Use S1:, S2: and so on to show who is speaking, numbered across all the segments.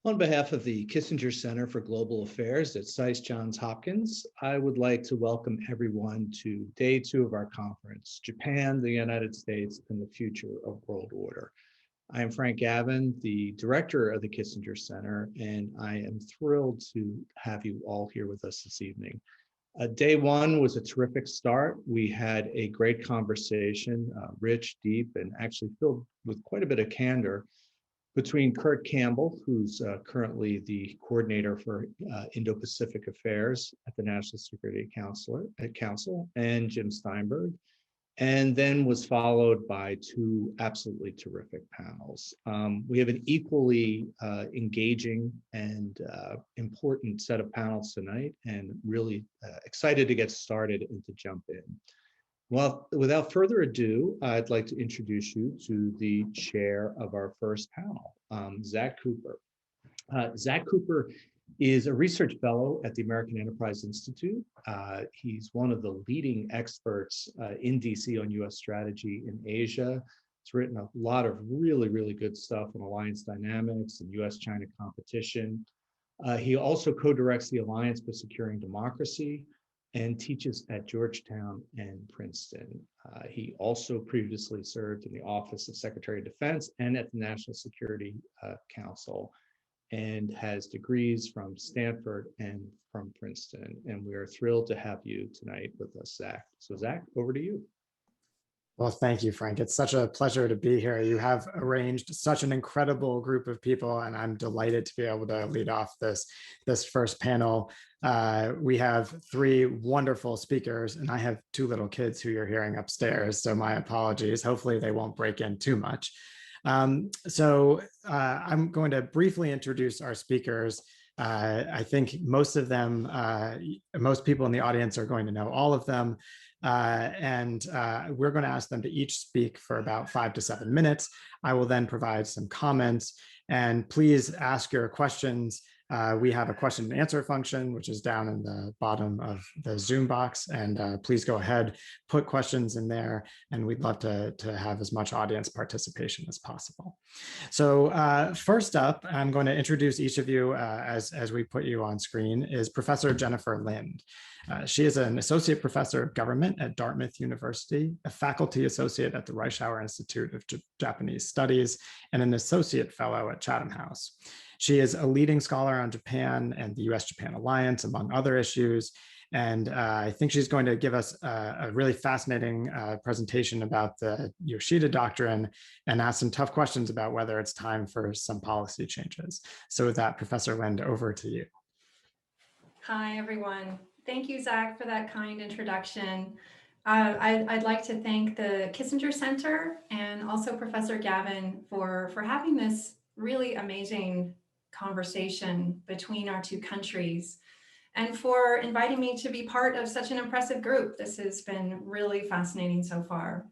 S1: On behalf of the Kissinger Center for Global Affairs at SAIS Johns Hopkins, I would like to welcome everyone to day 2 of our conference, Japan, the United States, and the Future of World Order. I am Frank Gavin, the director of the Kissinger Center, and I am thrilled to have you all here with us this evening. Day 1 was a terrific start. We had a great conversation, rich, deep, and actually filled with quite a bit of candor between Kurt Campbell, who's currently the coordinator for Indo-Pacific Affairs at the National Security Council, and Jim Steinberg, and then was followed by 2 absolutely terrific panels. We have an equally engaging and important set of panels tonight, and really excited to get started and to jump in. Well, without further ado, I'd like to introduce you to the chair of our first panel, Zach Cooper. Zach Cooper is a research fellow at the American Enterprise Institute. He's one of the leading experts in DC on US strategy in Asia. He's written a lot of really, really good stuff on alliance dynamics and US-China competition. He also co-directs the Alliance for Securing Democracy and teaches at Georgetown and Princeton. He also previously served in the Office of Secretary of Defense and at the National Security Council, and has degrees from Stanford and from Princeton. And we are thrilled to have you tonight with us, Zach. So Zach, over to you.
S2: Well, thank you, Frank. It's such a pleasure to be here. You have arranged such an incredible group of people, and I'm delighted to be able to lead off this first panel. We have 3 wonderful speakers, and I have 2 little kids who you're hearing upstairs, so my apologies. Hopefully they won't break in too much. I'm going to briefly introduce our speakers. I think most of them, most people in the audience are going to know all of them. We're going to ask them to each speak for about 5 to 7 minutes. I will then provide some comments, and please ask your questions. We have a question and answer function, which is down in the bottom of the Zoom box, and please go ahead, put questions in there, and we'd love to have as much audience participation as possible. So first up, I'm going to introduce each of you as we put you on screen, is Professor Jennifer Lind. She is an associate professor of government at Dartmouth University, a faculty associate at the Reischauer Institute of Japanese Studies, and an associate fellow at Chatham House. She is a leading scholar on Japan and the US-Japan alliance, among other issues. And I think she's going to give us a really fascinating presentation about the Yoshida Doctrine and ask some tough questions about whether it's time for some policy changes. So with that, Professor Lind, over to you.
S3: Hi, everyone. Thank you, Zach, for that kind introduction. I'd like to thank the Kissinger Center and also Professor Gavin for having this really amazing conversation between our 2 countries, and for inviting me to be part of such an impressive group. This has been really fascinating so far.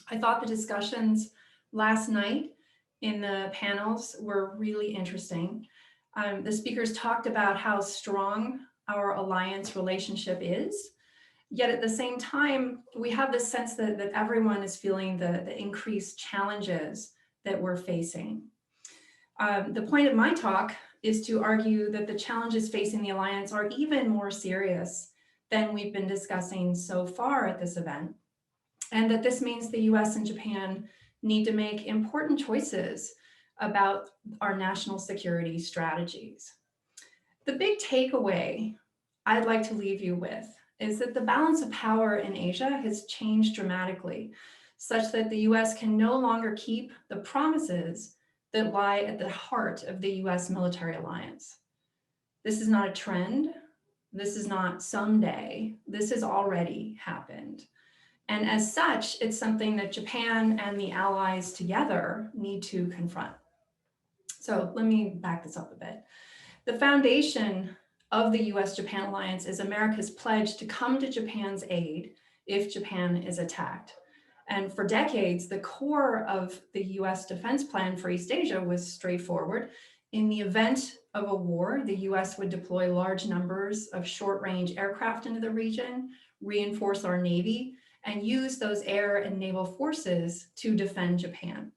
S3: I thought the discussions last night in the panels were really interesting. The speakers talked about how strong our alliance relationship is, yet at the same time, we have this sense that everyone is feeling the increased challenges that we're facing. The point of my talk is to argue that the challenges facing the alliance are even more serious than we've been discussing so far at this event, and that this means the US and Japan need to make important choices about our national security strategies. The big takeaway I'd like to leave you with is that the balance of power in Asia has changed dramatically, such that the US can no longer keep the promises that lie at the heart of the US military alliance. This is not a trend. This is not someday. This has already happened. And as such, it's something that Japan and the allies together need to confront. So let me back this up a bit. The foundation of the US-Japan alliance is America's pledge to come to Japan's aid if Japan is attacked. And for decades, the core of the US defense plan for East Asia was straightforward. In the event of a war, the US would deploy large numbers of short-range aircraft into the region, reinforce our Navy, and use those air and naval forces to defend Japan.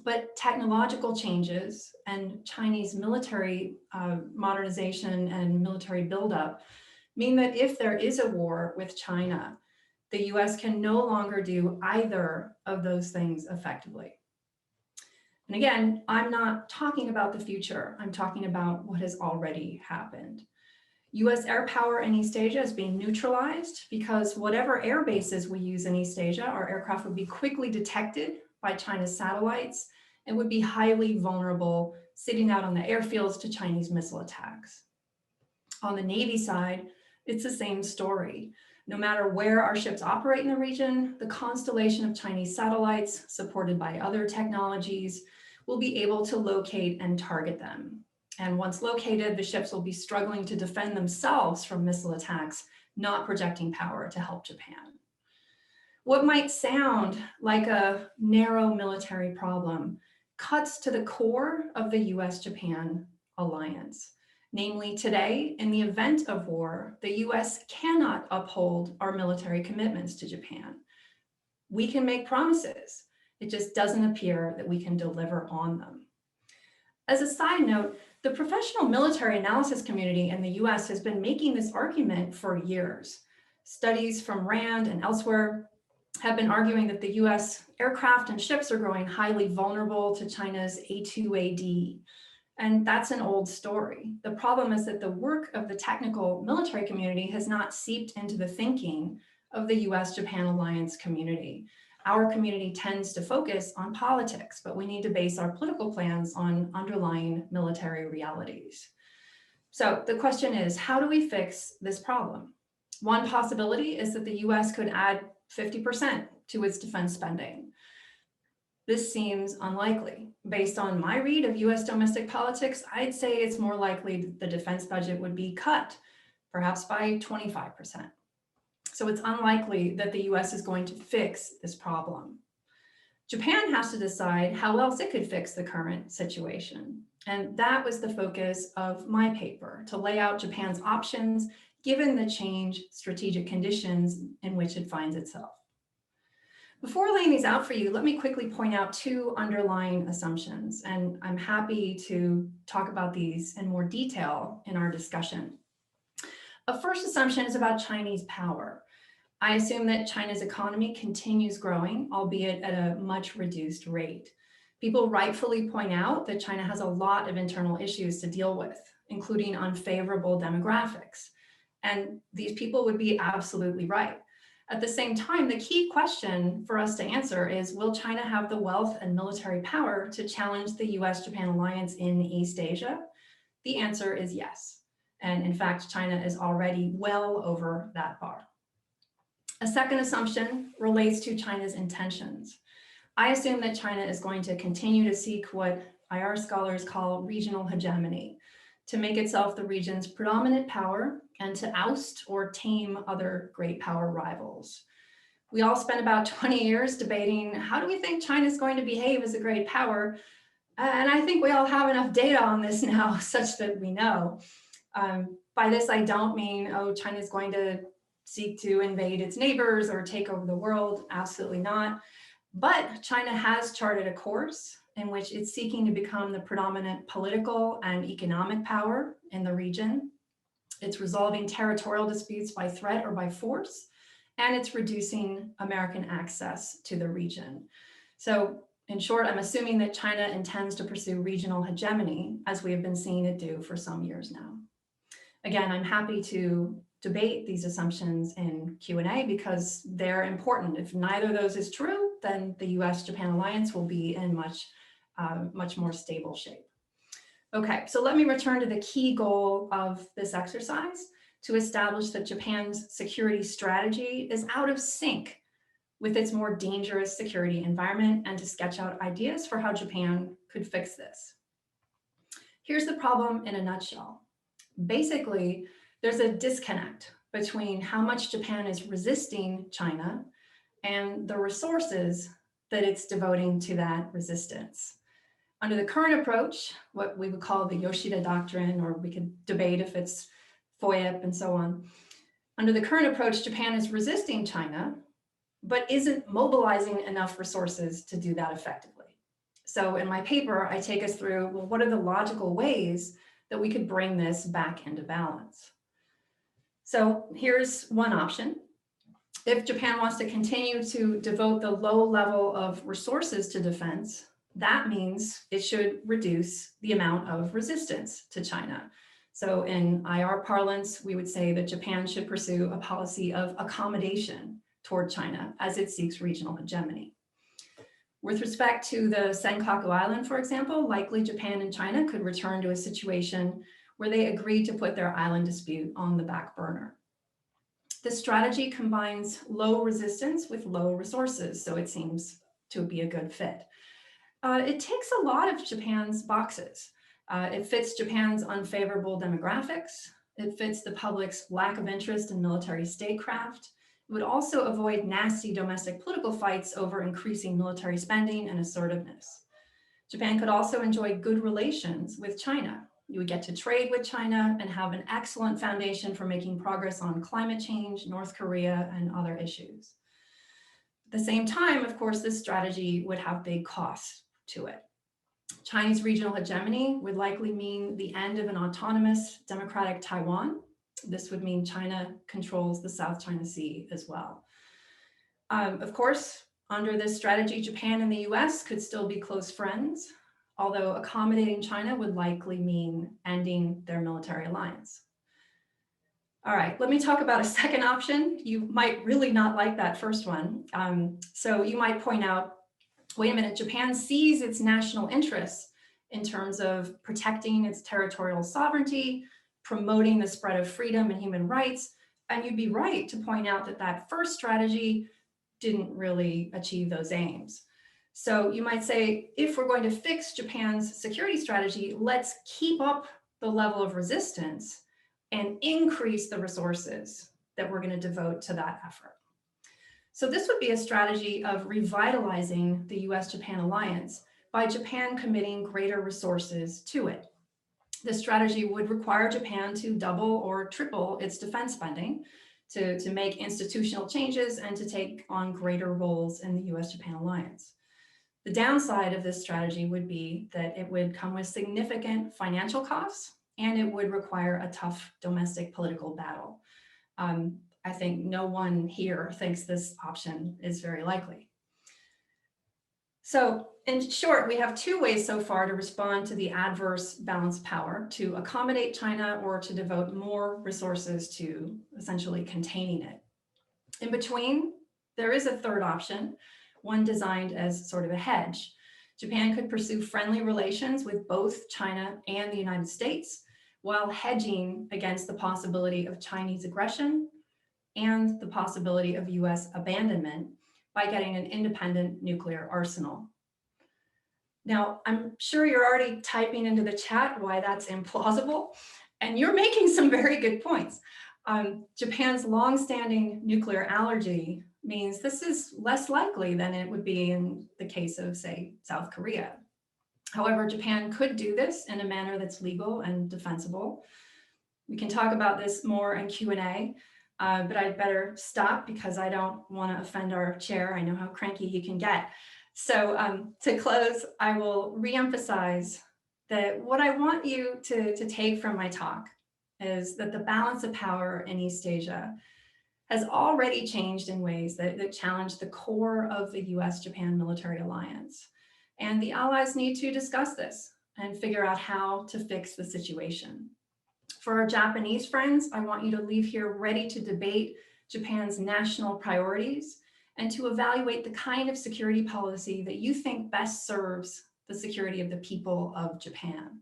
S3: But technological changes and Chinese military modernization and military buildup mean that if there is a war with China, the US can no longer do either of those things effectively. And again, I'm not talking about the future. I'm talking about what has already happened. US air power in East Asia is being neutralized because whatever air bases we use in East Asia, our aircraft would be quickly detected by China's satellites and would be highly vulnerable sitting out on the airfields to Chinese missile attacks. On the Navy side, it's the same story. No matter where our ships operate in the region, the constellation of Chinese satellites supported by other technologies will be able to locate and target them. And once located, the ships will be struggling to defend themselves from missile attacks, not projecting power to help Japan. What might sound like a narrow military problem cuts to the core of the US-Japan alliance. Namely, today, in the event of war, the US cannot uphold our military commitments to Japan. We can make promises. It just doesn't appear that we can deliver on them. As a side note, the professional military analysis community in the US has been making this argument for years. Studies from RAND and elsewhere have been arguing that the US aircraft and ships are growing highly vulnerable to China's A2AD. And that's an old story. The problem is that the work of the technical military community has not seeped into the thinking of the US-Japan alliance community. Our community tends to focus on politics, but we need to base our political plans on underlying military realities. So the question is, how do we fix this problem? One possibility is that the US could add 50% to its defense spending. This seems unlikely. Based on my read of US domestic politics, I'd say it's more likely the defense budget would be cut, perhaps by 25%. So it's unlikely that the US is going to fix this problem. Japan has to decide how else it could fix the current situation. And that was the focus of my paper, to lay out Japan's options given the changed strategic conditions in which it finds itself. Before laying these out for you, let me quickly point out two underlying assumptions, and I'm happy to talk about these in more detail in our discussion. A first assumption is about Chinese power. I assume that China's economy continues growing, albeit at a much reduced rate. People rightfully point out that China has a lot of internal issues to deal with, including unfavorable demographics. And these people would be absolutely right. At the same time, the key question for us to answer is, will China have the wealth and military power to challenge the US-Japan alliance in East Asia? The answer is yes. And in fact, China is already well over that bar. A second assumption relates to China's intentions. I assume that China is going to continue to seek what IR scholars call regional hegemony, to make itself the region's predominant power and to oust or tame other great power rivals. We all spent about 20 years debating, how do we think China is going to behave as a great power? And I think we all have enough data on this now such that we know. By this, I don't mean, oh, China is going to seek to invade its neighbors or take over the world. Absolutely not. But China has charted a course in which it's seeking to become the predominant political and economic power in the region. It's resolving territorial disputes by threat or by force, and it's reducing American access to the region. So in short, I'm assuming that China intends to pursue regional hegemony, as we have been seeing it do for some years now. Again, I'm happy to debate these assumptions in Q&A because they're important. If neither of those is true, then the US-Japan alliance will be in much more stable shape. Okay, so let me return to the key goal of this exercise, to establish that Japan's security strategy is out of sync with its more dangerous security environment, and to sketch out ideas for how Japan could fix this. Here's the problem in a nutshell. Basically, there's a disconnect between how much Japan is resisting China and the resources that it's devoting to that resistance. Under the current approach, what we would call the Yoshida Doctrine, or we could debate if it's FOIAP and so on. Under the current approach, Japan is resisting China, but isn't mobilizing enough resources to do that effectively. So in my paper, I take us through, well, what are the logical ways that we could bring this back into balance? So here's one option. If Japan wants to continue to devote the low level of resources to defense, that means it should reduce the amount of resistance to China. So in IR parlance, we would say that Japan should pursue a policy of accommodation toward China as it seeks regional hegemony. With respect to the Senkaku Island, for example, likely Japan and China could return to a situation where they agreed to put their island dispute on the back burner. This strategy combines low resistance with low resources, so it seems to be a good fit. It ticks a lot of Japan's boxes. It fits Japan's unfavorable demographics. It fits the public's lack of interest in military statecraft. It would also avoid nasty domestic political fights over increasing military spending and assertiveness. Japan could also enjoy good relations with China. You would get to trade with China and have an excellent foundation for making progress on climate change, North Korea, and other issues. At the same time, of course, this strategy would have big costs to it. Chinese regional hegemony would likely mean the end of an autonomous democratic Taiwan. This would mean China controls the South China Sea as well. Of course, under this strategy, Japan and the US could still be close friends, although accommodating China would likely mean ending their military alliance. All right, let me talk about a second option. You might really not like that first one. So you might point out, wait a minute, Japan sees its national interests in terms of protecting its territorial sovereignty, promoting the spread of freedom and human rights. And you'd be right to point out that that first strategy didn't really achieve those aims. So you might say, if we're going to fix Japan's security strategy, let's keep up the level of resistance and increase the resources that we're going to devote to that effort. So this would be a strategy of revitalizing the US-Japan alliance by Japan committing greater resources to it. This strategy would require Japan to double or triple its defense spending to make institutional changes and to take on greater roles in the US-Japan alliance. The downside of this strategy would be that it would come with significant financial costs and it would require a tough domestic political battle. I think no one here thinks this option is very likely. So in short, we have two ways so far to respond to the adverse balance of power: to accommodate China or to devote more resources to essentially containing it. In between, there is a third option, one designed as sort of a hedge. Japan could pursue friendly relations with both China and the United States while hedging against the possibility of Chinese aggression and the possibility of US abandonment by getting an independent nuclear arsenal. Now, I'm sure you're already typing into the chat why that's implausible, and you're making some very good points. Japan's longstanding nuclear allergy means this is less likely than it would be in the case of, say, South Korea. However, Japan could do this in a manner that's legal and defensible. We can talk about this more in Q&A, but I'd better stop because I don't want to offend our chair. I know how cranky he can get. So to close, I will reemphasize that what I want you to take from my talk is that the balance of power in East Asia has already changed in ways that challenge the core of the US-Japan military alliance. And the allies need to discuss this and figure out how to fix the situation. For our Japanese friends, I want you to leave here ready to debate Japan's national priorities and to evaluate the kind of security policy that you think best serves the security of the people of Japan.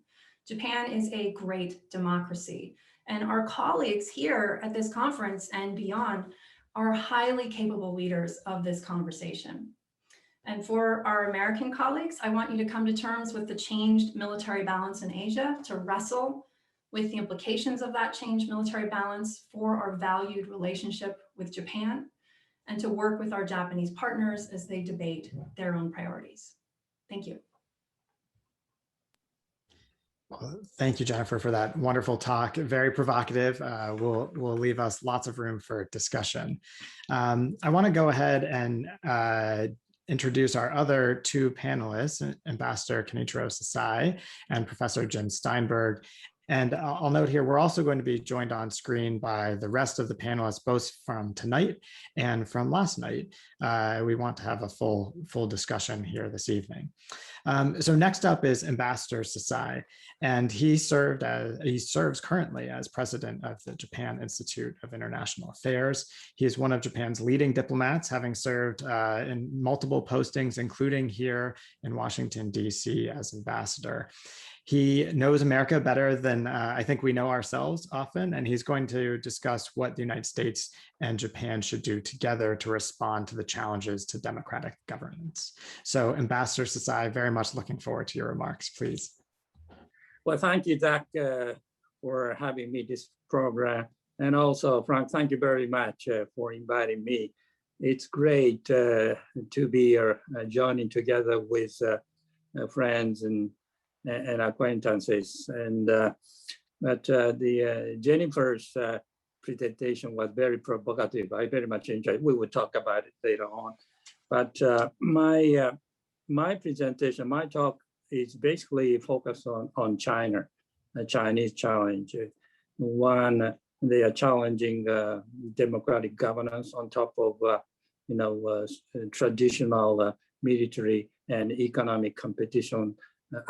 S3: Japan is a great democracy, and our colleagues here at this conference and beyond are highly capable leaders of this conversation. And for our American colleagues, I want you to come to terms with the changed military balance in Asia, to wrestle with the implications of that changed military balance for our valued relationship with Japan, and to work with our Japanese partners as they debate their own priorities. Thank you.
S2: Well, thank you, Jennifer, for that wonderful talk. Very provocative. Will leave us lots of room for discussion. I want to go ahead and introduce our other two panelists, Ambassador Kanichiro Sasai and Professor Jim Steinberg. And I'll note here, we're also going to be joined on screen by the rest of the panelists, both from tonight and from last night. We want to have a full discussion here this evening. So next up is Ambassador Sasai, and he serves currently as president of the Japan Institute of International Affairs. He is one of Japan's leading diplomats, having served in multiple postings, including here in Washington, D.C. as ambassador. He knows America better than I think we know ourselves often, and he's going to discuss what the United States and Japan should do together to respond to the challenges to democratic governance. So Ambassador Sasai, very much looking forward to your remarks, please.
S4: Well, thank you, Zach, for having me this program. And also, Frank, thank you very much for inviting me. It's great to be joining together with friends and acquaintances. And but the Jennifer's presentation was very provocative. I very much enjoyed it. We will talk about it later on. But my presentation, my talk is basically focused on China, the Chinese challenge. One, they are challenging democratic governance on top of traditional military and economic competition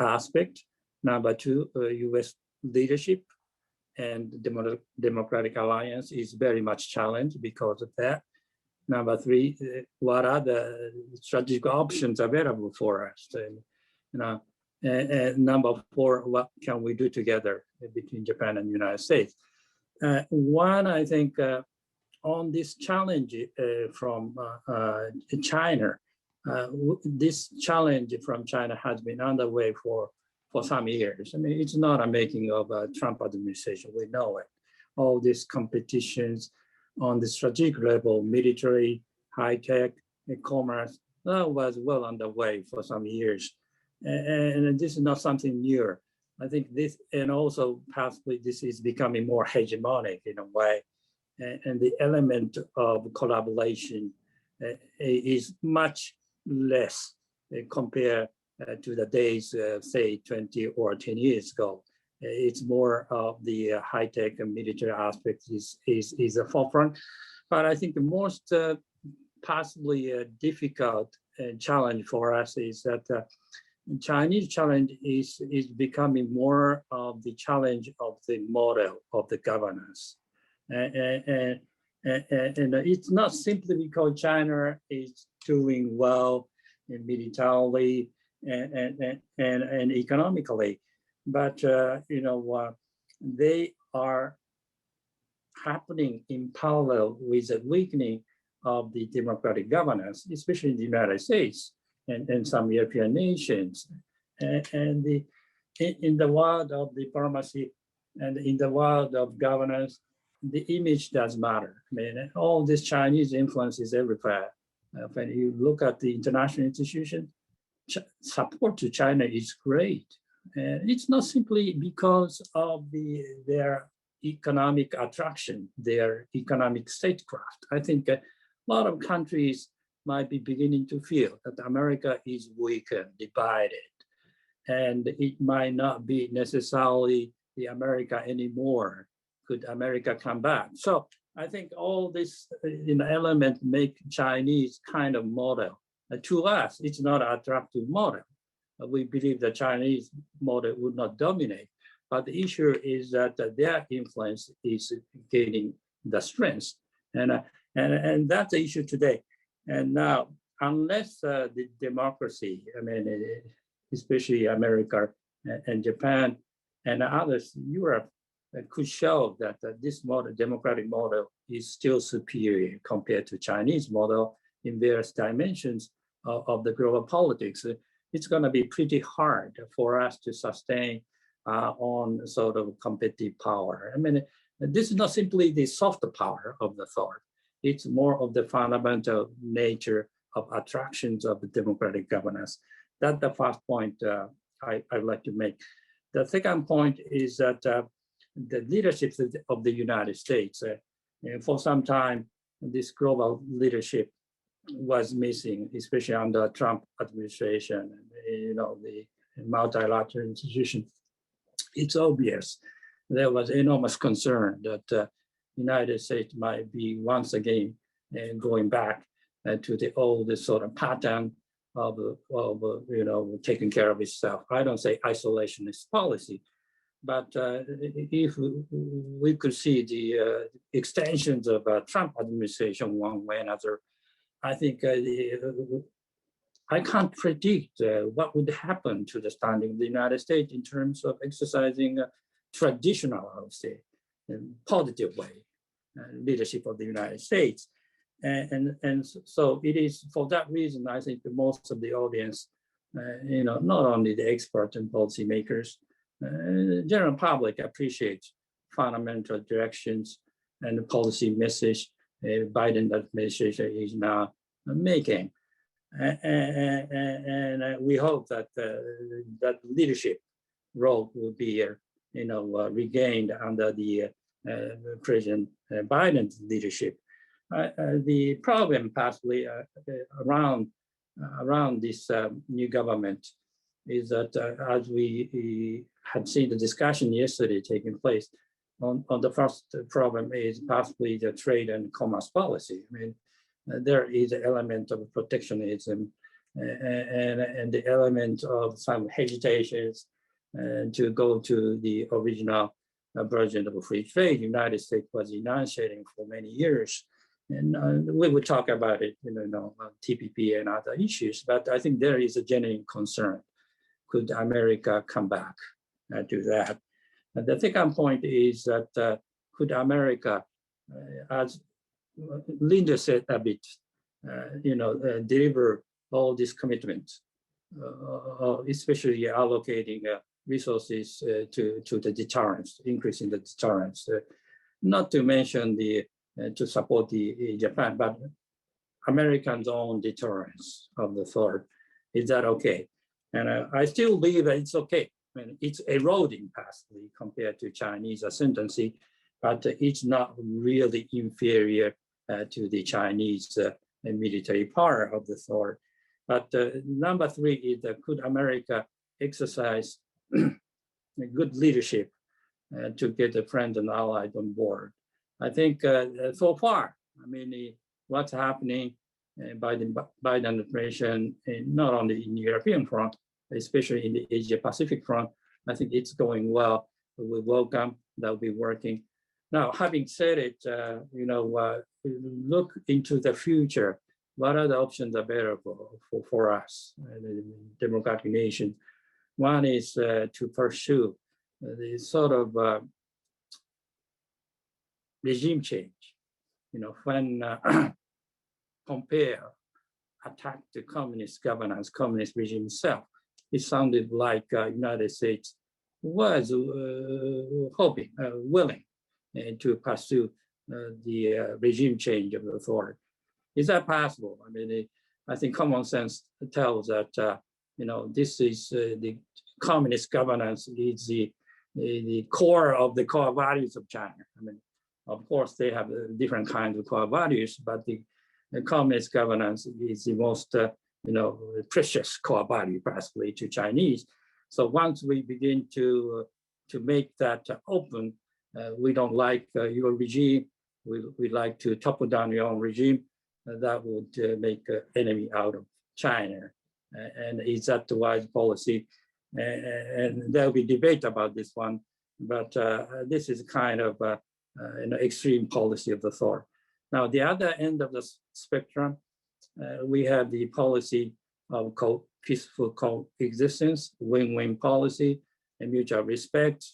S4: aspect. Number two, U.S. leadership and Democratic Alliance is very much challenged because of that. Number three, what are the strategic options available for us? And number four, what can we do together between Japan and the United States? One, I think, on this challenge from China, this challenge from China has been underway for some years. I mean, it's not a making of a Trump administration, we know it. All these competitions on the strategic level, military, high tech, commerce, that was well underway for some years. And this is not something new. I think this, and also possibly this is becoming more hegemonic in a way. And the element of collaboration is much less compared to the days, say 20 or 10 years ago. It's more of the high-tech and military aspect is a forefront. But I think the most possibly difficult challenge for us is that Chinese challenge is becoming more of the challenge of the model of the governance. And it's not simply because China is doing well militarily and economically, but they are happening in parallel with the weakening of the democratic governance, especially in the United States and some European nations. And in the world of diplomacy and in the world of governance, the image does matter. I mean, all this Chinese influence is everywhere. When you look at the international institutions, support to China is great. And it's not simply because of their economic attraction, their economic statecraft. I think a lot of countries might be beginning to feel that America is weakened, divided, and it might not be necessarily the America anymore. Could America come back? So I think all this element make Chinese kind of model. To us, it's not an attractive model. We believe the Chinese model would not dominate, but the issue is that their influence is gaining the strength, and that's the issue today. And now, unless the democracy, I mean, especially America and Japan and others, Europe, could show that this model, democratic model, is still superior compared to Chinese model in various dimensions of the global politics, it's going to be pretty hard for us to sustain on sort of competitive power. I mean, this is not simply the soft power of the thought. It's more of the fundamental nature of attractions of the democratic governance. That's the first point I'd like to make. The second point is that the leadership of the United States, for some time, this global leadership was missing, especially under Trump administration, the multilateral institution. It's obvious there was enormous concern that United States might be once again going back to the old sort of pattern of taking care of itself. I don't say isolationist policy, but if we could see the extensions of Trump administration one way or another, I think I can't predict what would happen to the standing of the United States in terms of exercising traditional, I would say, positive way leadership of the United States. And so it is for that reason, I think that most of the audience, not only the experts and policymakers, the general public appreciates fundamental directions and the policy message Biden administration is now making. And we hope that that leadership role will be, regained under the President Biden's leadership. The problem possibly around this new government is that as we had seen the discussion yesterday taking place, on the first problem is possibly the trade and commerce policy. I mean, there is an element of protectionism and the element of some hesitations to go to the original version of free trade United States was enunciating for many years. And we will talk about it, TPP and other issues, but I think there is a genuine concern. Could America come back to that? And the second point is that could America, as Linda said a bit, deliver all these commitments, especially allocating resources to the deterrence, increasing the deterrence, not to mention to support the Japan, but Americans' own deterrence of the third. Is that okay? And I still believe that it's okay. I mean, it's eroding possibly compared to Chinese ascendancy, but it's not really inferior to the Chinese military power of the third. But number three is that could America exercise good leadership to get a friend and allies on board? I think so far, I mean, what's happening by the Biden administration, not only in the European front, especially in the Asia Pacific front, I think it's going well. We welcome that will be working. Now, having said it, look into the future. What are the options available for us, the democratic nation? One is to pursue the sort of regime change. When compare, attack the communist governance, communist regime itself, it sounded like United States was hoping, willing to pursue the regime change of the authority. Is that possible? I mean, I think common sense tells that, this is the communist governance is the core of the core values of China. I mean, of course, they have different kinds of core values, but the communist governance is the most, precious core value, possibly to Chinese. So once we begin to make that open, we don't like your regime. We like to topple down your own regime. That would make an enemy out of China. And is that the wise policy? And there'll be debate about this one, but this is kind of an extreme policy of the thought. Now, the other end of the spectrum, we have the policy of peaceful coexistence, win-win policy, and mutual respect,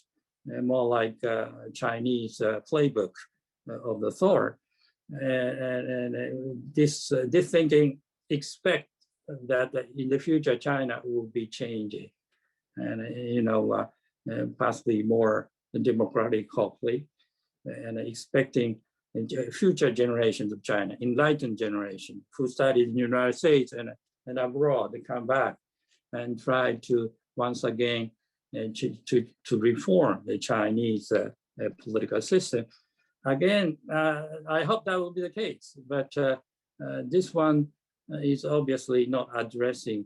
S4: and more like Chinese playbook of the thought. And this thinking expect that in the future China will be changing, and possibly more democratic, hopefully, and expecting future generations of China, enlightened generation who studied in the United States and abroad, they come back and try to once again to reform the Chinese political system. Again, I hope that will be the case, but this one is obviously not addressing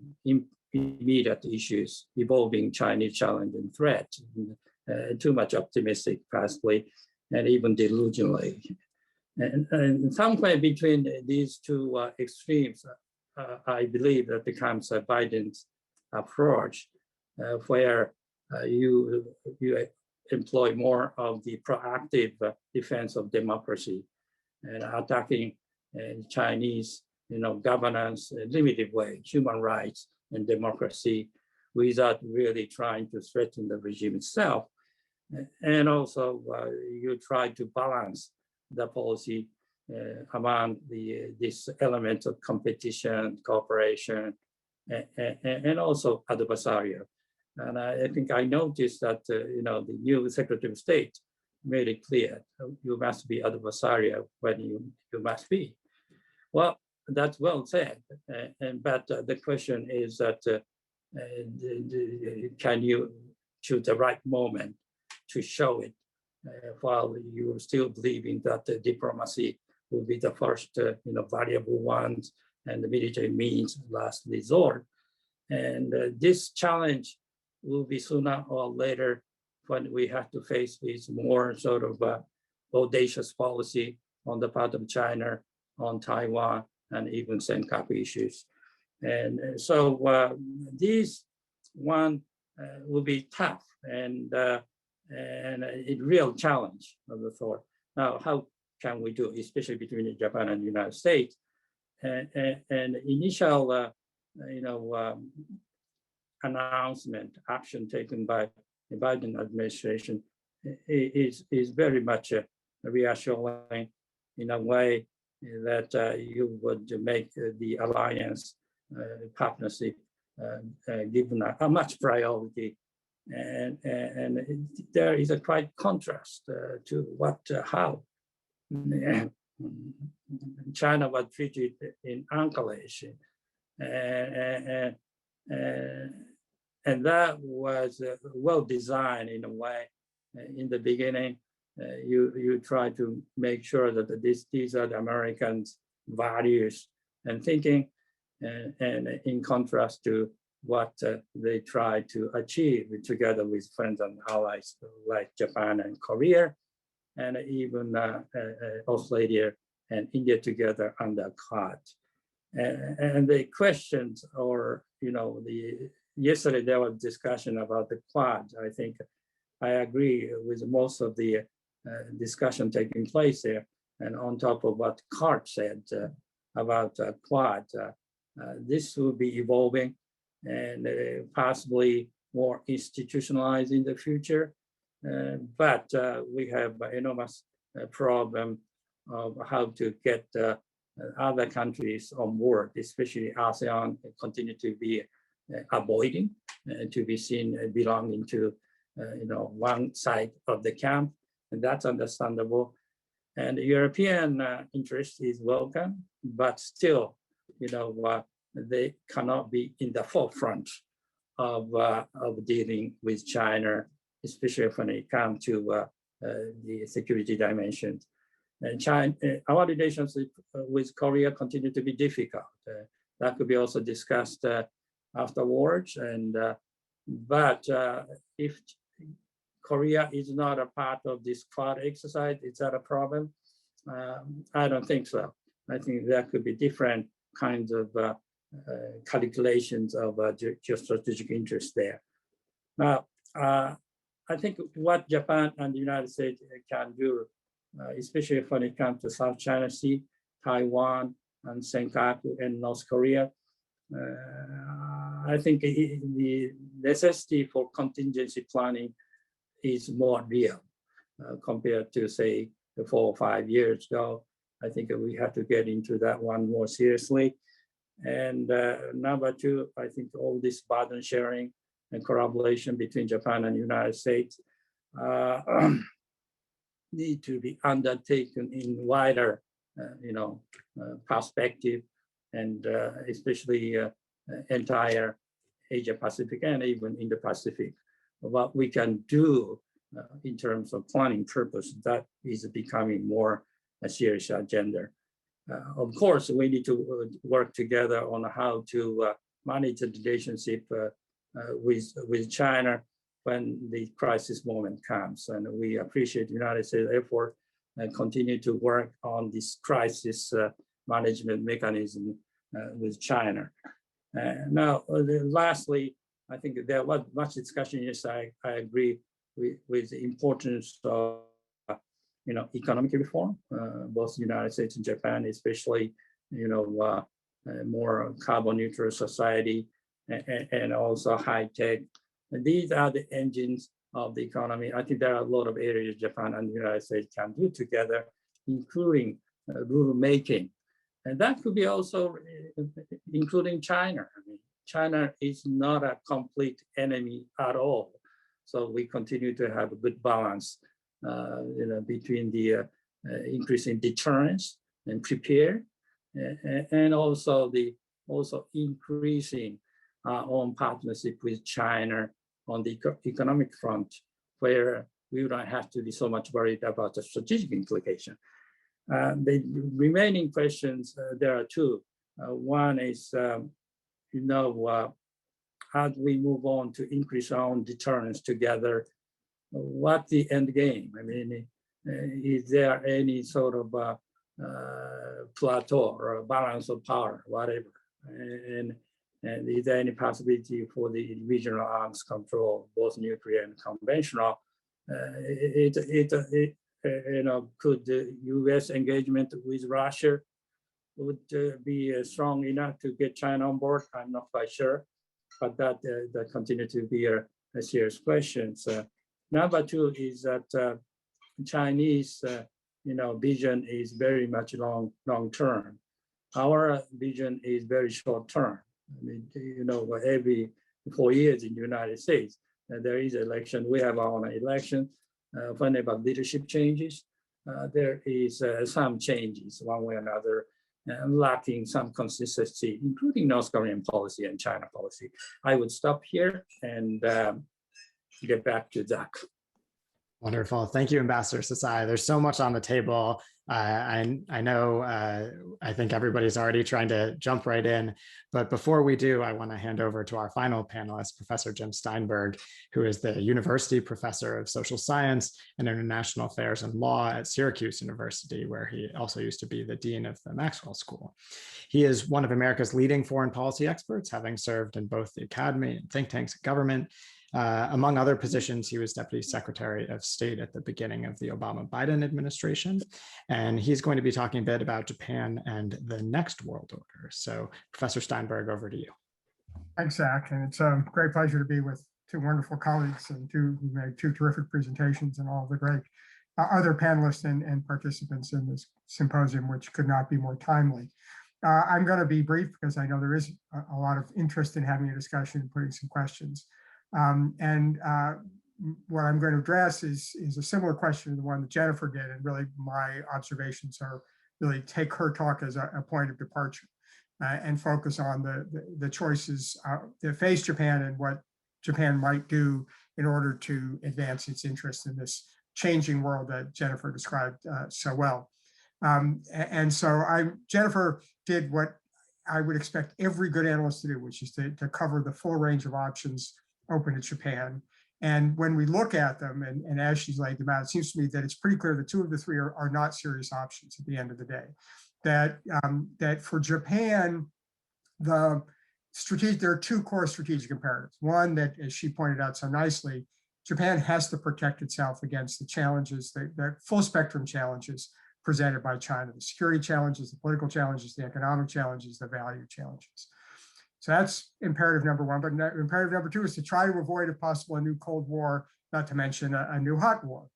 S4: immediate issues evolving Chinese challenge and threat. Too much optimistic, possibly, and even delusionally. And somewhere between these two extremes, I believe that becomes Biden's approach, where you employ more of the proactive defense of democracy and attacking Chinese, governance, limited way, human rights and democracy, without really trying to threaten the regime itself. And also, you try to balance the policy among this element of competition, cooperation, and also adversarial. And I think I noticed that the new Secretary of State made it clear you must be adversarial when you must be. Well, that's well said. But the question is that can you choose the right moment to show it while you're still believing that the diplomacy will be the first valuable ones and the military means last resort. And this challenge will be sooner or later when we have to face with more sort of audacious policy on the part of China, on Taiwan, and even Senkaku issues. And so these one will be tough and a real challenge of the sort. Now, how can we do, especially between Japan and the United States? And initial, announcement, action taken by the Biden administration is very much reassuring in a way that you would make the alliance partnership given a much priority. And there is a quite contrast to how China was treated in Anchorage. And that was well designed in a way. In the beginning, you try to make sure that these are the Americans' values and thinking, and in contrast to what they try to achieve together with friends and allies like Japan and Korea, and even Australia and India together under Quad. And the questions, or yesterday there was discussion about the Quad. I think I agree with most of the discussion taking place there. And on top of what Cart said about Quad, this will be evolving and possibly more institutionalized in the future. But we have an enormous problem of how to get other countries on board, especially ASEAN, continue to be avoiding, to be seen belonging to one side of the camp, and that's understandable. And European interest is welcome, but still, they cannot be in the forefront of dealing with China, especially when it comes to the security dimensions. And China, our relationship with Korea continue to be difficult. That could be also discussed afterwards. And but if Korea is not a part of this Quad exercise, is that a problem? I don't think so. I think there could be different kinds of calculations of geostrategic interest there. Now, I think what Japan and the United States can do, especially when it comes to South China Sea, Taiwan, and Senkaku and North Korea, I think the necessity for contingency planning is more real compared to, say, 4 or 5 years ago. I think we have to get into that one more seriously. And number two, I think all this burden sharing and collaboration between Japan and the United States need to be undertaken in wider, perspective, and especially entire Asia Pacific and even in the Pacific. What we can do in terms of planning purpose, that is becoming more a serious agenda. Of course, we need to work together on how to manage the relationship with China when the crisis moment comes. And we appreciate the United States effort and continue to work on this crisis management mechanism with China. Now, lastly, I think there was much discussion. Yes, I agree with the importance of economic reform, both the United States and Japan, especially more carbon neutral society and also high tech. And these are the engines of the economy. I think there are a lot of areas Japan and the United States can do together, including rule making. And that could be also including China. I mean, China is not a complete enemy at all. So we continue to have a good balance between the increasing deterrence and prepare, and also increasing our own partnership with China on the economic front, where we don't have to be so much worried about the strategic implication. The remaining questions, there are two. One is, how do we move on to increase our own deterrence together? What the end game? I mean, is there any sort of plateau or a balance of power, whatever? And is there any possibility for the regional arms control, both nuclear and conventional? Could the U.S. engagement with Russia would be strong enough to get China on board? I'm not quite sure, but that continue to be a serious question. So, number two is that Chinese, vision is very much long term. Our vision is very short term. I mean, every 4 years in the United States, there is election. We have our own election. Whenever leadership changes, there is some changes one way or another, lacking some consistency, including North Korean policy and China policy. I would stop here and get back to Zach.
S2: Wonderful. Thank you, Ambassador Sasai. There's so much on the table. I know, I think everybody's already trying to jump right in, but before we do, I want to hand over to our final panelist, Professor Jim Steinberg, who is the University Professor of Social Science and International Affairs and Law at Syracuse University, where he also used to be the Dean of the Maxwell School. He is one of America's leading foreign policy experts, having served in both the academy and think tanks and government. Among other positions, he was Deputy Secretary of State at the beginning of the Obama-Biden administration. And he's going to be talking a bit about Japan and the next world order. So Professor Steinberg, over to you.
S5: Thanks, Zach. And it's a great pleasure to be with two wonderful colleagues and who made two terrific presentations, and all the great other panelists and participants in this symposium, which could not be more timely. I'm going to be brief because I know there is a lot of interest in having a discussion and putting some questions. What I'm going to address is a similar question to the one that Jennifer did, and really my observations are really take her talk as a point of departure and focus on the choices that face Japan and what Japan might do in order to advance its interests in this changing world that Jennifer described so well. Jennifer did what I would expect every good analyst to do, which is to cover the full range of options open to Japan. And when we look at them, and as she's laid them out, it seems to me that it's pretty clear that two of the three are not serious options at the end of the day. That for Japan, there are two core strategic imperatives. One, that, as she pointed out so nicely, Japan has to protect itself against the challenges, the full spectrum challenges presented by China, the security challenges, the political challenges, the economic challenges, the value challenges. So that's imperative number one. But imperative number two is to try to avoid, if possible, a new Cold War, not to mention a new hot war.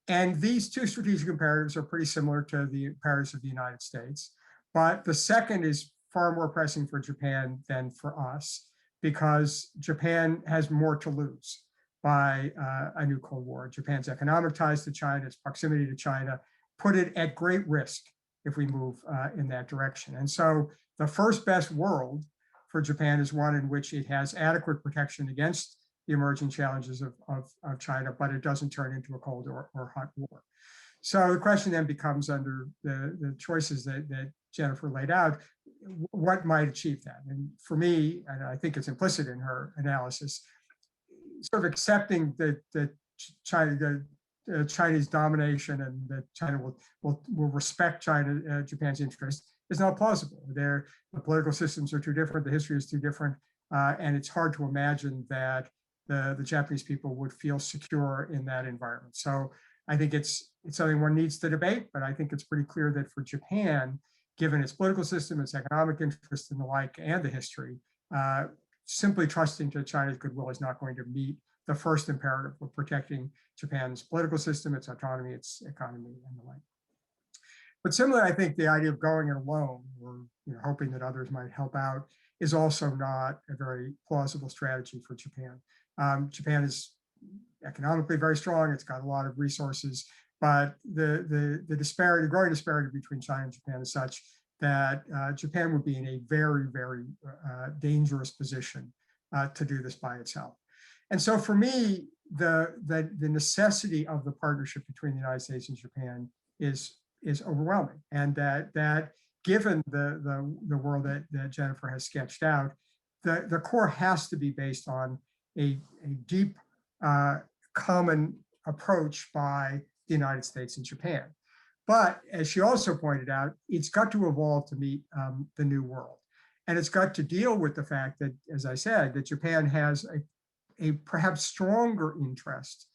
S5: And these two strategic imperatives are pretty similar to the imperatives of the United States. But the second is far more pressing for Japan than for us, because Japan has more to lose by a new Cold War. Japan's economic ties to China, its proximity to China, put it at great risk if we move in that direction. And so the first best world for Japan is one in which it has adequate protection against the emerging challenges of China, but it doesn't turn into a Cold or hot war. So the question then becomes, under the choices that Jennifer laid out, what might achieve that? And for me, and I think it's implicit in her analysis, sort of accepting that China, the Chinese domination and that China will respect Japan's interest is not plausible. The political systems are too different, the history is too different, and it's hard to imagine that the Japanese people would feel secure in that environment. So I think it's something one needs to debate, but I think it's pretty clear that for Japan, given its political system, its economic interest and the like, and the history, simply trusting to China's goodwill is not going to meet the first imperative of protecting Japan's political system, its autonomy, its economy, and the like. But similarly, I think the idea of going it alone, or hoping that others might help out, is also not a very plausible strategy for Japan. Japan is economically very strong; it's got a lot of resources, but the growing disparity between China and Japan is such that Japan would be in a very, very dangerous position to do this by itself. And so for me, the necessity of the partnership between the United States and Japan is overwhelming. And that given the world that Jennifer has sketched out, the core has to be based on a deep common approach by the United States and Japan. But as she also pointed out, it's got to evolve to meet the new world. And it's got to deal with the fact that, as I said, that Japan has a perhaps stronger interest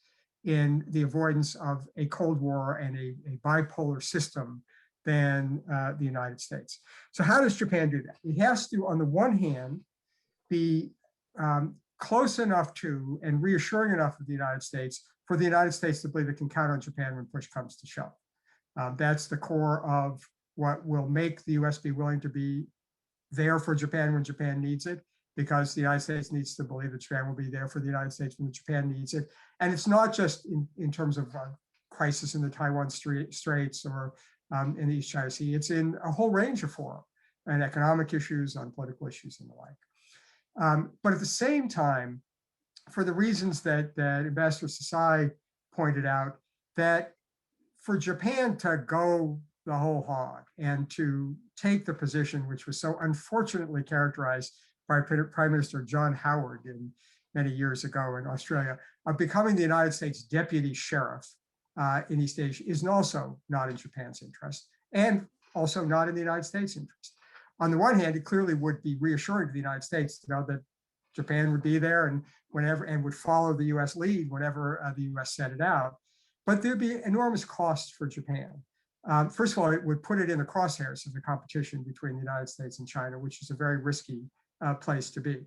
S5: in the avoidance of a Cold War and a bipolar system than the United States. So how does Japan do that? It has to, on the one hand, be close enough to and reassuring enough of the United States for the United States to believe it can count on Japan when push comes to shove. That's the core of what will make the US be willing to be there for Japan when Japan needs it, because the United States needs to believe that Japan will be there for the United States when Japan needs it. And it's not just in terms of crisis in the Taiwan Straits or in the East China Sea, it's in a whole range of fora, and economic issues, on political issues and the like. But at the same time, for the reasons that Ambassador Sasai pointed out, that for Japan to go the whole hog and to take the position which was so unfortunately characterized by Prime Minister John Howard many years ago in Australia, of becoming the United States deputy sheriff in East Asia, is also not in Japan's interest, and also not in the United States' interest. On the one hand, it clearly would be reassuring to the United States to know that Japan would be there and would follow the US lead whenever the US set it out. But there'd be enormous costs for Japan. First of all, it would put it in the crosshairs of the competition between the United States and China, which is a very risky place to be.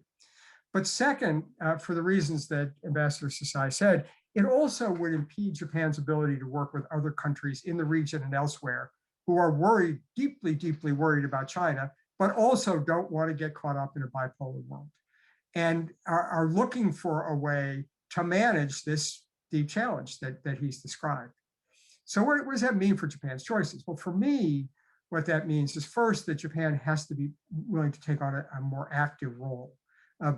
S5: But second, for the reasons that Ambassador Sasai said, it also would impede Japan's ability to work with other countries in the region and elsewhere who are worried, deeply, deeply worried about China, but also don't want to get caught up in a bipolar world, and are looking for a way to manage this deep challenge that he's described. So what does that mean for Japan's choices? Well, for me, what that means is first that Japan has to be willing to take on a more active role,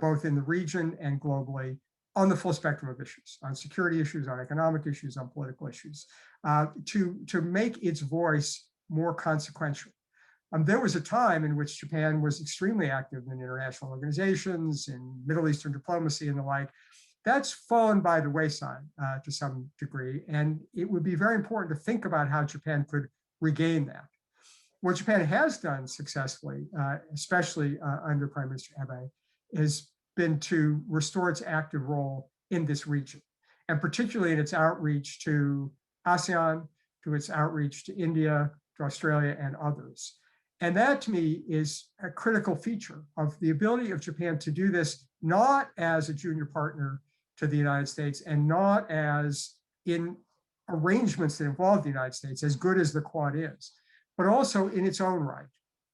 S5: both in the region and globally, on the full spectrum of issues, on security issues, on economic issues, on political issues, to make its voice more consequential. There was a time in which Japan was extremely active in international organizations, in Middle Eastern diplomacy and the like. That's fallen by the wayside to some degree, and it would be very important to think about how Japan could regain that. What Japan has done successfully, especially under Prime Minister Abe, has been to restore its active role in this region, and particularly in its outreach to ASEAN, to its outreach to India, to Australia, and others. And that, to me, is a critical feature of the ability of Japan to do this, not as a junior partner to the United States and not as in arrangements that involve the United States, as good as the Quad is, but also in its own right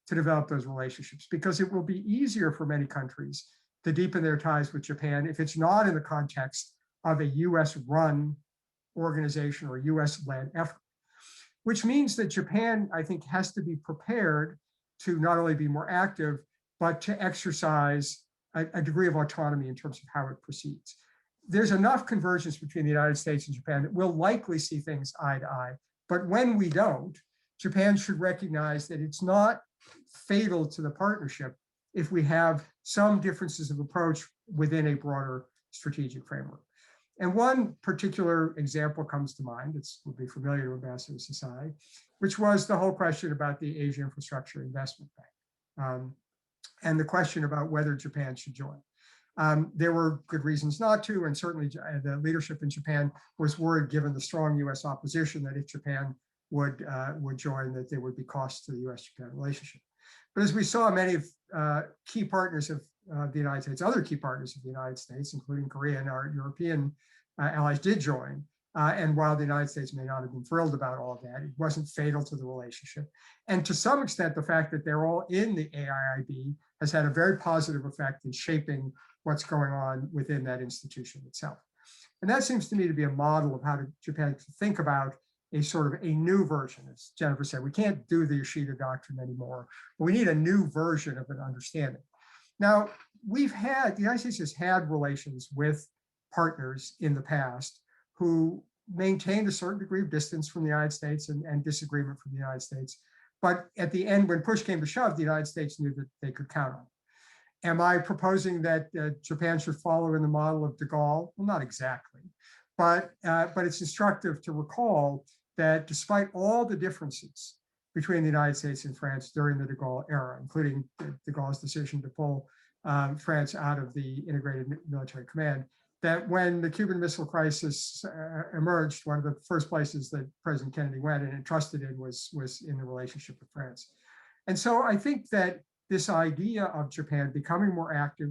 S5: to develop those relationships, because it will be easier for many countries to deepen their ties with Japan if it's not in the context of a US-run organization or US-led effort. Which means that Japan, I think, has to be prepared to not only be more active, but to exercise a degree of autonomy in terms of how it proceeds. There's enough convergence between the United States and Japan that we'll likely see things eye to eye, But when we don't, Japan should recognize that it's not fatal to the partnership if we have some differences of approach within a broader strategic framework. And one particular example comes to mind, it will be familiar to Ambassador Sasai, which was the whole question about the Asia Infrastructure Investment Bank and the question about whether Japan should join. There were good reasons not to, and certainly the leadership in Japan was worried, given the strong U.S. opposition, that if Japan would join, that there would be costs to the U.S.-Japan relationship. But as we saw, many of key partners of the United States, other key partners of the United States, including Korea and our European allies, did join. And while the United States may not have been thrilled about all of that, it wasn't fatal to the relationship. And to some extent, the fact that they're all in the AIIB has had a very positive effect in shaping what's going on within that institution itself. And that seems to me to be a model of how Japan can think about a sort of a new version. As Jennifer said, we can't do the Yoshida Doctrine anymore, but we need a new version of an understanding. Now, the United States has had relations with partners in the past who maintained a certain degree of distance from the United States and disagreement from the United States. But at the end, when push came to shove, the United States knew that they could count on it. Am I proposing that Japan should follow in the model of de Gaulle? Well, not exactly, but it's instructive to recall that despite all the differences between the United States and France during the de Gaulle era, including de Gaulle's decision to pull France out of the integrated military command, that when the Cuban Missile Crisis emerged, one of the first places that President Kennedy went and entrusted in was in the relationship with France. And so I think that this idea of Japan becoming more active,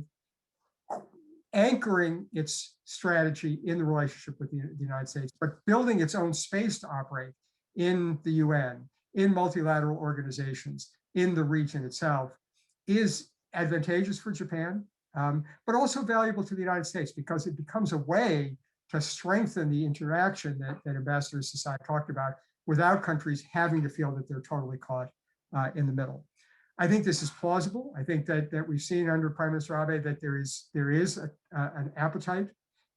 S5: anchoring its strategy in the relationship with the United States, but building its own space to operate in the UN, in multilateral organizations, in the region itself, is advantageous for Japan, but also valuable to the United States because it becomes a way to strengthen the interaction that Ambassador Sasai talked about without countries having to feel that they're totally caught in the middle. I think this is plausible. I think that we've seen under Prime Minister Abe that there is an appetite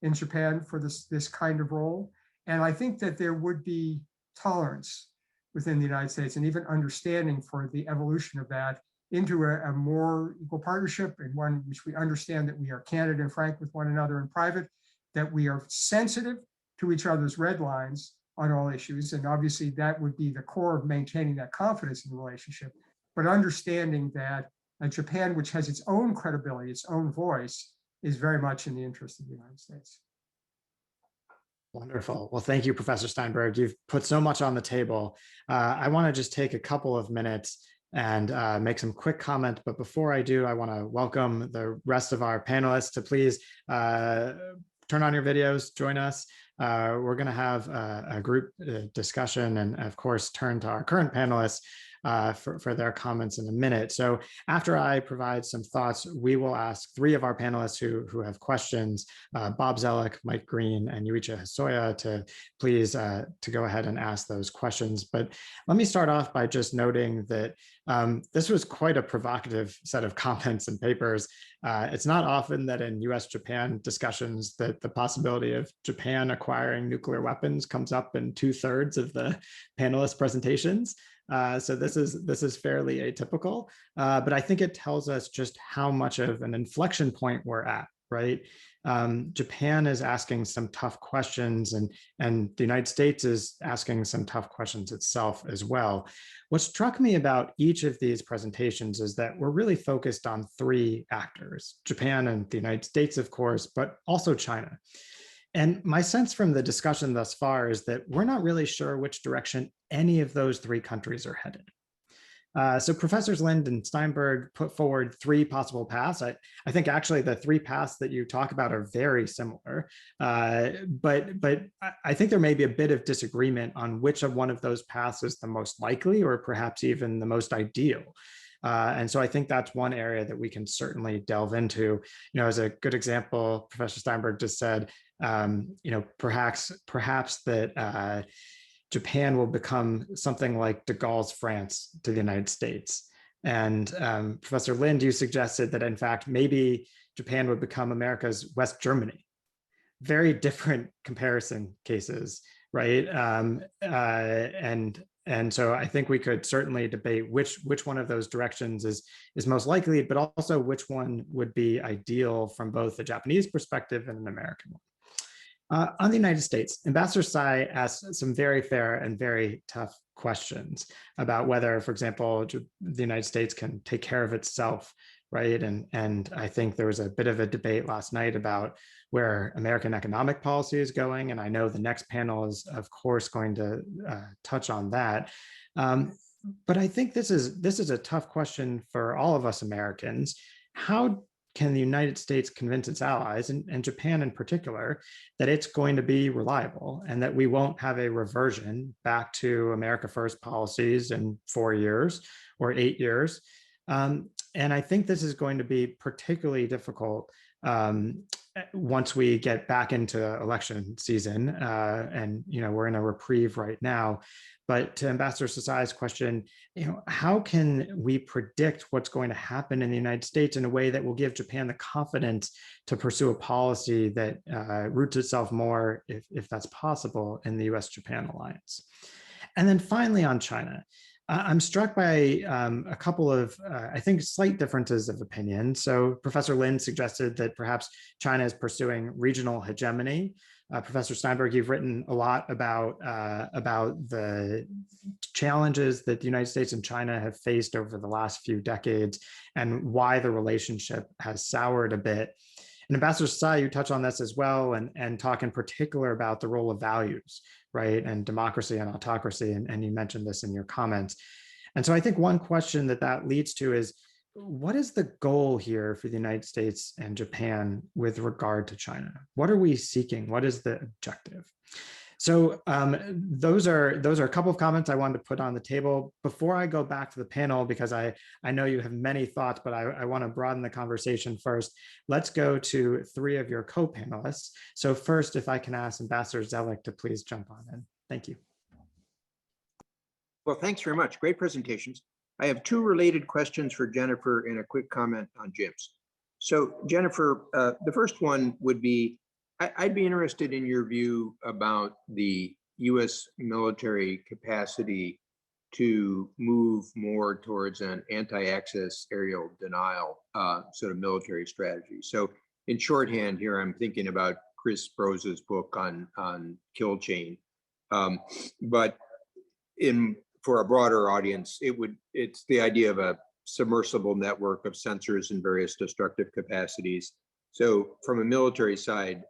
S5: in Japan for this kind of role. And I think that there would be tolerance within the United States and even understanding for the evolution of that into a more equal partnership, and one which we understand that we are candid and frank with one another in private, that we are sensitive to each other's red lines on all issues. And obviously that would be the core of maintaining that confidence in the relationship, but understanding that Japan, which has its own credibility, its own voice, is very much in the interest of the United States.
S2: Wonderful. Well, thank you, Professor Steinberg. You've put so much on the table. I want to just take a couple of minutes and make some quick comment. But before I do, I want to welcome the rest of our panelists to please turn on your videos, join us. We're going to have a group discussion and, of course, turn to our current panelists for their comments in a minute. So after I provide some thoughts, we will ask three of our panelists who have questions, Bob Zellick, Mike Green, and Yuichi Hosoya, to please to go ahead and ask those questions. But let me start off by just noting that this was quite a provocative set of comments and papers. It's not often that in US-Japan discussions that the possibility of Japan acquiring nuclear weapons comes up in 2/3 of the panelist presentations. So this is fairly atypical, but I think it tells us just how much of an inflection point we're at, right? Japan is asking some tough questions, and the United States is asking some tough questions itself as well. What struck me about each of these presentations is that we're really focused on three actors: Japan and the United States, of course, but also China. And my sense from the discussion thus far is that we're not really sure which direction any of those three countries are headed. So Professors Lind and Steinberg put forward three possible paths. I think actually the three paths that you talk about are very similar, but I think there may be a bit of disagreement on which of one of those paths is the most likely or perhaps even the most ideal. And so I think that's one area that we can certainly delve into. You know, as a good example, Professor Steinberg just said, you know, perhaps that Japan will become something like de Gaulle's France to the United States. And Professor Lind, you suggested that in fact, maybe Japan would become America's West Germany. Very different comparison cases. right? And so I think we could certainly debate which one of those directions is most likely, but also which one would be ideal from both the Japanese perspective and an American one. On the United States, Ambassador Sasai asked some very fair and very tough questions about whether, for example, the United States can take care of itself, right? And I think there was a bit of a debate last night about where American economic policy is going. And I know the next panel is, of course, going to touch on that. But I think this is a tough question for all of us Americans. How can the United States convince its allies, and Japan in particular, that it's going to be reliable and that we won't have a reversion back to America First policies in 4 years or 8 years? And I think this is going to be particularly difficult once we get back into election season. And we're in a reprieve right now. But to Ambassador Sasai's question, how can we predict what's going to happen in the United States in a way that will give Japan the confidence to pursue a policy that roots itself more, if that's possible, in the US-Japan alliance? And then finally on China, I'm struck by a couple of, I think, slight differences of opinion. So Professor Lin suggested that perhaps China is pursuing regional hegemony. Professor Steinberg, you've written a lot about the challenges that the United States and China have faced over the last few decades and why the relationship has soured a bit. And Ambassador Sasai, you touch on this as well and talk in particular about the role of values, right, and democracy and autocracy, and you mentioned this in your comments. And so I think one question that leads to is, what is the goal here for the United States and Japan with regard to China? What are we seeking? What is the objective? So those are a couple of comments I wanted to put on the table. Before I go back to the panel, because I know you have many thoughts, but I want to broaden the conversation first. Let's go to 3 of your co-panelists. So first, if I can ask Ambassador Zellick to please jump on in. Thank you.
S6: Well, thanks very much. Great presentations. I have 2 related questions for Jennifer and a quick comment on Jim's. So Jennifer, the first one would be, I'd be interested in your view about the US military capacity to move more towards an anti-access aerial denial sort of military strategy. So in shorthand here, I'm thinking about Chris Brose's book on kill chain. But for a broader audience, it's the idea of a submersible network of sensors and various destructive capacities. So from a military side,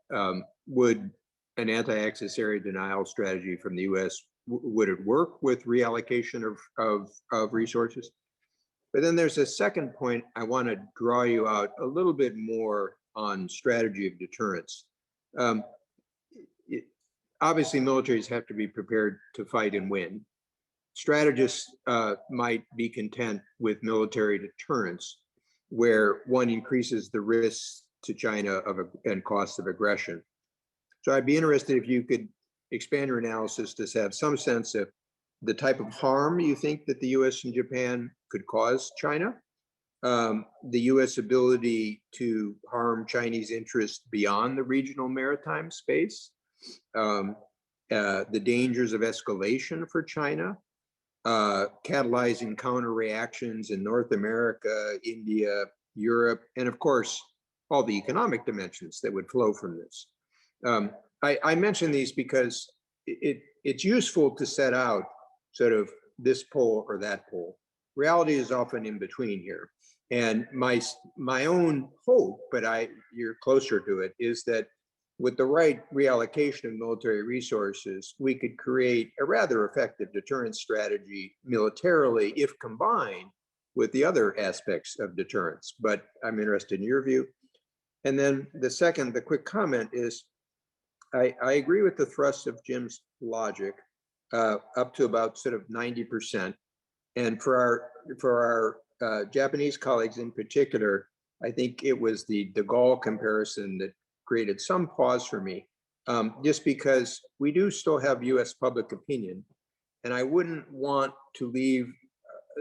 S6: would an anti-access area denial strategy from the US, would it work with reallocation of resources? But then there's a second point I want to draw you out a little bit more on strategy of deterrence. Obviously, militaries have to be prepared to fight and win. Strategists might be content with military deterrence, where one increases the risks to China and costs of aggression. So I'd be interested if you could expand your analysis to have some sense of the type of harm you think that the US and Japan could cause China, the US ability to harm Chinese interests beyond the regional maritime space, the dangers of escalation for China, catalyzing counter reactions in North America, India, Europe, and of course, all the economic dimensions that would flow from this. I mention these because it's useful to set out sort of this pole or that pole. Reality is often in between here. And my own hope, but you're closer to it, is that with the right reallocation of military resources, we could create a rather effective deterrence strategy militarily if combined with the other aspects of deterrence. But I'm interested in your view. And then the quick comment is, I agree with the thrust of Jim's logic up to about sort of 90%. And for our Japanese colleagues in particular, I think it was the de Gaulle comparison that created some pause for me, just because we do still have US public opinion. And I wouldn't want to leave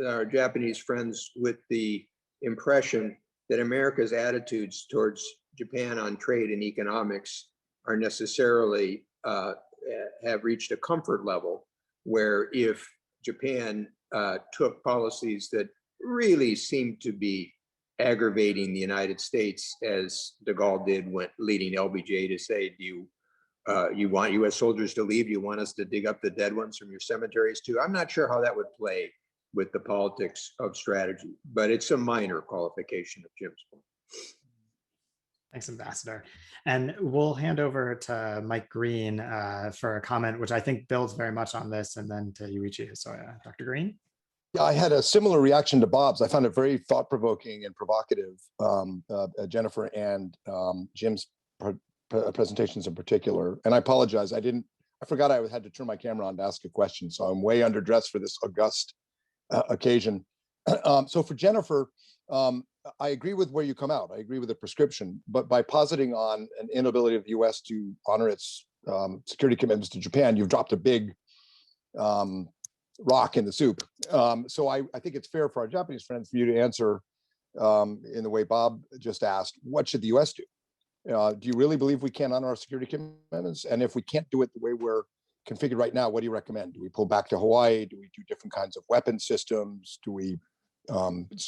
S6: our Japanese friends with the impression that America's attitudes towards Japan on trade and economics are necessarily have reached a comfort level where if Japan took policies that really seemed to be aggravating the United States, as de Gaulle did when leading LBJ to say, do you want US soldiers to leave? Do you want us to dig up the dead ones from your cemeteries too? I'm not sure how that would play with the politics of strategy, but it's a minor qualification of Jim's point.
S2: Thanks, Ambassador. And we'll hand over to Mike Green for a comment, which I think builds very much on this, and then to Yuichi Hosoya. Dr. Green?
S7: Yeah, I had a similar reaction to Bob's. I found it very thought-provoking and provocative, Jennifer and Jim's presentations in particular. And I apologize, I forgot I had to turn my camera on to ask a question, so I'm way underdressed for this august occasion. So for Jennifer, I agree with where you come out. I agree with the prescription, but by positing on an inability of the US to honor its security commitments to Japan, you've dropped a big rock in the soup. So I think it's fair for our Japanese friends for you to answer in the way Bob just asked, what should the US do? Do you really believe we can't honor our security commitments? And if we can't do it the way we're configured right now, what do you recommend? Do we pull back to Hawaii? Do we do different kinds of weapon systems? Do we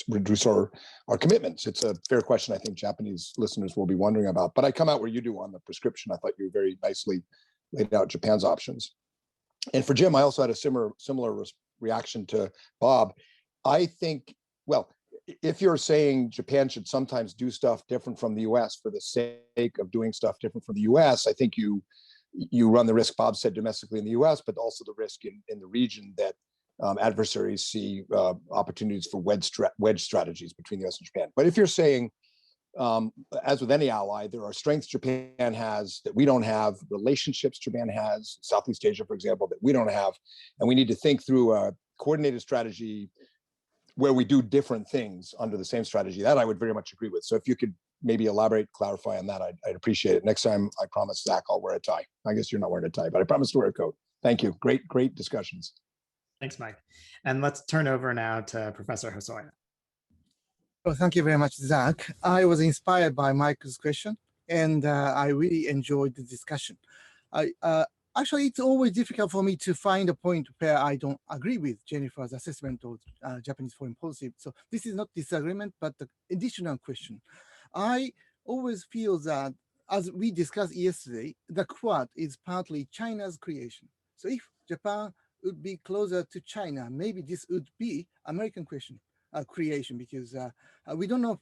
S7: reduce our commitments? It's a fair question I think Japanese listeners will be wondering about. But I come out where you do on the prescription. I thought you very nicely laid out Japan's options. And for Jim, I also had a similar reaction to Bob. I think, well, if you're saying Japan should sometimes do stuff different from the US for the sake of doing stuff different from the US, I think you run the risk, Bob said, domestically in the US, but also the risk in the region that adversaries see opportunities for wedge strategies between the US and Japan. But if you're saying, as with any ally, there are strengths Japan has that we don't have, relationships Japan has, Southeast Asia, for example, that we don't have, and we need to think through a coordinated strategy where we do different things under the same strategy. That I would very much agree with. So if you could maybe elaborate, clarify on that, I'd appreciate it. Next time, I promise, Zach, I'll wear a tie. I guess you're not wearing a tie, but I promise to wear a coat. Thank you. Great discussions.
S2: Thanks, Mike. And let's turn over now to Professor Hosoya.
S8: Well, thank you very much, Zach. I was inspired by Mike's question, and I really enjoyed the discussion. Actually, it's always difficult for me to find a point where I don't agree with Jennifer's assessment of Japanese foreign policy. So this is not disagreement, but the additional question. I always feel that, as we discussed yesterday, the Quad is partly China's creation. So if Japan would be closer to China, maybe this would be American creation, because we don't know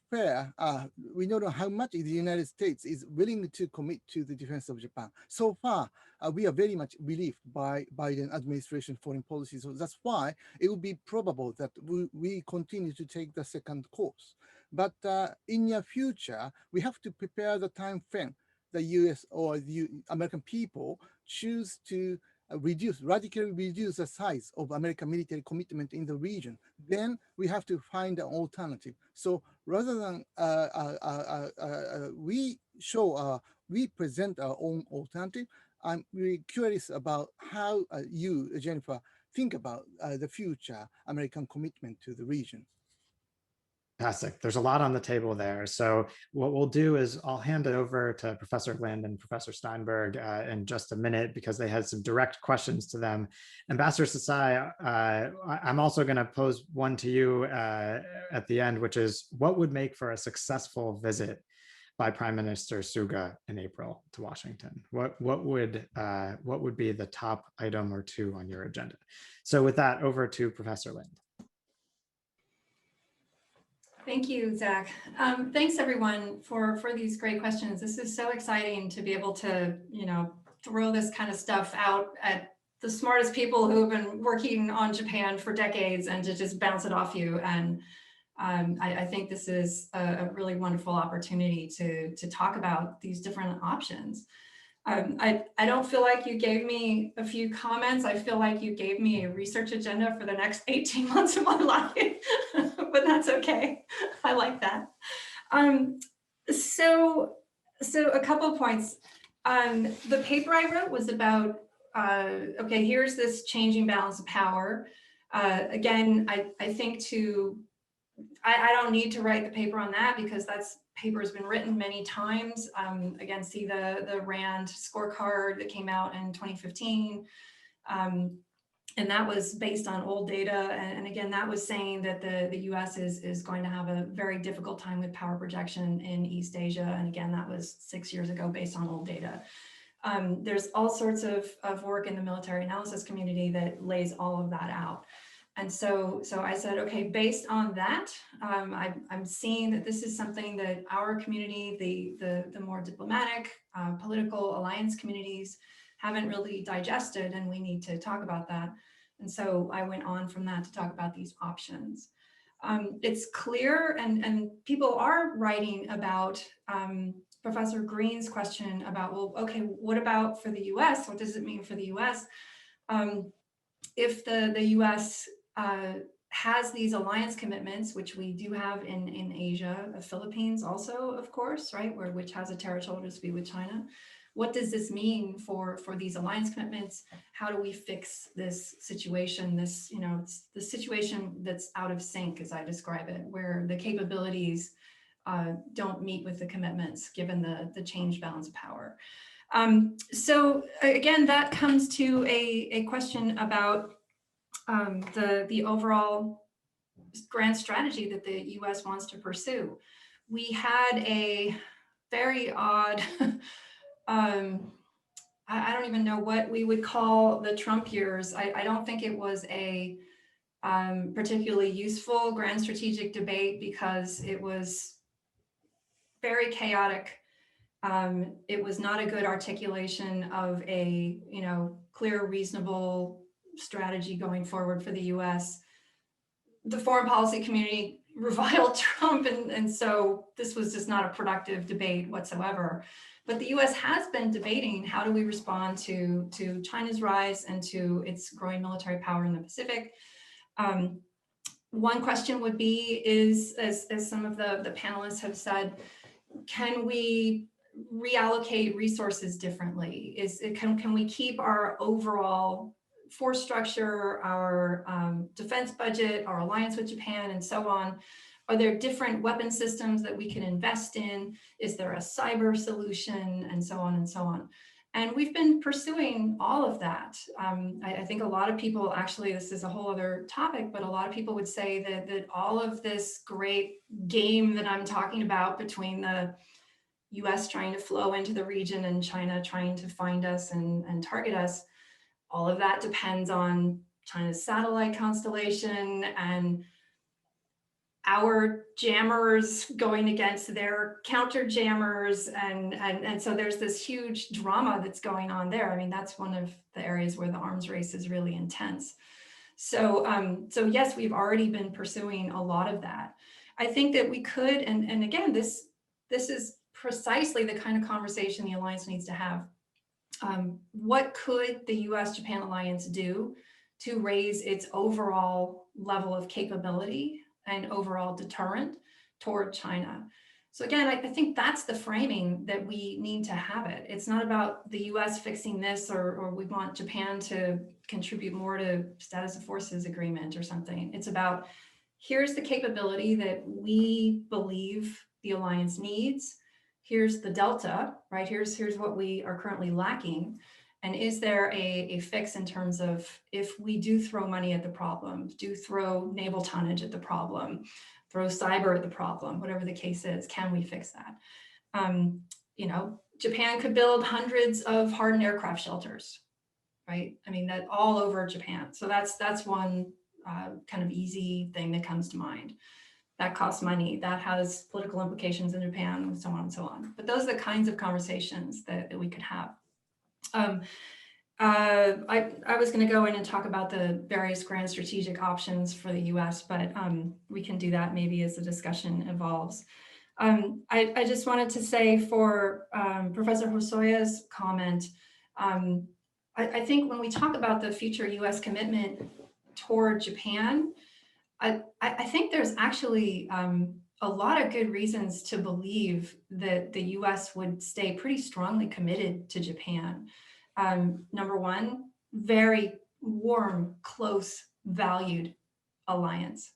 S8: we don't know how much the United States is willing to commit to the defense of Japan. So far, we are very much relieved by Biden administration foreign policy. So that's why it would be probable that we continue to take the second course. But in the future, we have to prepare the time frame the US or the American people choose to radically reduce the size of American military commitment in the region. Then we have to find an alternative. So rather than we present our own alternative, I'm really curious about how you, Jennifer, think about the future American commitment to the region.
S2: Fantastic. There's a lot on the table there. So what we'll do is I'll hand it over to Professor Lind and Professor Steinberg in just a minute because they had some direct questions to them. Ambassador Sasai, I'm also going to pose one to you at the end, which is what would make for a successful visit by Prime Minister Suga in April to Washington? What would be the top item or two on your agenda? So with that, over to Professor Lind.
S3: Thank you, Zach. Thanks everyone for these great questions. This is so exciting to be able to, throw this kind of stuff out at the smartest people who have been working on Japan for decades and to just bounce it off you. And I think this is a really wonderful opportunity to talk about these different options. I don't feel like you gave me a few comments. I feel like you gave me a research agenda for the next 18 months of my life, but that's okay. I like that. So a couple of points. The paper I wrote was about, okay, here's this changing balance of power. Again, I think to I don't need to write the paper on that because that's paper has been written many times. Again, see the RAND scorecard that came out in 2015. And that was based on old data. And again, that was saying that the US is going to have a very difficult time with power projection in East Asia. And again, that was 6 years ago based on old data. There's all sorts of work in the military analysis community that lays all of that out. And so I said, okay, based on that, I'm seeing that this is something that our community, the more diplomatic, political alliance communities haven't really digested, and we need to talk about that. And so I went on from that to talk about these options. It's clear, and people are writing about Professor Green's question about, well, okay, what about for the US? What does it mean for the US? If the US has these alliance commitments, which we do have in Asia, the Philippines also, of course, right, which has a territorial dispute with China. What does this mean for these alliance commitments? How do we fix this situation? This, you know, it's the situation that's out of sync, as I describe it, where the capabilities don't meet with the commitments, given the change balance of power. So again, that comes to a question about the overall grand strategy that the US wants to pursue. We had a very odd, I don't even know what we would call the Trump years. I don't think it was a particularly useful grand strategic debate because it was very chaotic. It was not a good articulation of a, you know, clear, reasonable strategy going forward for the US. The foreign policy community reviled Trump, and so this was just not a productive debate whatsoever. But the US has been debating how do we respond to China's rise and to its growing military power in the Pacific. One question would be is, as some of the panelists have said, can we reallocate resources differently? Can we keep our overall force structure, our defense budget, our alliance with Japan, and so on? Are there different weapon systems that we can invest in? Is there a cyber solution, and so on and so on? And we've been pursuing all of that. I think a lot of people, actually, this is a whole other topic, but a lot of people would say that all of this great game that I'm talking about between the US trying to flow into the region and China trying to find us and target us, all of that depends on China's satellite constellation and our jammers going against their counter jammers. And so there's this huge drama that's going on there. I mean, that's one of the areas where the arms race is really intense. So, so yes, we've already been pursuing a lot of that. I think that we could, and again, this is precisely the kind of conversation the alliance needs to have. What could the US-Japan alliance do to raise its overall level of capability and overall deterrent toward China? So again, I think that's the framing that we need to have it. It's not about the US fixing this or we want Japan to contribute more to status of forces agreement or something. It's about, here's the capability that we believe the alliance needs. Here's the delta, right? Here's what we are currently lacking. And is there a fix in terms of, if we do throw money at the problem, do throw naval tonnage at the problem, throw cyber at the problem, whatever the case is, can we fix that? You know, Japan could build hundreds of hardened aircraft shelters, right? I mean, that all over Japan. So that's one kind of easy thing that comes to mind. That costs money, that has political implications in Japan, and so on and so on. But those are the kinds of conversations that we could have. I was going to go in and talk about the various grand strategic options for the US, but we can do that maybe as the discussion evolves. I just wanted to say for Professor Hosoya's comment, I think when we talk about the future US commitment toward Japan, I think there's actually a lot of good reasons to believe that the US would stay pretty strongly committed to Japan. Number one, very warm, close, valued alliance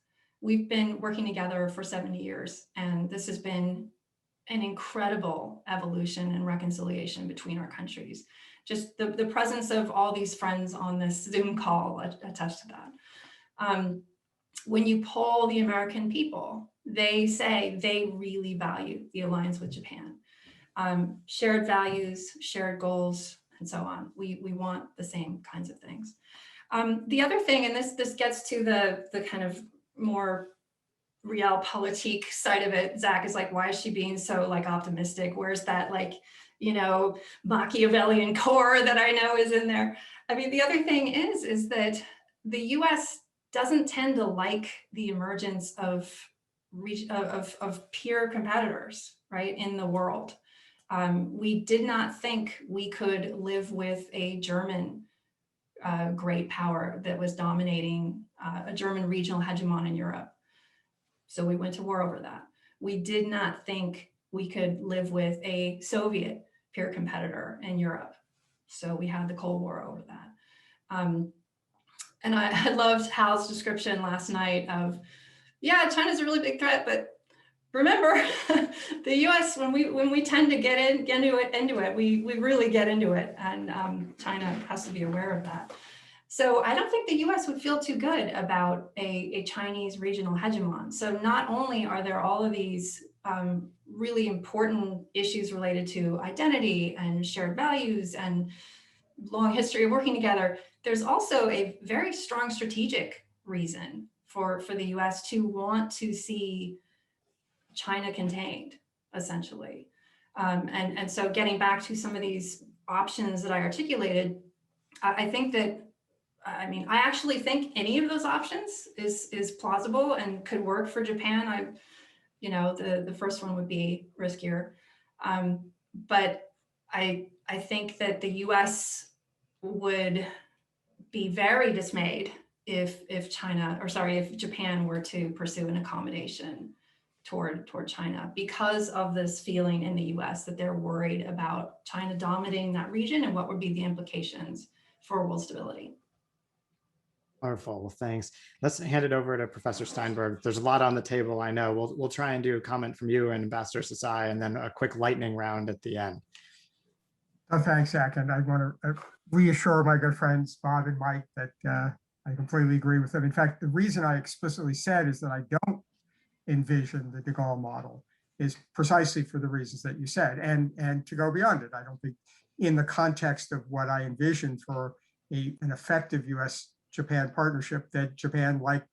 S3: we've been working together for 70 years, and this has been an incredible evolution and reconciliation between our countries. Just the presence of all these friends on this Zoom call attest to that. When you poll the American people, they say they really value the alliance with Japan. Shared values, shared goals, and so on. We want the same kinds of things. The other thing, and this gets to the kind of more realpolitik side of it, Zach, is like, why is she being so like optimistic? Where's that like, you know, Machiavellian core that I know is in there? I mean, the other thing is that the US doesn't tend to like the emergence of peer competitors, right, in the world. We did not think we could live with a German great power that was dominating a German regional hegemon in Europe. So we went to war over that. We did not think we could live with a Soviet peer competitor in Europe. So we had the Cold War over that. And I loved Hal's description last night of, yeah, China's a really big threat, but remember, the U.S. when we tend to get into it, we really get into it, and China has to be aware of that. So I don't think the U.S. would feel too good about a Chinese regional hegemon. So not only are there all of these really important issues related to identity and shared values and long history of working together, there's also a very strong strategic reason for the U.S. to want to see China contained, essentially. And so getting back to some of these options that I articulated, I think that, I mean, I actually think any of those options is plausible and could work for Japan. You know, the first one would be riskier. But I think that the US would be very dismayed if Japan were to pursue an accommodation toward China, because of this feeling in the US that they're worried about China dominating that region and what would be the implications for world stability.
S2: Wonderful. Well, thanks. Let's hand it over to Professor Steinberg. There's a lot on the table, I know. We'll try and do a comment from you and Ambassador Sasai, and then a quick lightning round at the end.
S5: Oh, thanks, Zach. And I want to reassure my good friends, Bob and Mike, that I completely agree with them. In fact, the reason I explicitly said is that I don't envision the de Gaulle model is precisely for the reasons that you said. And to go beyond it, I don't think in the context of what I envision for an effective US-Japan partnership, that Japan, like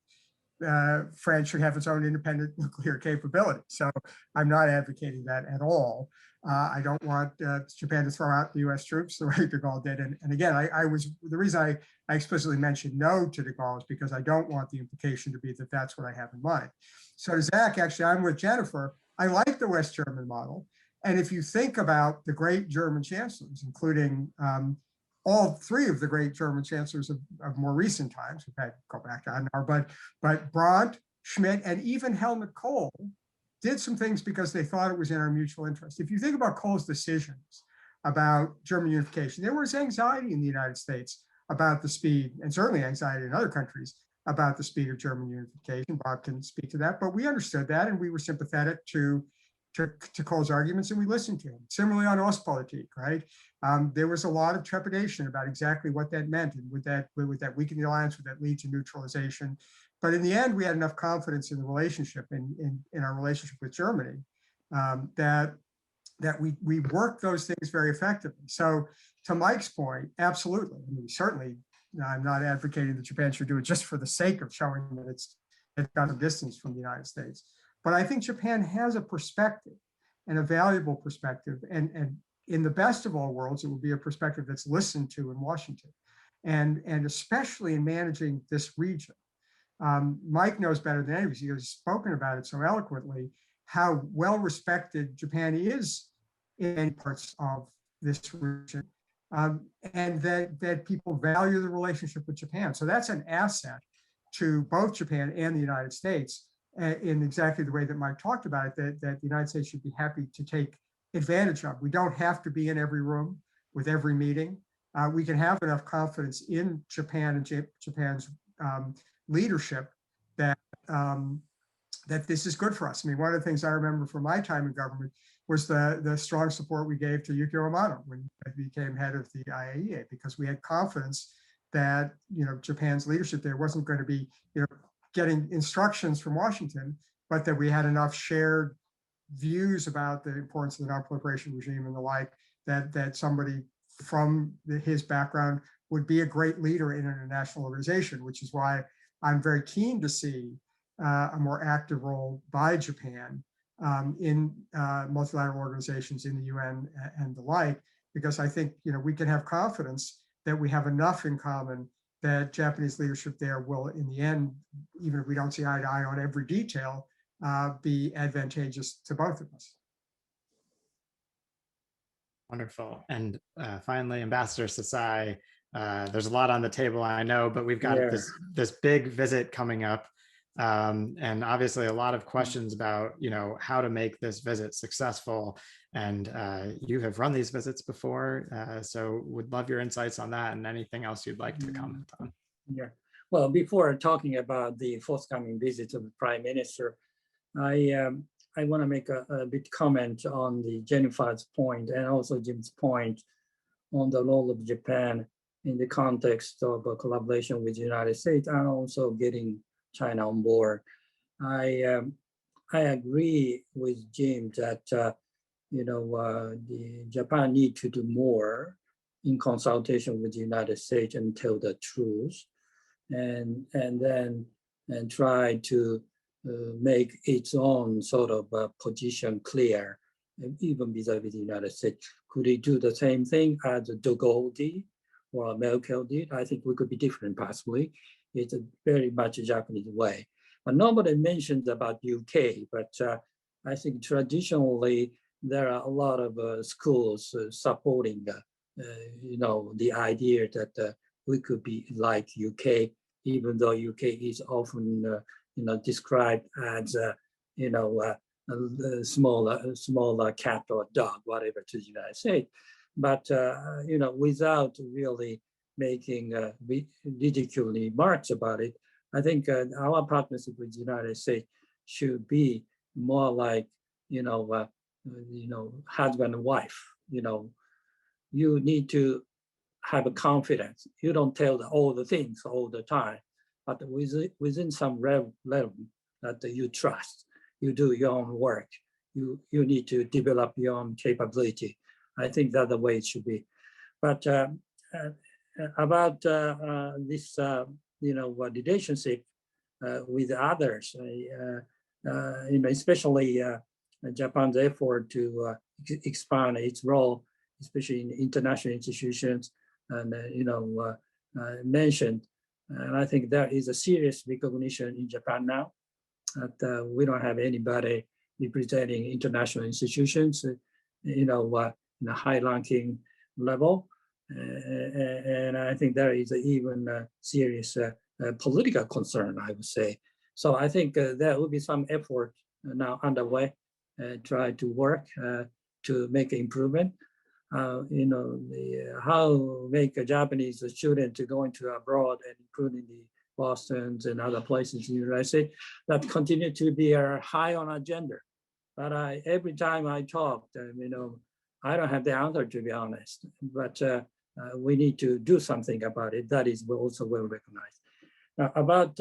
S5: France, should have its own independent nuclear capability. So I'm not advocating that at all. I don't want Japan to throw out the US troops the way de Gaulle did. And again, the reason I explicitly mentioned no to de Gaulle is because I don't want the implication to be that that's what I have in mind. So Zach, actually, I'm with Jennifer. I like the West German model. And if you think about the great German chancellors, including all three of the great German chancellors of more recent times, we've had go back to Adenauer, but Brandt, Schmidt, and even Helmut Kohl did some things because they thought it was in our mutual interest. If you think about Kohl's decisions about German unification, there was anxiety in the United States about the speed, and certainly anxiety in other countries about the speed of German unification. Bob can speak to that, but we understood that, and we were sympathetic to Kohl's arguments, and we listened to him. Similarly on Ostpolitik, right? There was a lot of trepidation about exactly what that meant, and would that weaken the alliance, would that lead to neutralization? But in the end, we had enough confidence in the relationship, in our relationship with Germany, that we worked those things very effectively. So to Mike's point, absolutely. I mean, certainly, I'm not advocating that Japan should do it just for the sake of showing that it's got a distance from the United States. But I think Japan has a perspective, and a valuable perspective. And in the best of all worlds, it will be a perspective that's listened to in Washington, and especially in managing this region. Mike knows better than anybody, because he's spoken about it so eloquently, how well respected Japan is in many parts of this region, and that people value the relationship with Japan. So that's an asset to both Japan and the United States, in exactly the way that Mike talked about it, that the United States should be happy to take advantage of. We don't have to be in every room with every meeting. We can have enough confidence in Japan and Japan's leadership that that this is good for us. I mean, one of the things I remember from my time in government was the strong support we gave to Yukio Amano when he became head of the IAEA, because we had confidence that, you know, Japan's leadership there wasn't going to be, you know, getting instructions from Washington, but that we had enough shared views about the importance of the non-proliferation regime and the like, that somebody from his background would be a great leader in an international organization, which is why I'm very keen to see a more active role by Japan in multilateral organizations in the UN and the like, because I think, you know, we can have confidence that we have enough in common that Japanese leadership there will, in the end, even if we don't see eye to eye on every detail, be advantageous to both of us.
S2: Wonderful. And finally, Ambassador Sasai, there's a lot on the table, I know, but we've got this big visit coming up. And obviously a lot of questions about, you know, how to make this visit successful. And you have run these visits before, so would love your insights on that and anything else you'd like to comment on.
S4: Yeah. Well, before talking about the forthcoming visit of the Prime Minister, I want to make a bit comment on the Jennifer's point and also Jim's point on the role of Japan in the context of a collaboration with the United States and also getting China on board. I agree with Jim that the Japan need to do more in consultation with the United States and tell the truth, and then try to make its own sort of position clear, even vis-a-vis the United States. Could it do the same thing as De Gaulle did or Merkel did? I think we could be different possibly. It's a very much a Japanese way. But nobody mentions about UK, but I think traditionally there are a lot of schools supporting the idea that we could be like UK, even though UK is often described as a smaller cat or dog, whatever, to the United States. But without really making ridiculous remarks about it, I think our partnership with the United States should be more like husband and wife. You need to have a confidence. You don't tell all the things all the time, but within some level that you trust, you do your own work. You need to develop your own capability. I think that's the way it should be. But about this, relationship with others, especially Japan's effort to expand its role, especially in international institutions, and mentioned. And I think there is a serious recognition in Japan now that we don't have anybody representing international institutions, in a high-ranking level. And I think there is even a serious political concern, I would say. So I think there will be some effort now underway, try to work to make improvement. How make a Japanese student to go into abroad, and including the Boston's and other places in the United States, that continue to be high on agenda. But every time I talk, I don't have the answer, to be honest. But we need to do something about it. That is also well recognized. Now, about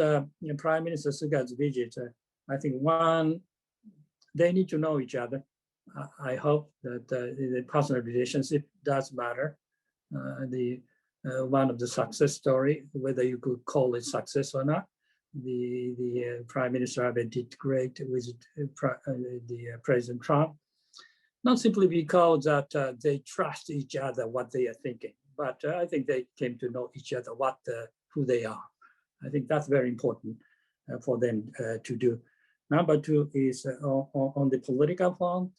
S4: Prime Minister Suga's visit, I think one, they need to know each other. I hope that the personal relationship does matter. One of the success story, whether you could call it success or not, the Prime Minister Abe did great with the President Trump, not simply because that they trust each other what they are thinking, but I think they came to know each other who they are. I think that's very important for them to do. Number two is on the political front.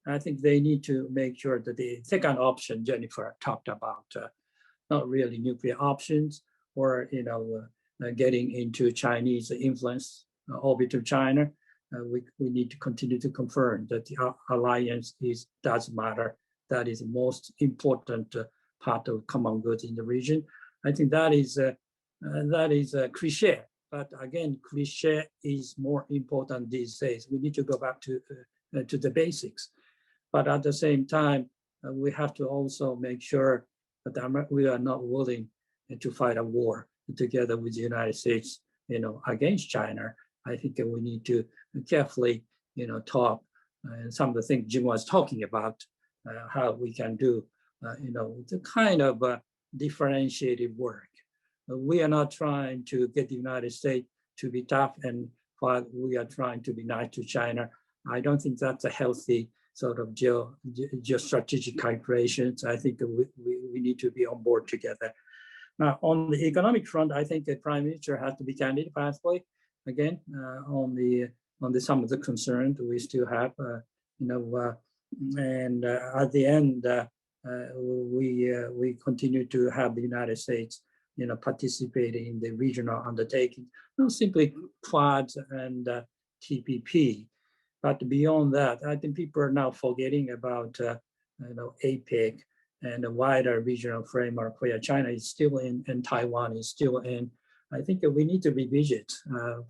S4: I think they need to make sure that the second option Jennifer talked about, not really nuclear options or getting into Chinese influence orbit of China. We need to continue to confirm that the alliance does matter. That is the most important part of common goods in the region. I think that is a cliche, But again, cliche is more important these days. We need to go back to the basics. But at the same time, we have to also make sure that we are not willing to fight a war together with the United States, against China. I think that we need to carefully, talk some of the things Jim was talking about, how we can do, the kind of differentiated work. We are not trying to get the United States to be tough, and while we are trying to be nice to China. I don't think that's a healthy sort of geostrategic calculations. I think we need to be on board together. Now, on the economic front, I think the Prime Minister has to be candid pathway again on the some of the concerns we still have, and at the end, we continue to have the United States, participating in the regional undertaking, not simply Quads and TPP, but beyond that, I think people are now forgetting about APEC and a wider regional framework where China is still in and Taiwan is still in. I think that we need to be vigilant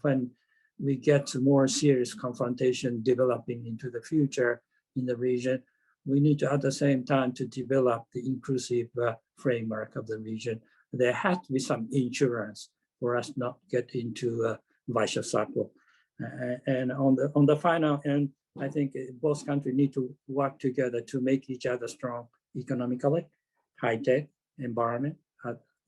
S4: when we get more serious confrontation developing into the future in the region. We need to, at the same time, to develop the inclusive framework of the region. There has to be some insurance for us not get into a vicious cycle. And on the final end, I think both countries need to work together to make each other strong economically, high-tech, environment,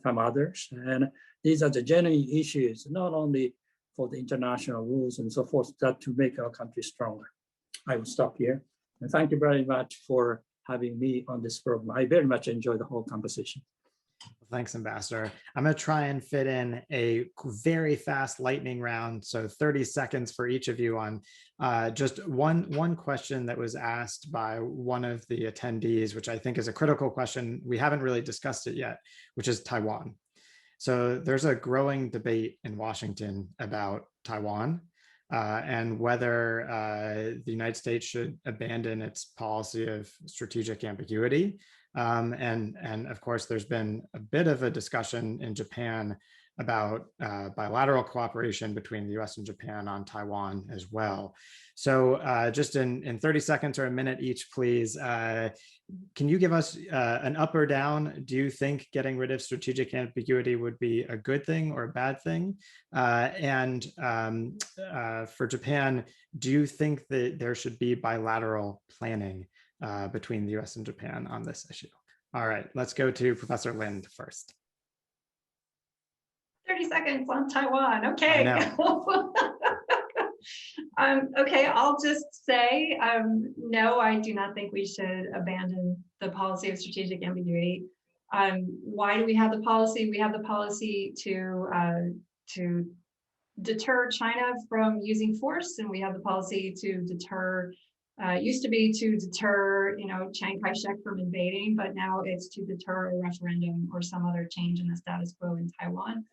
S4: some others. And these are the genuine issues, not only for the international rules and so forth, that to make our country stronger. I will stop here. And thank you very much for having me on this program. I very much enjoyed the whole conversation.
S2: Thanks, Ambassador. I'm going to try and fit in a very fast lightning round. So 30 seconds for each of you on just one question that was asked by one of the attendees, which I think is a critical question. We haven't really discussed it yet, which is Taiwan. So there's a growing debate in Washington about Taiwan and whether the United States should abandon its policy of strategic ambiguity. And of course, there's been a bit of a discussion in Japan about bilateral cooperation between the US and Japan on Taiwan as well. So just in 30 seconds or a minute each, please, can you give us an up or down? Do you think getting rid of strategic ambiguity would be a good thing or a bad thing? And for Japan, do you think that there should be bilateral planning between the US and Japan on this issue? All right, let's go to Professor Lind first.
S3: 30 seconds on Taiwan, okay. Okay, I'll just say, no, I do not think we should abandon the policy of strategic ambiguity. Why do we have the policy? We have the policy to deter China from using force, and we have the policy to deter, used to be to deter, Chiang Kai-shek from invading, but now it's to deter a referendum or some other change in the status quo in Taiwan.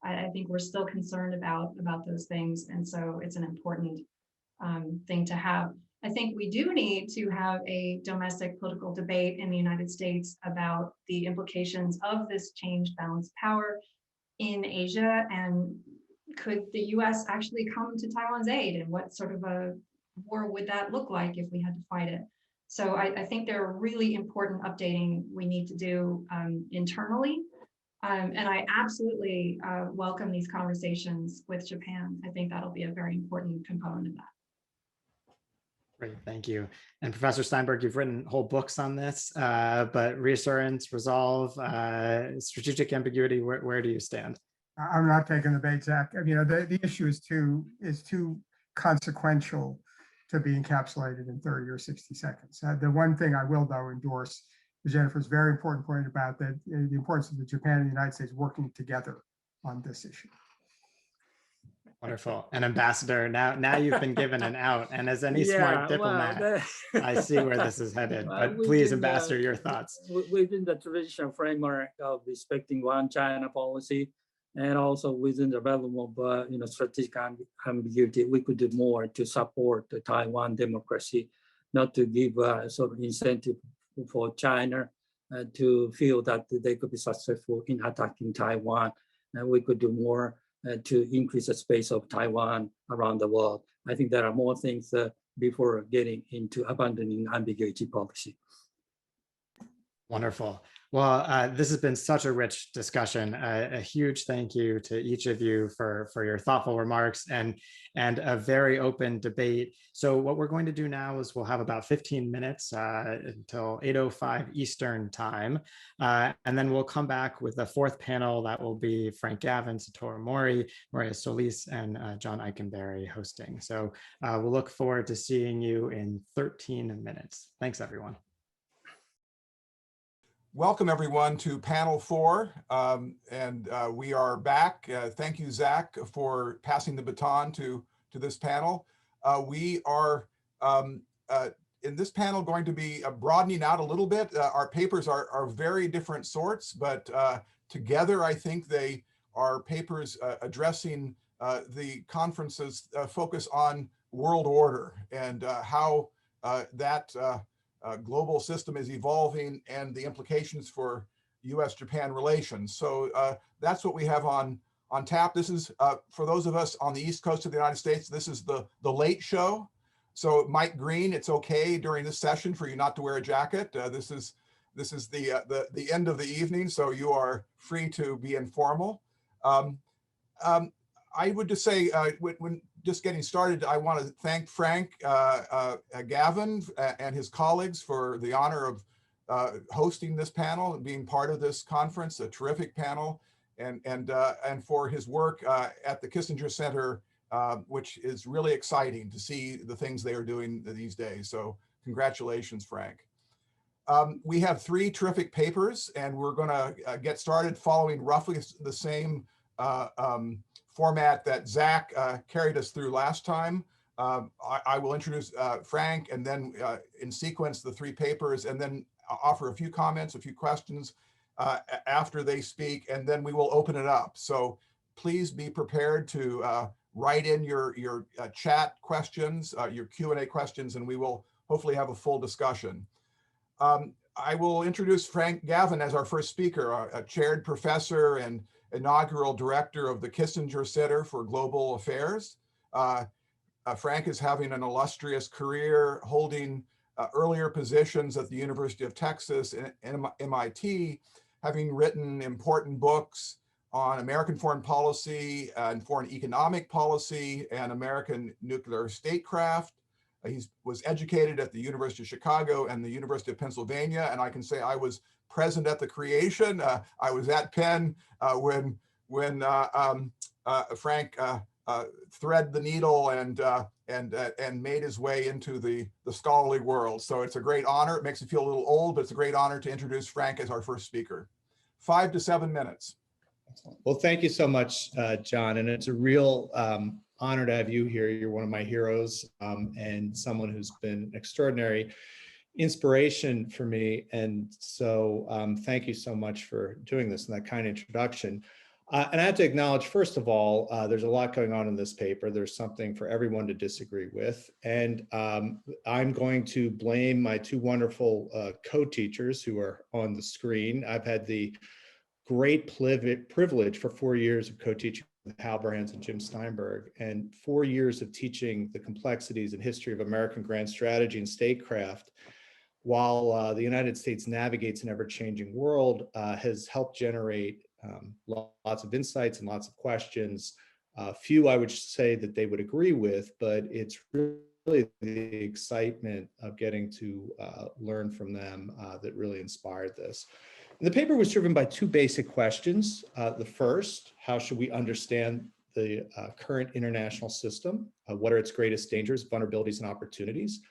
S3: I think we're still concerned about those things, and so it's an important thing to have. I think we do need to have a domestic political debate in the United States about the implications of this changed balance of power in Asia, and could the US actually come to Taiwan's aid, and what sort of a war would that look like if we had to fight it? So I think there are really important updating we need to do internally. And I absolutely welcome these conversations with Japan. I think that'll be a very important component of that.
S2: Great, thank you. And Professor Steinberg, you've written whole books on this, but reassurance, resolve, strategic ambiguity, where do you stand?
S5: I'm not taking the bait, Zach. The issue is too consequential to be encapsulated in 30 or 60 seconds. The one thing I will, though, endorse Jennifer's very important point about the importance of the Japan and the United States working together on this issue.
S2: Wonderful. And Ambassador, now you've been given an out, and as any smart diplomat, I see where this is headed. But please, Ambassador, your thoughts.
S4: Within the traditional framework of respecting one China policy, and also within the realm of strategic ambiguity, we could do more to support the Taiwan democracy, not to give sort of incentive for China to feel that they could be successful in attacking Taiwan. And we could do more to increase the space of Taiwan around the world. I think there are more things before getting into abandoning ambiguity policy.
S2: Wonderful. Well, this has been such a rich discussion. A huge thank you to each of you for your thoughtful remarks and a very open debate. So what we're going to do now is we'll have about 15 minutes until 8:05 Eastern time. And then we'll come back with the fourth panel that will be Frank Gavin, Satoru Mori, Maria Solis, and John Eikenberry hosting. So we'll look forward to seeing you in 13 minutes. Thanks, everyone.
S9: Welcome everyone to panel 4, and we are back. Thank you, Zach, for passing the baton to this panel. We are in this panel going to be broadening out a little bit. Our papers are very different sorts, but together I think they are papers addressing the conference's focus on world order and how that global system is evolving and the implications for US-Japan relations. So that's what we have on tap. This is, for those of us on the East Coast of the United States, this is the late show. So Mike Green, it's okay during this session for you not to wear a jacket. This is the end of the evening, so you are free to be informal. I would just say, when just getting started, I want to thank Frank Gavin and his colleagues for the honor of hosting this panel and being part of this conference, a terrific panel, and for his work at the Kissinger Center, which is really exciting to see the things they are doing these days. So congratulations, Frank. We have 3 terrific papers, and we're going to get started following roughly the same format that Zach carried us through last time. I will introduce Frank, and then in sequence the 3 papers, and then offer a few comments, a few questions after they speak, and then we will open it up. So please be prepared to write in your chat questions, your Q&A questions, and we will hopefully have a full discussion. I will introduce Frank Gavin as our first speaker, a chaired professor and inaugural director of the Kissinger Center for Global Affairs. Frank is having an illustrious career holding earlier positions at the University of Texas and MIT, having written important books on American foreign policy and foreign economic policy and American nuclear statecraft. He was educated at the University of Chicago and the University of Pennsylvania, and I can say I was present at the creation. I was at Penn when Frank thread the needle and made his way into the scholarly world. So it's a great honor. It makes me feel a little old, but it's a great honor to introduce Frank as our first speaker. 5 to 7 minutes.
S1: Well, thank you so much, John. And it's a real honor to have you here. You're one of my heroes and someone who's been extraordinary inspiration for me. And so thank you so much for doing this and that kind of introduction. And I have to acknowledge, first of all, there's a lot going on in this paper. There's something for everyone to disagree with. And I'm going to blame my 2 wonderful co-teachers who are on the screen. I've had the great privilege for 4 years of co-teaching with Hal Brands and Jim Steinberg, and 4 years of teaching the complexities and history of American grand strategy and statecraft while the United States navigates an ever-changing world, has helped generate lots of insights and lots of questions. Few I would say that they would agree with, but it's really the excitement of getting to learn from them that really inspired this. And the paper was driven by 2 basic questions. The first, how should we understand the current international system? What are its greatest dangers, vulnerabilities, and opportunities?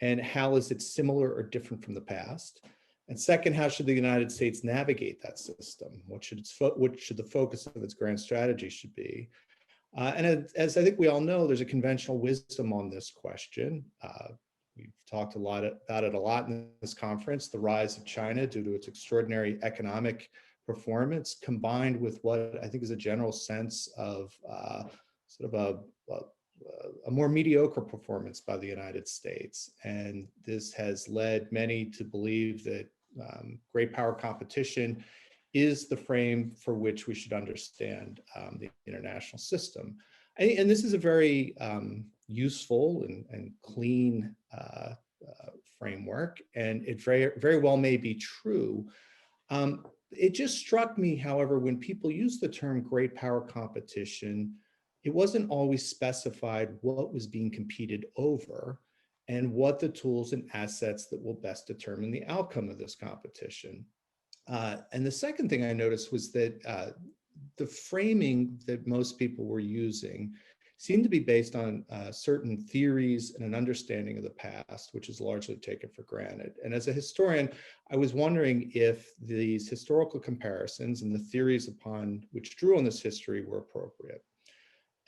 S1: And how is it similar or different from the past? And second, how should the United States navigate that system? What should the focus of its grand strategy should be? And as I think we all know, there's a conventional wisdom on this question. We've talked a lot about it in this conference, the rise of China due to its extraordinary economic performance, combined with what I think is a general sense of sort of a more mediocre performance by the United States. And this has led many to believe that great power competition is the frame for which we should understand the international system. And this is a very useful and clean framework, and it very well may be true. It just struck me, however, when people use the term great power competition, it wasn't always specified what was being competed over and what the tools and assets that will best determine the outcome of this competition. And the second thing I noticed was that the framing that most people were using seemed to be based on certain theories and an understanding of the past, which is largely taken for granted. And as a historian, I was wondering if these historical comparisons and the theories upon which drew on this history were appropriate.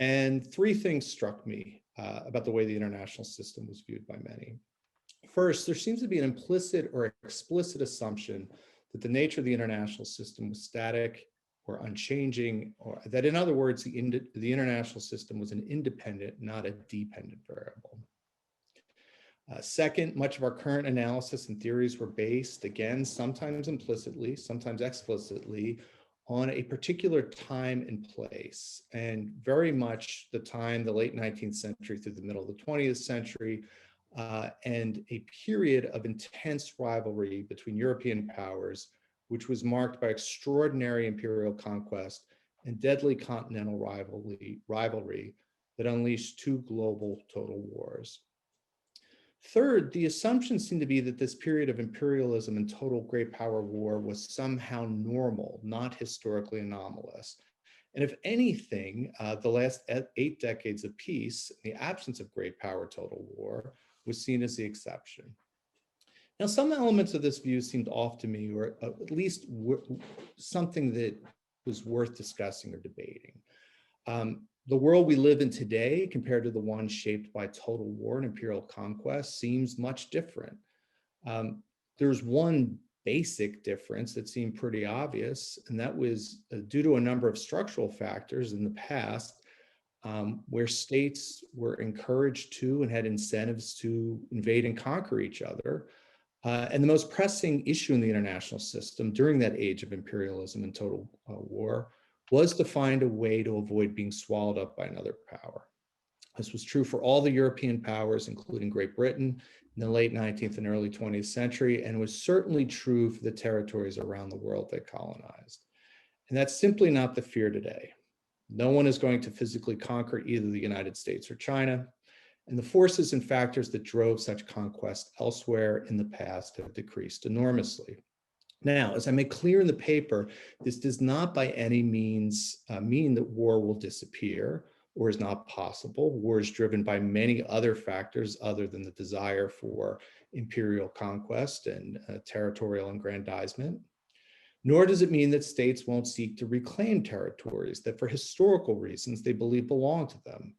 S1: And three things struck me about the way the international system was viewed by many. First, there seems to be an implicit or explicit assumption that the nature of the international system was static or unchanging, or that, in other words, the international system was an independent, not a dependent variable. Second, much of our current analysis and theories were based, again, sometimes implicitly, sometimes explicitly, on a particular time and place, and very much the time, the late 19th century through the middle of the 20th century, and a period of intense rivalry between European powers, which was marked by extraordinary imperial conquest and deadly continental rivalry that unleashed two global total wars. Third, the assumption seemed to be that this period of imperialism and total great power war was somehow normal, not historically anomalous. And if anything, the last 8 decades of peace, in the absence of great power total war, was seen as the exception. Now, some elements of this view seemed off to me, or at least something that was worth discussing or debating. The world we live in today, compared to the one shaped by total war and imperial conquest, seems much different. There's one basic difference that seemed pretty obvious, and that was due to a number of structural factors in the past, where states were encouraged to and had incentives to invade and conquer each other. And the most pressing issue in the international system during that age of imperialism and total war was to find a way to avoid being swallowed up by another power. This was true for all the European powers, including Great Britain, in the late 19th and early 20th century, and was certainly true for the territories around the world they colonized. And that's simply not the fear today. No one is going to physically conquer either the United States or China, and the forces and factors that drove such conquest elsewhere in the past have decreased enormously. Now, as I make clear in the paper, this does not by any means mean that war will disappear or is not possible. War is driven by many other factors other than the desire for imperial conquest and territorial aggrandizement. Nor does it mean that states won't seek to reclaim territories that for historical reasons they believe belong to them.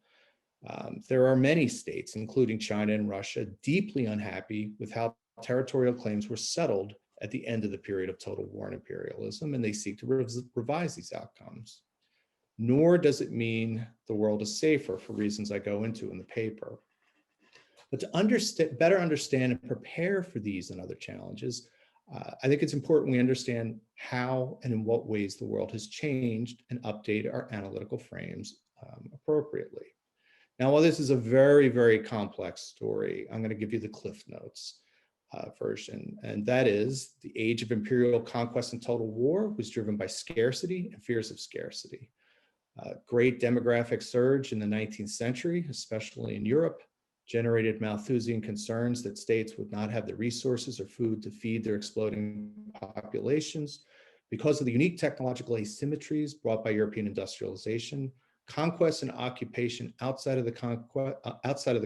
S1: There are many states, including China and Russia, deeply unhappy with how territorial claims were settled at the end of the period of total war and imperialism, and they seek to revise these outcomes. Nor does it mean the world is safer for reasons I go into in the paper. But to better understand and prepare for these and other challenges, I think it's important we understand how and in what ways the world has changed and update our analytical frames appropriately. Now, while this is a very, very complex story, I'm going to give you the Cliff Notes version, and that is the age of imperial conquest and total war was driven by scarcity and fears of scarcity. Great demographic surge in the 19th century, especially in Europe, generated Malthusian concerns that states would not have the resources or food to feed their exploding populations. Because of the unique technological asymmetries brought by European industrialization, conquest and occupation outside of the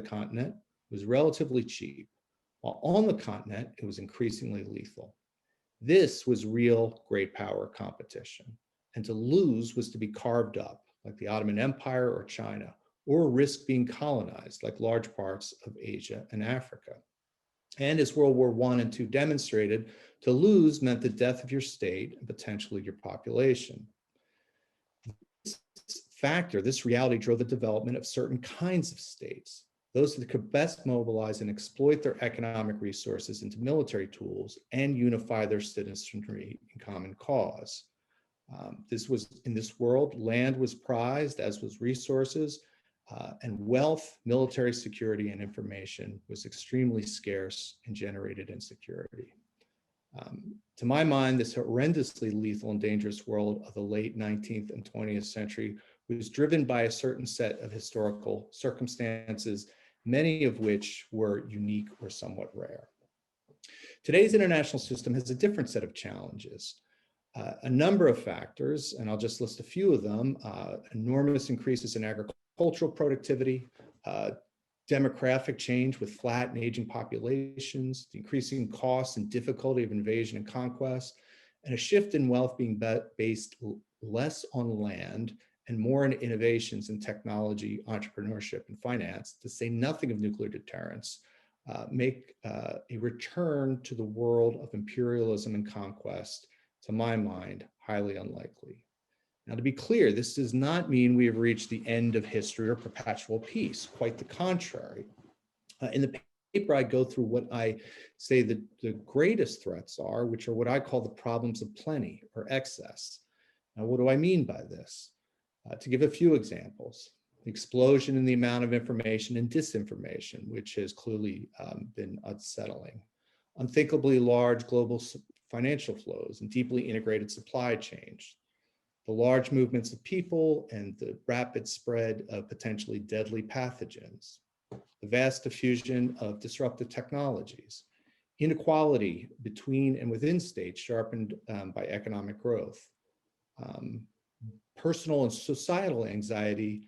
S1: continent was relatively cheap, while on the continent, it was increasingly lethal. This was real great power competition, and to lose was to be carved up, like the Ottoman Empire or China, or risk being colonized, like large parts of Asia and Africa. And as World War I and II demonstrated, to lose meant the death of your state and potentially your population. This factor, this reality drove the development of certain kinds of states, those that could best mobilize and exploit their economic resources into military tools and unify their citizenry in common cause. This was, in this world, land was prized, as was resources, and wealth, military security, and information was extremely scarce and generated insecurity. To my mind, this horrendously lethal and dangerous world of the late 19th and 20th century was driven by a certain set of historical circumstances, many of which were unique or somewhat rare. Today's international system has a different set of challenges. A number of factors, and I'll just list a few of them: enormous increases in agricultural productivity, demographic change with flat and aging populations, the increasing costs and difficulty of invasion and conquest, and a shift in wealth being based less on land and more in innovations in technology, entrepreneurship, and finance, to say nothing of nuclear deterrence, make a return to the world of imperialism and conquest, to my mind, highly unlikely. Now, to be clear, this does not mean we have reached the end of history or perpetual peace. Quite the contrary. In the paper, I go through what I say the greatest threats are, which are what I call the problems of plenty or excess. Now, what do I mean by this? To give a few examples: the explosion in the amount of information and disinformation, which has clearly been unsettling; unthinkably large global financial flows and deeply integrated supply chains; the large movements of people and the rapid spread of potentially deadly pathogens; the vast diffusion of disruptive technologies; inequality between and within states sharpened by economic growth; personal and societal anxiety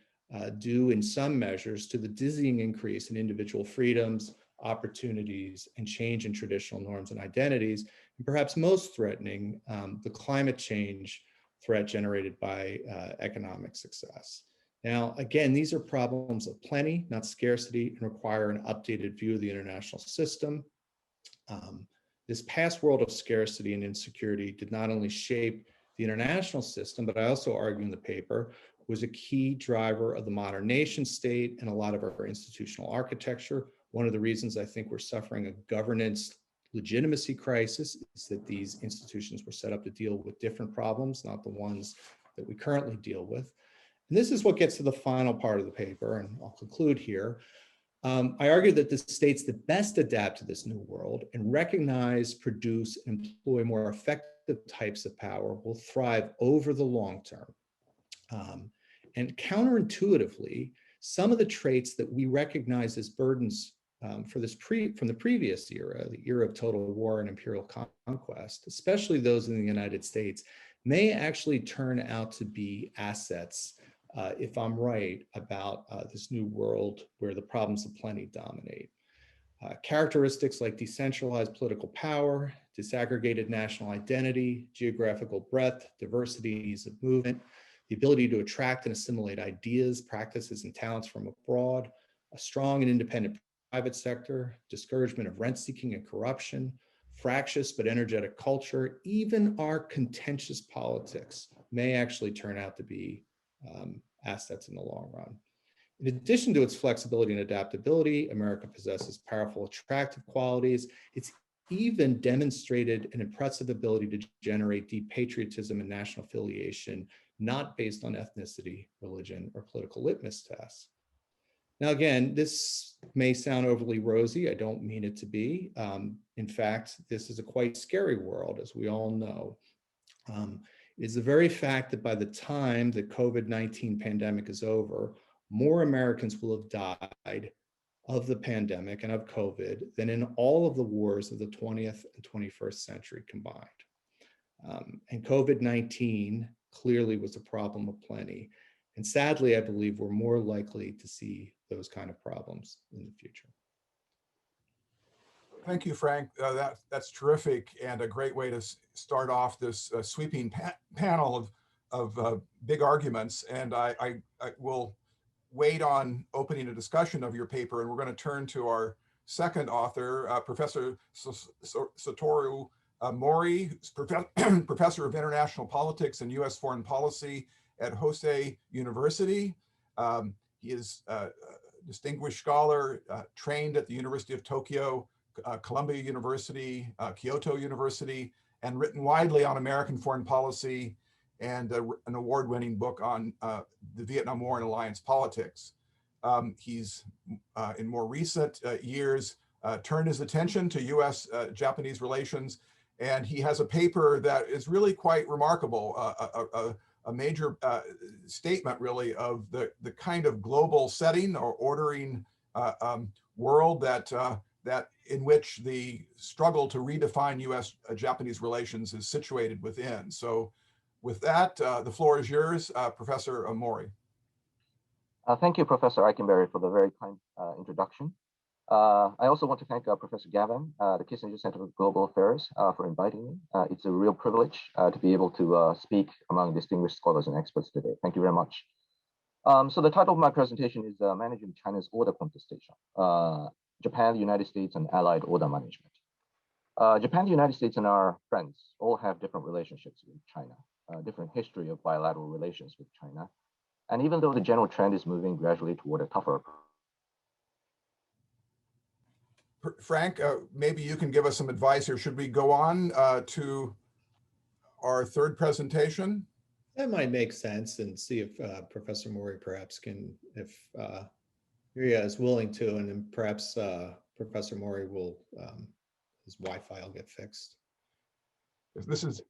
S1: due in some measures to the dizzying increase in individual freedoms, opportunities, and change in traditional norms and identities, and perhaps most threatening, the climate change threat generated by economic success. Now, again, these are problems of plenty, not scarcity, and require an updated view of the international system. This past world of scarcity and insecurity did not only shape the international system, but I also argue in the paper, was a key driver of the modern nation state and a lot of our institutional architecture. One of the reasons I think we're suffering a governance legitimacy crisis is that these institutions were set up to deal with different problems, not the ones that we currently deal with. And this is what gets to the final part of the paper, and I'll conclude here. I argue that the states that best adapt to this new world and recognize, produce, and employ more effective types of power will thrive over the long term. And counterintuitively, some of the traits that we recognize as burdens from the previous era, the era of total war and imperial conquest, especially those in the United States, may actually turn out to be assets if I'm right about this new world where the problems of plenty dominate. Characteristics like decentralized political power, disaggregated national identity, geographical breadth, diversities of movement, the ability to attract and assimilate ideas, practices, and talents from abroad, a strong and independent private sector, discouragement of rent-seeking and corruption, fractious but energetic culture, even our contentious politics may actually turn out to be assets in the long run. In addition to its flexibility and adaptability, America possesses powerful, attractive qualities. It's even demonstrated an impressive ability to generate deep patriotism and national affiliation, not based on ethnicity, religion, or political litmus tests. Now, again, this may sound overly rosy. I don't mean it to be. In fact, this is a quite scary world, as we all know. It is the very fact that by the time the COVID-19 pandemic is over, more Americans will have died of the pandemic and of COVID than in all of the wars of the 20th and 21st century combined. And COVID-19 clearly was a problem of plenty. And sadly, I believe we're more likely to see those kind of problems in the future.
S9: Thank you, Frank. That's terrific and a great way to start off this sweeping panel of big arguments. And I will wait on opening a discussion of your paper, and we're going to turn to our second author, Professor Satoru Mori, Professor of International Politics and U.S. Foreign Policy at Hosei University. He is distinguished scholar, trained at the University of Tokyo, Columbia University, Kyoto University, and written widely on American foreign policy, and an award-winning book on the Vietnam War and alliance politics. He's in more recent years turned his attention to US-Japanese relations, and he has a paper that is really quite remarkable, a major statement really of the kind of global setting or ordering world that in which the struggle to redefine US-Japanese relations is situated within. So with that, the floor is yours, Professor Mori.
S10: Thank you, Professor Eikenberry, for the very kind introduction. I also want to thank Professor Gavin, the Kissinger Center for Global Affairs, for inviting me. It's a real privilege to be able to speak among distinguished scholars and experts today. Thank you very much. So the title of my presentation is Managing China's Order Contestation, Japan, the United States, and Allied Order Management. Japan, the United States, and our friends all have different relationships with China, different history of bilateral relations with China. And even though the general trend is moving gradually toward a tougher approach.
S9: Frank, maybe you can give us some advice here. Should we go on to our third presentation?
S1: That might make sense, and see if Professor Mori perhaps can, if Yuria is willing to, and then perhaps Professor Mori will, his Wi-Fi will get fixed.
S9: This is,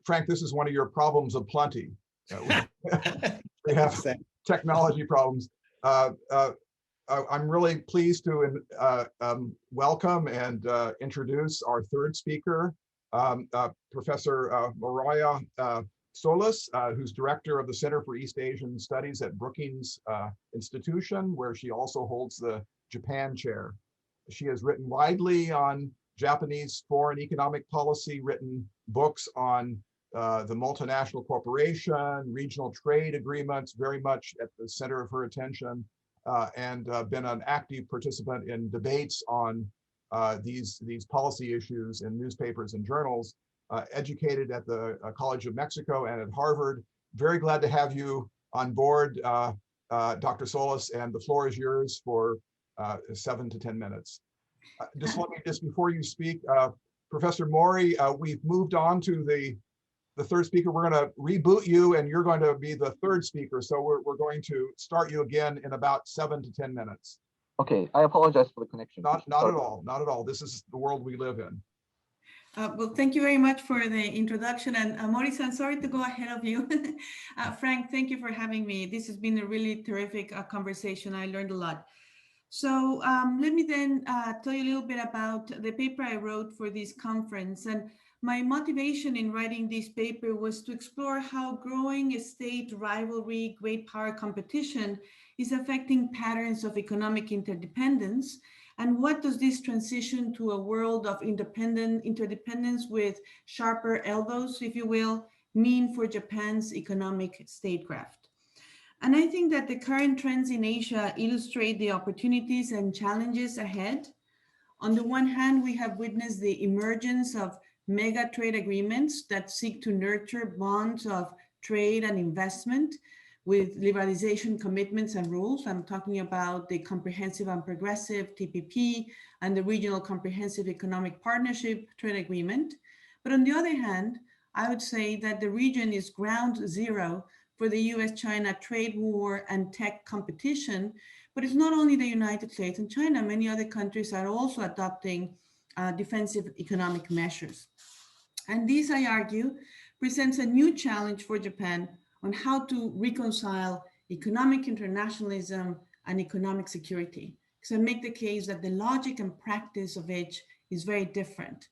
S9: Frank, this is one of your problems of plenty. We have technology problems. I'm really pleased to welcome and introduce our third speaker, Professor Mori Solis, who's director of the Center for East Asian Studies at Brookings Institution, where she also holds the Japan chair. She has written widely on Japanese foreign economic policy, written books on the multinational corporation, regional trade agreements, very much at the center of her attention, and been an active participant in debates on these policy issues in newspapers and journals, educated at the College of Mexico and at Harvard. Very glad to have you on board, Dr. Solis, and the floor is yours for 7 to 10 minutes. Just before you speak, Professor Mori, we've moved on to the third speaker. We're going to reboot you, and you're going to be the third speaker. So we're going to start you again in about 7 to 10 minutes.
S10: Okay, I apologize for the connection.
S9: Not at all, not at all. This is the world we live in.
S11: Well, thank you very much for the introduction. And Maurice, I'm sorry to go ahead of you. Frank, thank you for having me. This has been a really terrific conversation. I learned a lot. So let me then tell you a little bit about the paper I wrote for this conference. And my motivation in writing this paper was to explore how growing state rivalry, great power competition is affecting patterns of economic interdependence. And what does this transition to a world of interdependence with sharper elbows, if you will, mean for Japan's economic statecraft? And I think that the current trends in Asia illustrate the opportunities and challenges ahead. On the one hand, we have witnessed the emergence of mega trade agreements that seek to nurture bonds of trade and investment with liberalization commitments and rules. I'm talking about the Comprehensive and Progressive TPP and the Regional Comprehensive Economic Partnership Trade Agreement. But on the other hand, I would say that the region is ground zero for the US-China trade war and tech competition. But it's not only the United States and China, many other countries are also adopting defensive economic measures. And this, I argue, presents a new challenge for Japan on how to reconcile economic internationalism and economic security. Because I make the case that the logic and practice of each is very different.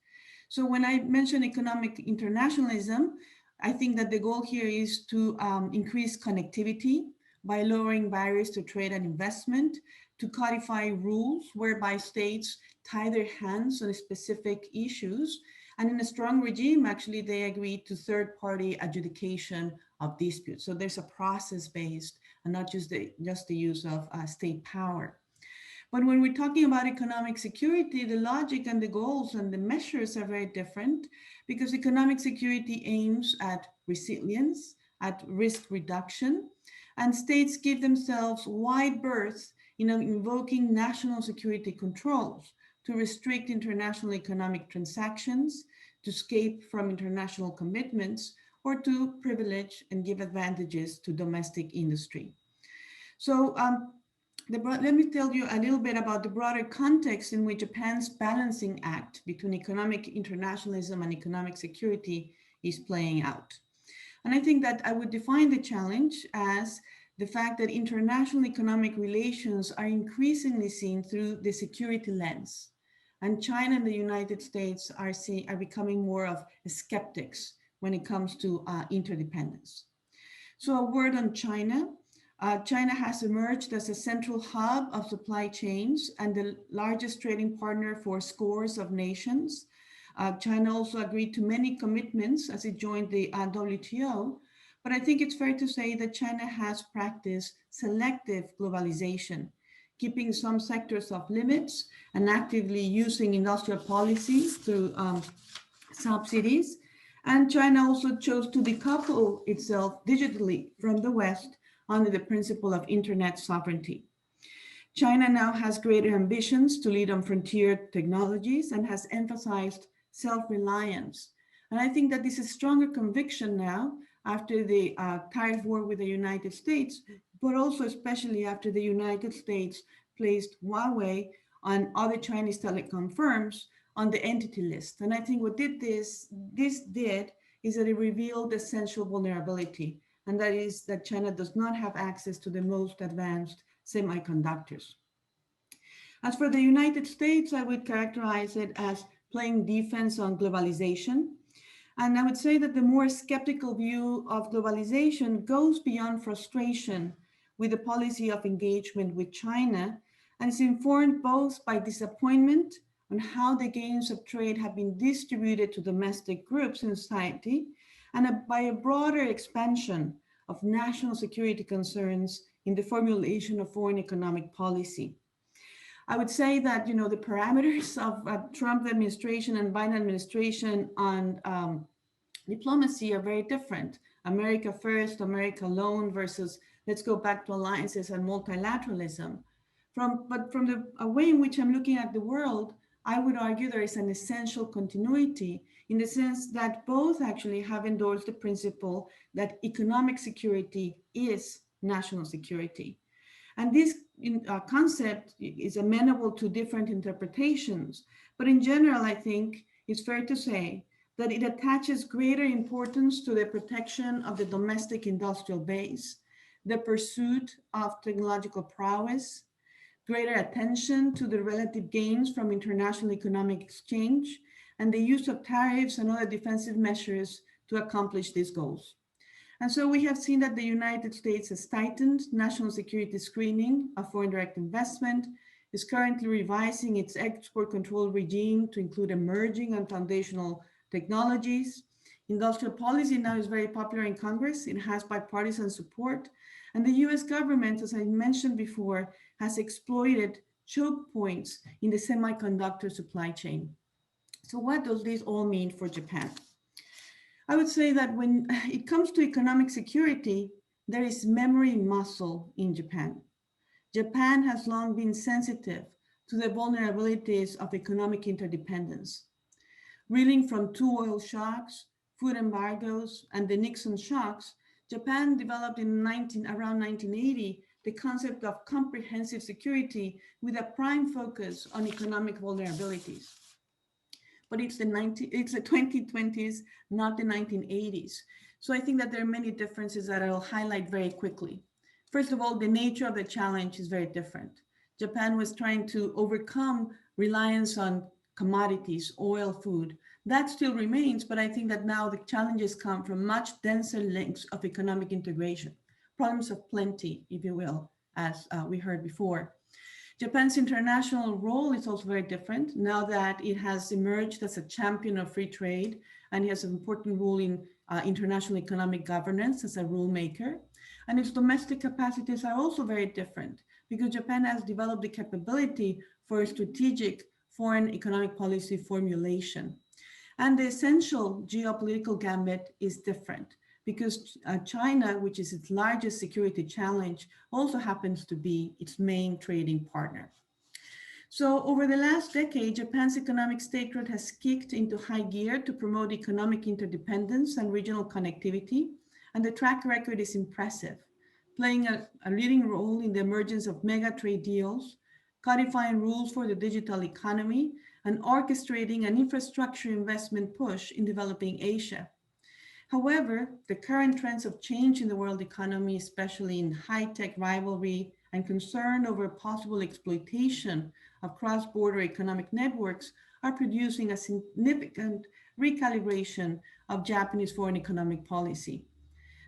S11: So when I mention economic internationalism, I think that the goal here is to increase connectivity by lowering barriers to trade and investment, to codify rules whereby states tie their hands on specific issues. And in a strong regime, actually, they agree to third-party adjudication of disputes. So there's a process-based and not just the use of state power. But when we're talking about economic security, the logic and the goals and the measures are very different, because economic security aims at resilience, at risk reduction, and states give themselves wide berth in invoking national security controls to restrict international economic transactions, to escape from international commitments, or to privilege and give advantages to domestic industry. So let me tell you a little bit about the broader context in which Japan's balancing act between economic internationalism and economic security is playing out. And I think that I would define the challenge as the fact that international economic relations are increasingly seen through the security lens. And China and the United States are becoming more of skeptics when it comes to interdependence. So a word on China. China has emerged as a central hub of supply chains and the largest trading partner for scores of nations. China also agreed to many commitments as it joined the WTO, but I think it's fair to say that China has practiced selective globalization, keeping some sectors off limits and actively using industrial policies through subsidies. And China also chose to decouple itself digitally from the West under the principle of internet sovereignty. China now has greater ambitions to lead on frontier technologies and has emphasized self-reliance. And I think that this is a stronger conviction now after the tariff war with the United States, but also especially after the United States placed Huawei and other Chinese telecom firms on the entity list. And I think what this did is that it revealed essential vulnerability, and that is that China does not have access to the most advanced semiconductors. As for the United States, I would characterize it as playing defense on globalization. And I would say that the more skeptical view of globalization goes beyond frustration with the policy of engagement with China, and is informed both by disappointment on how the gains of trade have been distributed to domestic groups in society, and by a broader expansion of national security concerns in the formulation of foreign economic policy. I would say that, the parameters of Trump administration and Biden administration on diplomacy are very different. America first, America alone versus let's go back to alliances and multilateralism. But from the way in which I'm looking at the world, I would argue there is an essential continuity in the sense that both actually have endorsed the principle that economic security is national security. And this concept is amenable to different interpretations. But in general, I think it's fair to say that it attaches greater importance to the protection of the domestic industrial base, the pursuit of technological prowess, greater attention to the relative gains from international economic exchange, and the use of tariffs and other defensive measures to accomplish these goals. And so we have seen that the United States has tightened national security screening of foreign direct investment, is currently revising its export control regime to include emerging and foundational technologies. Industrial policy now is very popular in Congress. It has bipartisan support. And the US government, as I mentioned before, has exploited choke points in the semiconductor supply chain. So what does this all mean for Japan? I would say that when it comes to economic security, there is memory muscle in Japan. Japan has long been sensitive to the vulnerabilities of economic interdependence. Reeling from two oil shocks, food embargoes, and the Nixon shocks, Japan developed in around 1980 the concept of comprehensive security with a prime focus on economic vulnerabilities. But it's the 2020s, not the 1980s. So I think that there are many differences that I'll highlight very quickly. First of all, the nature of the challenge is very different. Japan was trying to overcome reliance on commodities, oil, food. That still remains, but I think that now the challenges come from much denser links of economic integration, problems of plenty, if you will, as we heard before. Japan's international role is also very different now that it has emerged as a champion of free trade and it has an important role in international economic governance as a rule maker. And its domestic capacities are also very different because Japan has developed the capability for strategic foreign economic policy formulation. And the essential geopolitical gambit is different because China, which is its largest security challenge, also happens to be its main trading partner. So over the last decade, Japan's economic statehood has kicked into high gear to promote economic interdependence and regional connectivity, and the track record is impressive, playing a leading role in the emergence of mega trade deals, codifying rules for the digital economy, and orchestrating an infrastructure investment push in developing Asia. However, the current trends of change in the world economy, especially in high-tech rivalry and concern over possible exploitation of cross-border economic networks, are producing a significant recalibration of Japanese foreign economic policy.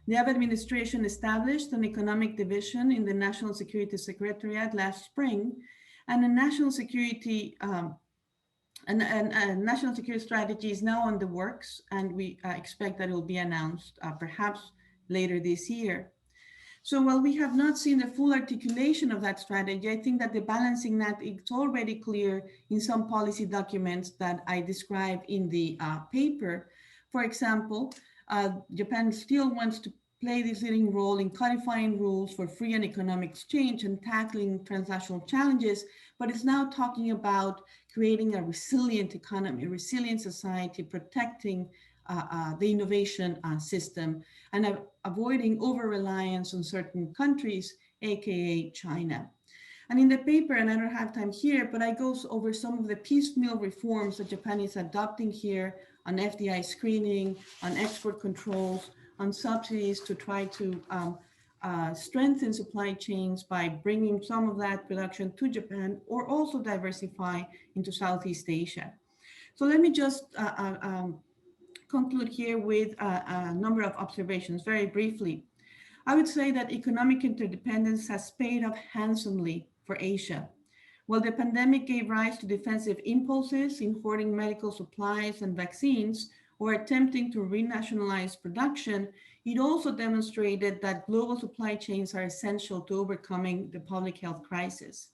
S11: The Abe administration established an economic division in the National Security Secretariat last spring, and a national security national security strategy is now on the works, and we expect that it will be announced perhaps later this year. So while we have not seen the full articulation of that strategy, I think that the balancing act is already clear in some policy documents that I described in the paper. For example, Japan still wants to play this leading role in codifying rules for free and economic exchange and tackling transnational challenges, but it's now talking about creating a resilient economy, a resilient society, protecting the innovation system, and avoiding over-reliance on certain countries, aka China. And in the paper, and I don't have time here, but I go over some of the piecemeal reforms that Japan is adopting here on FDI screening, on export controls, on subsidies to try to strengthen supply chains by bringing some of that production to Japan, or also diversify into Southeast Asia. So let me just conclude here with a number of observations very briefly. I would say that economic interdependence has paid off handsomely for Asia. While the pandemic gave rise to defensive impulses in hoarding medical supplies and vaccines, or attempting to renationalize production, it also demonstrated that global supply chains are essential to overcoming the public health crisis.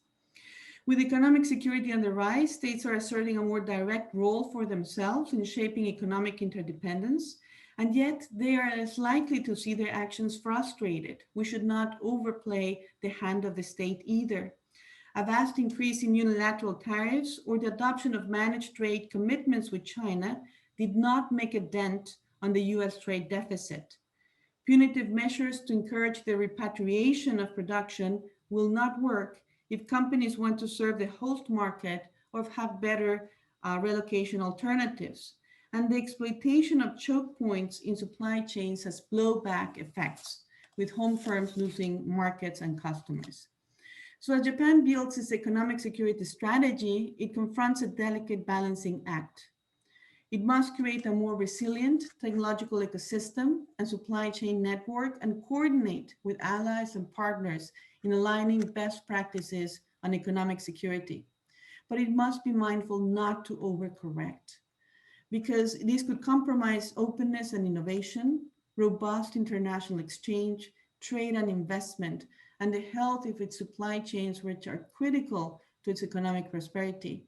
S11: With economic security on the rise, states are asserting a more direct role for themselves in shaping economic interdependence, and yet they are less likely to see their actions frustrated. We should not overplay the hand of the state either. A vast increase in unilateral tariffs or the adoption of managed trade commitments with China did not make a dent on the US trade deficit. Punitive measures to encourage the repatriation of production will not work if companies want to serve the host market or have better relocation alternatives. And the exploitation of choke points in supply chains has blowback effects, with home firms losing markets and customers. So as Japan builds its economic security strategy, it confronts a delicate balancing act. It must create a more resilient technological ecosystem and supply chain network and coordinate with allies and partners in aligning best practices on economic security. But it must be mindful not to overcorrect, because this could compromise openness and innovation, robust international exchange, trade and investment, and the health of its supply chains, which are critical to its economic prosperity.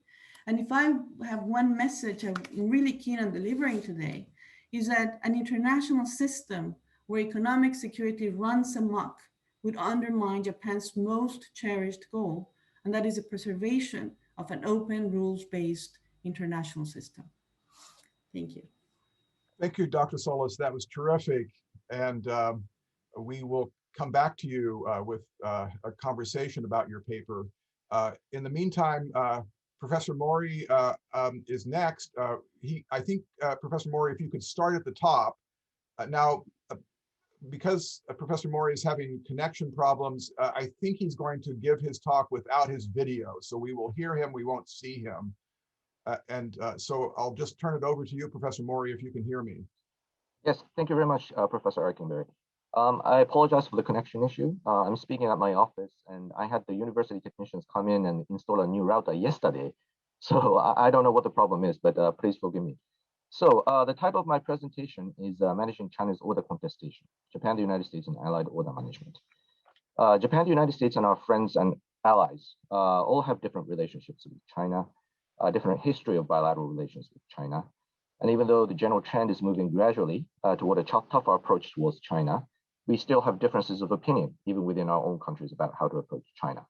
S11: And if I have one message I'm really keen on delivering today, is that an international system where economic security runs amok would undermine Japan's most cherished goal, and that is the preservation of an open, rules-based international system. Thank you.
S9: Thank you, Dr. Solis. That was terrific. And we will come back to you with a conversation about your paper. In the meantime, Professor Mori is next. I think, Professor Mori, if you could start at the top. Now, because Professor Mori is having connection problems, I think he's going to give his talk without his video. So we will hear him, we won't see him. So I'll just turn it over to you, Professor Mori, if you can hear me.
S10: Yes, thank you very much, Professor Eikenberry. I apologize for the connection issue. I'm speaking at my office, and I had the university technicians come in and install a new router yesterday. So I don't know what the problem is, but please forgive me. So the title of my presentation is Managing China's Order Contestation, Japan, the United States, and Allied Order Management. Japan, the United States, and our friends and allies all have different relationships with China, different history of bilateral relations with China. And even though the general trend is moving gradually toward a tougher approach towards China, we still have differences of opinion, even within our own countries, about how to approach China.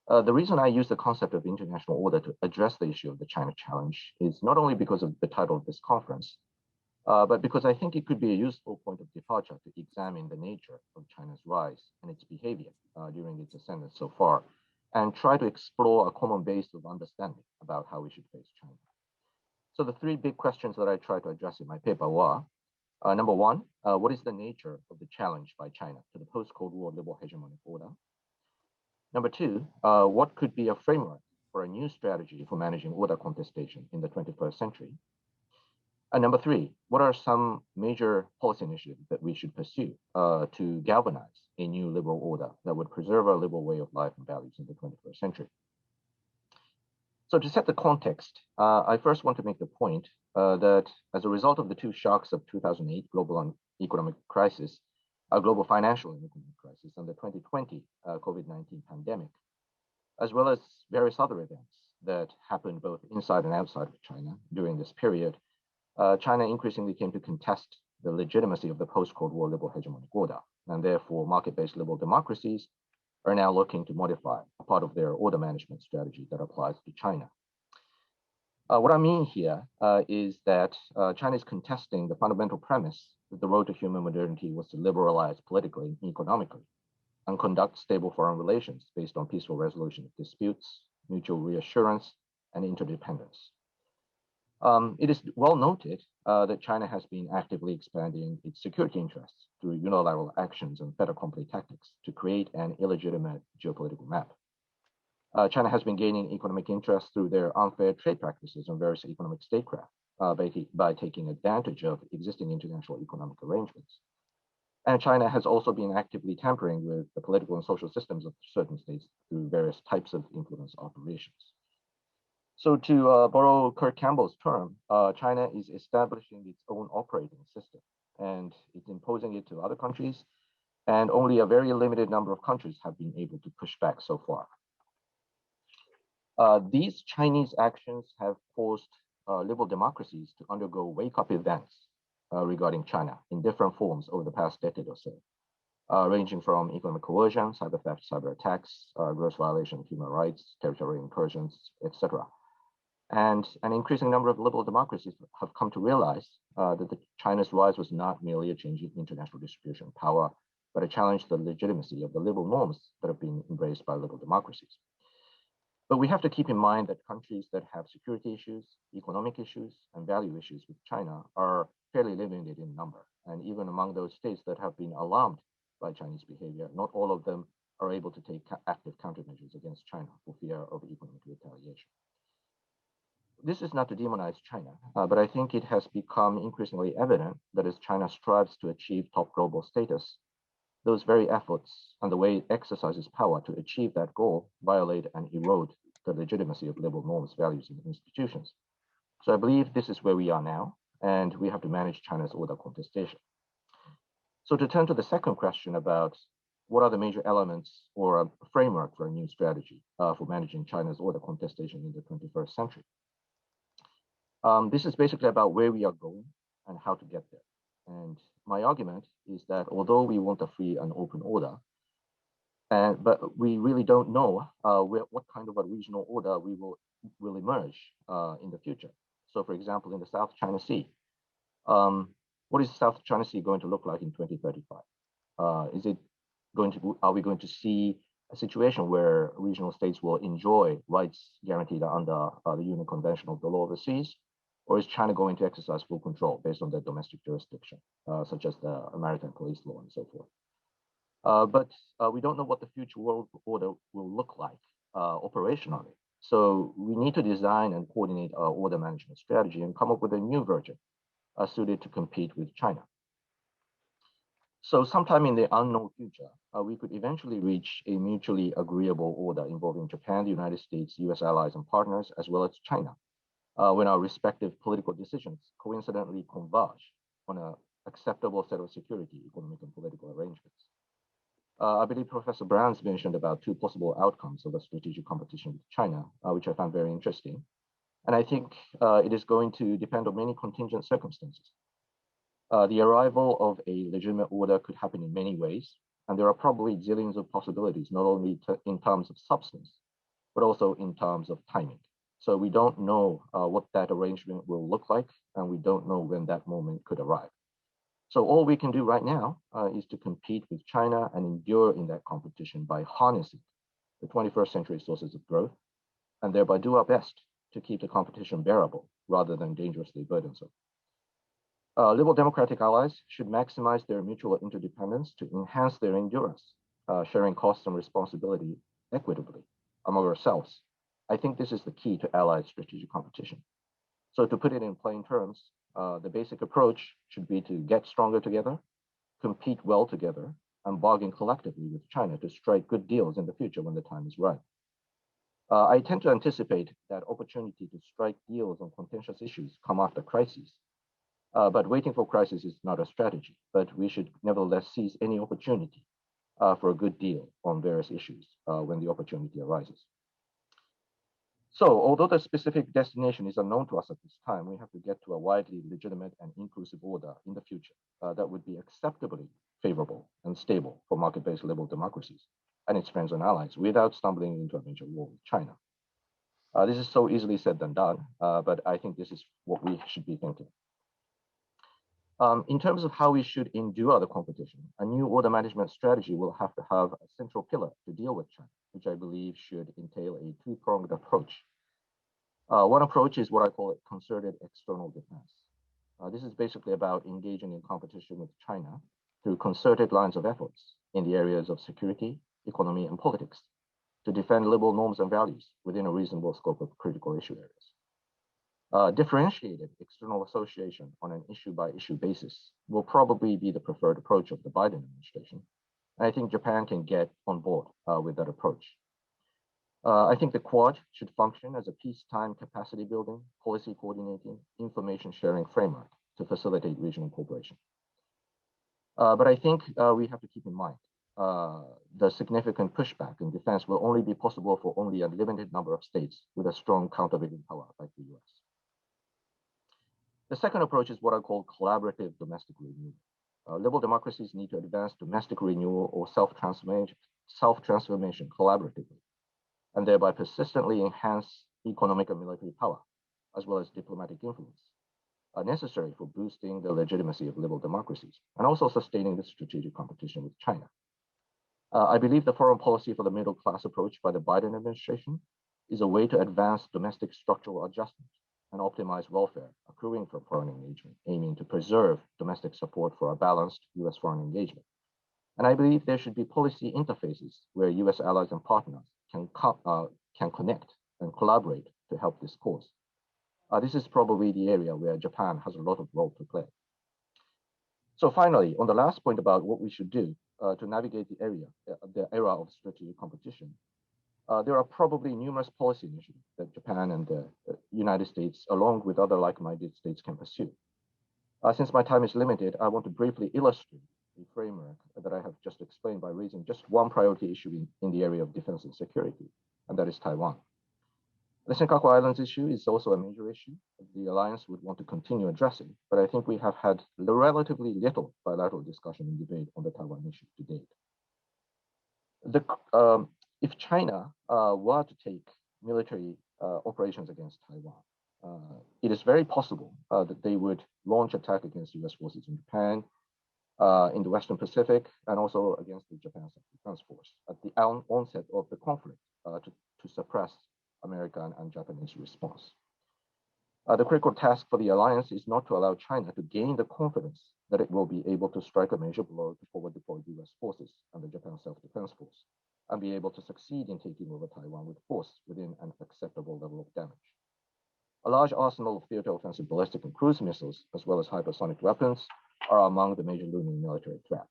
S10: The reason I use the concept of international order to address the issue of the China challenge is not only because of the title of this conference, but because I think it could be a useful point of departure to examine the nature of China's rise and its behavior during its ascendance so far, and try to explore a common base of understanding about how we should face China. So the three big questions that I try to address in my paper were, number one, what is the nature of the challenge by China to the post-Cold War liberal hegemonic order? Number two, what could be a framework for a new strategy for managing order contestation in the 21st century? And number three, what are some major policy initiatives that we should pursue to galvanize a new liberal order that would preserve our liberal way of life and values in the 21st century? So to set the context, I first want to make the point that as a result of the two shocks of 2008 global economic crisis, a global financial and economic crisis, and the 2020 COVID-19 pandemic, as well as various other events that happened both inside and outside of China during this period, China increasingly came to contest the legitimacy of the post-Cold War liberal hegemonic order, and therefore market-based liberal democracies are now looking to modify a part of their order management strategy that applies to China. What I mean here is that China is contesting the fundamental premise that the road to human modernity was to liberalize politically and economically and conduct stable foreign relations based on peaceful resolution of disputes, mutual reassurance, and interdependence. It is well noted that China has been actively expanding its security interests through unilateral actions and fait accompli tactics to create an illegitimate geopolitical map. China has been gaining economic interest through their unfair trade practices on various economic statecraft by taking advantage of existing international economic arrangements. And China has also been actively tampering with the political and social systems of certain states through various types of influence operations. So to borrow Kurt Campbell's term, China is establishing its own operating system, and it's imposing it to other countries, and only a very limited number of countries have been able to push back so far. These Chinese actions have forced liberal democracies to undergo wake-up events regarding China in different forms over the past decade or so, ranging from economic coercion, cyber theft, cyber attacks, gross violation of human rights, territorial incursions, etc. And an increasing number of liberal democracies have come to realize that China's rise was not merely a change in international distribution of power, but a challenge to the legitimacy of the liberal norms that have been embraced by liberal democracies. But we have to keep in mind that countries that have security issues, economic issues, and value issues with China are fairly limited in number. And even among those states that have been alarmed by Chinese behavior, not all of them are able to take active countermeasures against China for fear of economic retaliation. This is not to demonize China, but I think it has become increasingly evident that as China strives to achieve top global status, those very efforts and the way it exercises power to achieve that goal violate and erode the legitimacy of liberal norms, values, and institutions. So I believe this is where we are now, and we have to manage China's order contestation. So to turn to the second question about what are the major elements or a framework for a new strategy for managing China's order contestation in the 21st century. This is basically about where we are going and how to get there. And my argument is that although we want a free and open order, but we really don't know what kind of a regional order will emerge in the future. So for example, in the South China Sea, what is South China Sea going to look like in 2035? Are we going to see a situation where regional states will enjoy rights guaranteed under the UN Convention of the Law of the Seas? Or is China going to exercise full control based on their domestic jurisdiction, such as the maritime police law and so forth? But we don't know what the future world order will look like operationally. So we need to design and coordinate our order management strategy and come up with a new version suited to compete with China. So sometime in the unknown future, we could eventually reach a mutually agreeable order involving Japan, the United States, US allies and partners, as well as China, when our respective political decisions coincidentally converge on an acceptable set of security, economic, and political arrangements. I believe Professor Brown's mentioned about two possible outcomes of a strategic competition with China, which I found very interesting. And I think it is going to depend on many contingent circumstances. The arrival of a legitimate order could happen in many ways, and there are probably zillions of possibilities, not only in terms of substance, but also in terms of timing. So we don't know what that arrangement will look like, and we don't know when that moment could arrive. So all we can do right now is to compete with China and endure in that competition by harnessing the 21st century sources of growth, and thereby do our best to keep the competition bearable rather than dangerously burdensome. Liberal democratic allies should maximize their mutual interdependence to enhance their endurance, sharing costs and responsibility equitably among ourselves. I think this is the key to allied strategic competition. So to put it in plain terms, the basic approach should be to get stronger together, compete well together, and bargain collectively with China to strike good deals in the future when the time is right. I tend to anticipate that opportunity to strike deals on contentious issues come after crises. But waiting for crisis is not a strategy, but we should nevertheless seize any opportunity for a good deal on various issues when the opportunity arises. So although the specific destination is unknown to us at this time, we have to get to a widely legitimate and inclusive order in the future that would be acceptably favorable and stable for market-based liberal democracies and its friends and allies without stumbling into a major war with China. This is so easily said than done, but I think this is what we should be thinking. In terms of how we should endure the competition, a new order management strategy will have to have a central pillar to deal with China, which I believe should entail a two-pronged approach. One approach is what I call concerted external defense. This is basically about engaging in competition with China through concerted lines of efforts in the areas of security, economy, and politics to defend liberal norms and values within a reasonable scope of critical issue areas. Differentiated external association on an issue-by-issue basis will probably be the preferred approach of the Biden administration. And I think Japan can get on board with that approach. I think the Quad should function as a peacetime capacity building, policy coordinating, information sharing framework to facilitate regional cooperation. But I think we have to keep in mind the significant pushback in defense will only be possible for only a limited number of states with a strong countervailing power like the US. The second approach is what I call collaborative domestic renewal. Liberal democracies need to advance domestic renewal or self-transformation collaboratively, and thereby persistently enhance economic and military power, as well as diplomatic influence, necessary for boosting the legitimacy of liberal democracies, and also sustaining the strategic competition with China. I believe the foreign policy for the middle class approach by the Biden administration is a way to advance domestic structural adjustment and optimize welfare accruing from foreign engagement, aiming to preserve domestic support for a balanced US foreign engagement. And I believe there should be policy interfaces where US allies and partners can connect and collaborate to help this cause. This is probably the area where Japan has a lot of role to play. So finally, on the last point about what we should do to navigate the era of strategic competition, there are probably numerous policy initiatives that Japan and the United States, along with other like-minded states, can pursue. Since my time is limited, I want to briefly illustrate the framework that I have just explained by raising just one priority issue in the area of defense and security, and that is Taiwan. The Senkaku Islands issue is also a major issue that the alliance would want to continue addressing, but I think we have had relatively little bilateral discussion and debate on the Taiwan issue to date. If China were to take military operations against Taiwan, it is very possible that they would launch attack against US forces in Japan, in the Western Pacific, and also against the Japan Self-Defense Force at the onset of the conflict to suppress American and Japanese response. The critical task for the alliance is not to allow China to gain the confidence that it will be able to strike a major blow to forward deploy US forces and the Japan Self-Defense Force, and be able to succeed in taking over Taiwan with force within an acceptable level of damage. A large arsenal of theater offensive ballistic and cruise missiles, as well as hypersonic weapons, are among the major looming military threats.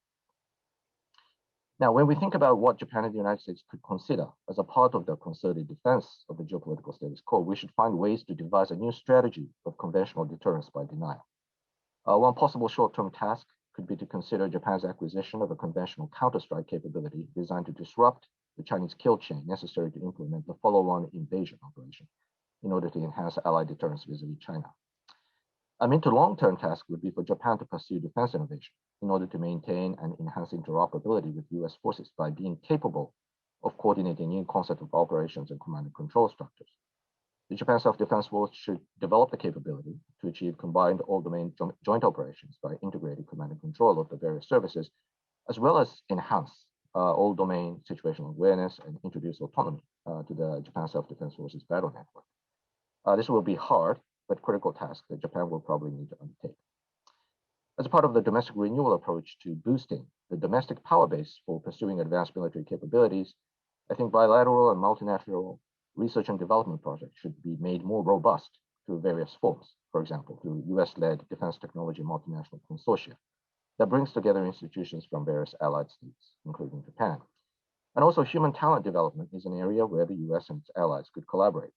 S10: Now, when we think about what Japan and the United States could consider as a part of the concerted defense of the geopolitical status quo, we should find ways to devise a new strategy of conventional deterrence by denial. One possible short-term task could be to consider Japan's acquisition of a conventional counterstrike capability designed to disrupt the Chinese kill chain necessary to implement the follow-on invasion operation, in order to enhance allied deterrence vis-a-vis China. A mid to long-term task would be for Japan to pursue defense innovation in order to maintain and enhance interoperability with US forces by being capable of coordinating new concept of operations and command and control structures. The Japan Self-Defense Force should develop the capability to achieve combined all-domain joint operations by integrating command and control of the various services, as well as enhance all-domain situational awareness and introduce autonomy to the Japan Self-Defense Force's battle network. This will be hard, but critical task that Japan will probably need to undertake. As a part of the domestic renewal approach to boosting the domestic power base for pursuing advanced military capabilities, I think bilateral and multinational research and development projects should be made more robust through various forms. For example, through US-led defense technology multinational consortia that brings together institutions from various allied states, including Japan. And also human talent development is an area where the US and its allies could collaborate.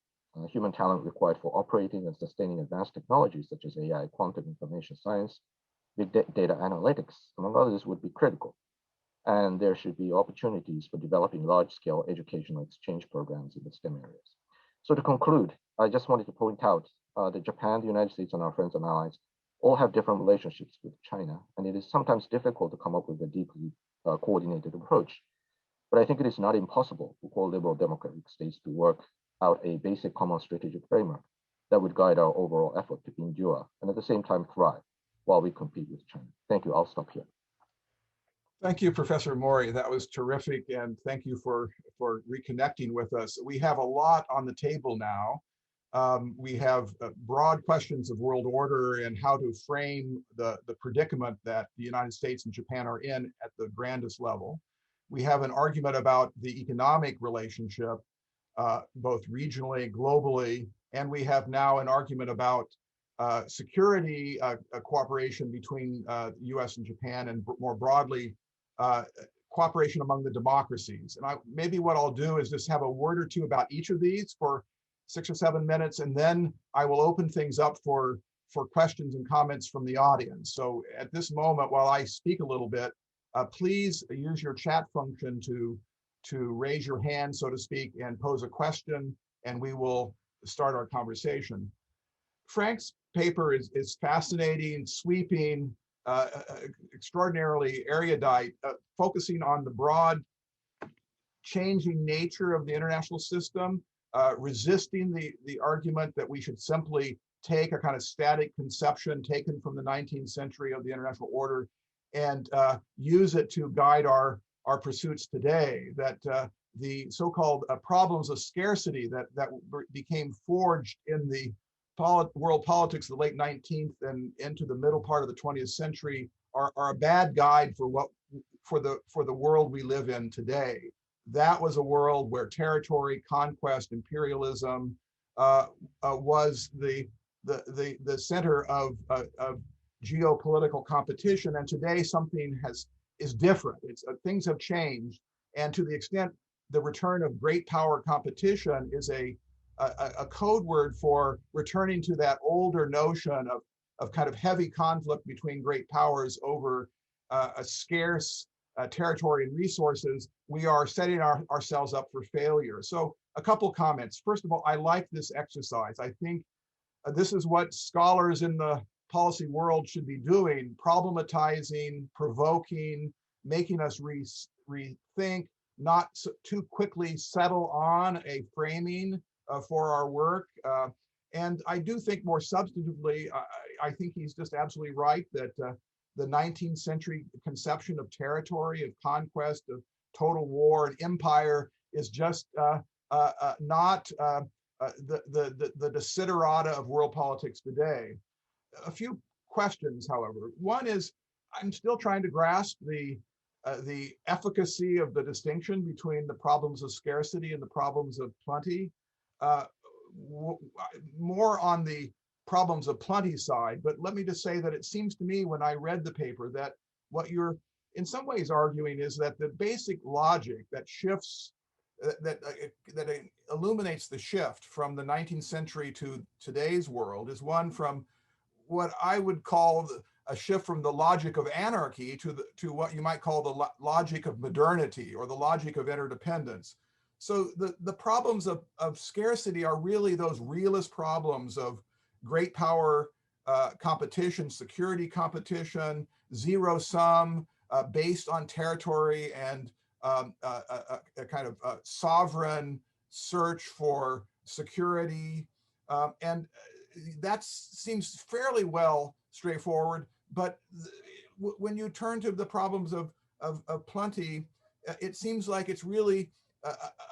S10: Human talent required for operating and sustaining advanced technologies such as AI, quantum information science, big data analytics, among others, would be critical. And there should be opportunities for developing large-scale educational exchange programs in the STEM areas. So to conclude, I just wanted to point out that Japan, the United States, and our friends and allies all have different relationships with China, and it is sometimes difficult to come up with a deeply coordinated approach. But I think it is not impossible for core liberal democratic states to work out a basic common strategic framework that would guide our overall effort to endure and at the same time thrive while we compete with China. Thank you. I'll stop here.
S9: Thank you, Professor Mori. That was terrific, and thank you for reconnecting with us. We have a lot on the table now. We have broad questions of world order and how to frame the predicament that the United States and Japan are in at the grandest level. We have an argument about the economic relationship, both regionally, globally, and we have now an argument about security cooperation between the US and Japan, and more broadly, cooperation among the democracies. And maybe what I'll do is just have a word or two about each of these for 6 or 7 minutes, and then I will open things up for questions and comments from the audience. So at this moment, while I speak a little bit, please use your chat function to raise your hand, so to speak, and pose a question, and we will start our conversation. Frank's paper is fascinating, sweeping, extraordinarily erudite, focusing on the broad changing nature of the international system, resisting the argument that we should simply take a kind of static conception taken from the 19th century of the international order and use it to guide our pursuits today, that the so-called problems of scarcity that became forged in the world politics of the late 19th and into the middle part of the 20th century are a bad guide for the world we live in today. That was a world where territory, conquest, imperialism was the center of geopolitical competition, and today something is different. Things have changed, and to the extent the return of great power competition is a code word for returning to that older notion of kind of heavy conflict between great powers over a scarce territory and resources, we are setting ourselves up for failure. So a couple comments. First of all, I like this exercise. I think this is what scholars in the policy world should be doing, problematizing, provoking, making us rethink, not too quickly settle on a framing for our work. And I do think more substantively, I think he's just absolutely right that the 19th century conception of territory, of conquest, of total war and empire is just not the desiderata of world politics today. A few questions, however. One is, I'm still trying to grasp the efficacy of the distinction between the problems of scarcity and the problems of plenty. More on the problems of plenty side, but let me just say that it seems to me when I read the paper that what you're in some ways arguing is that the basic logic that shifts, that illuminates the shift from the 19th century to today's world is one from what I would call a shift from the logic of anarchy to what you might call the logic of modernity or the logic of interdependence. So the problems of scarcity are really those realist problems of great power competition, security competition, zero sum based on territory and a kind of sovereign search for security. And that seems fairly well straightforward, but when you turn to the problems of plenty, it seems like it's really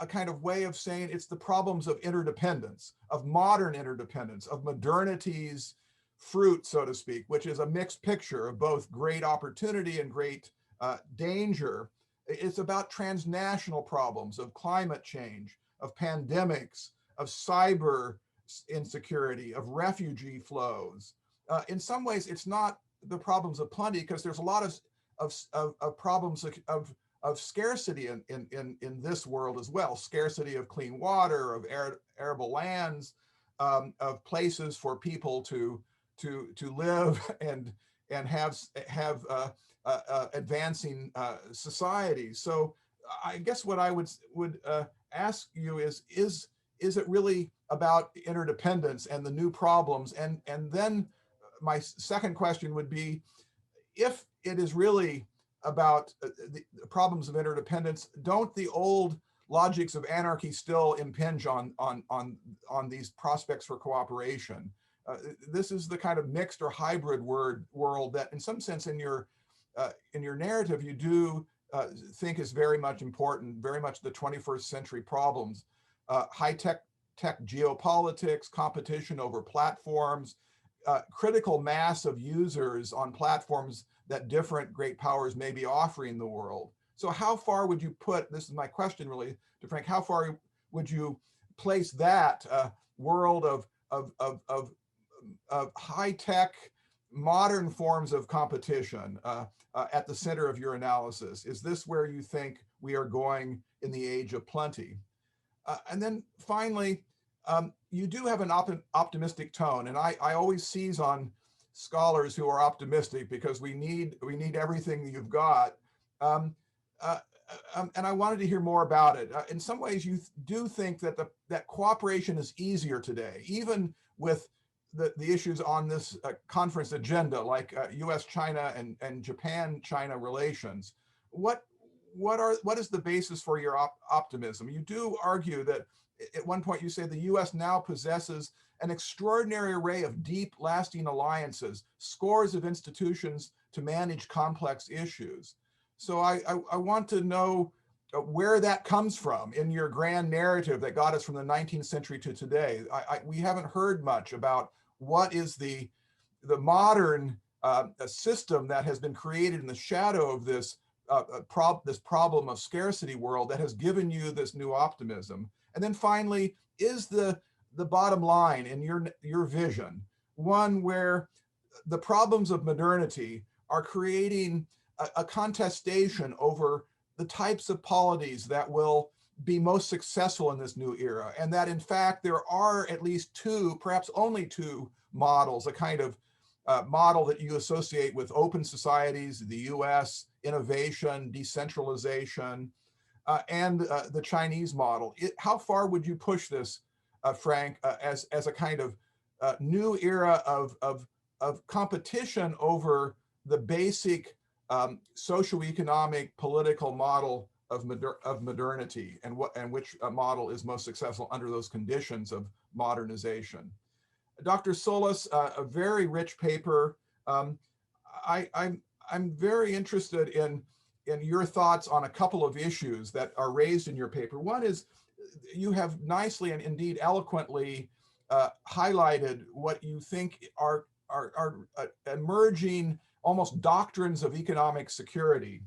S9: a kind of way of saying it's the problems of interdependence, of modern interdependence, of modernity's fruit, so to speak, which is a mixed picture of both great opportunity and great danger. It's about transnational problems of climate change, of pandemics, of cyber insecurity, of refugee flows. In some ways, it's not the problems of plenty because there's a lot of problems of scarcity in this world as well. Scarcity of clean water, of arable lands, of places for people to live and have advancing societies. So I guess what I would ask you is it really about interdependence and the new problems? And then my second question would be, if it is really about the problems of interdependence, don't the old logics of anarchy still impinge on these prospects for cooperation? This is the kind of mixed or hybrid world that, in some sense, in your narrative, you do think is very much important, very much the 21st century problems, high-tech geopolitics, competition over platforms, critical mass of users on platforms that different great powers may be offering the world. So how far would you put, this is my question really to Frank, how far would you place that world of high-tech, modern forms of competition at the center of your analysis? Is this where you think we are going in the age of plenty? And then finally, you do have an optimistic tone, and I always seize on scholars who are optimistic because we need everything you've got. And I wanted to hear more about it. In some ways, you do think that that cooperation is easier today, even with the issues on this conference agenda, like U.S.-China and Japan-China relations. What is the basis for your optimism? You do argue that at one point you say the U.S. now possesses an extraordinary array of deep, lasting alliances, scores of institutions to manage complex issues. So I want to know where that comes from in your grand narrative that got us from the 19th century to today. We haven't heard much about what is the modern system that has been created in the shadow of this problem of scarcity world that has given you this new optimism. And then finally, is the bottom line in your vision one where the problems of modernity are creating a contestation over the types of polities that will be most successful in this new era, and that in fact there are at least two, perhaps only two models, a kind of model that you associate with open societies, the US, innovation, decentralization, and the Chinese model. How far would you push this, Frank, as a kind of new era of competition over the basic socioeconomic political model of modernity, and which model is most successful under those conditions of modernization? Dr. Solis, a very rich paper. I'm very interested in your thoughts on a couple of issues that are raised in your paper. One is you have nicely and indeed eloquently highlighted what you think are emerging almost doctrines of economic security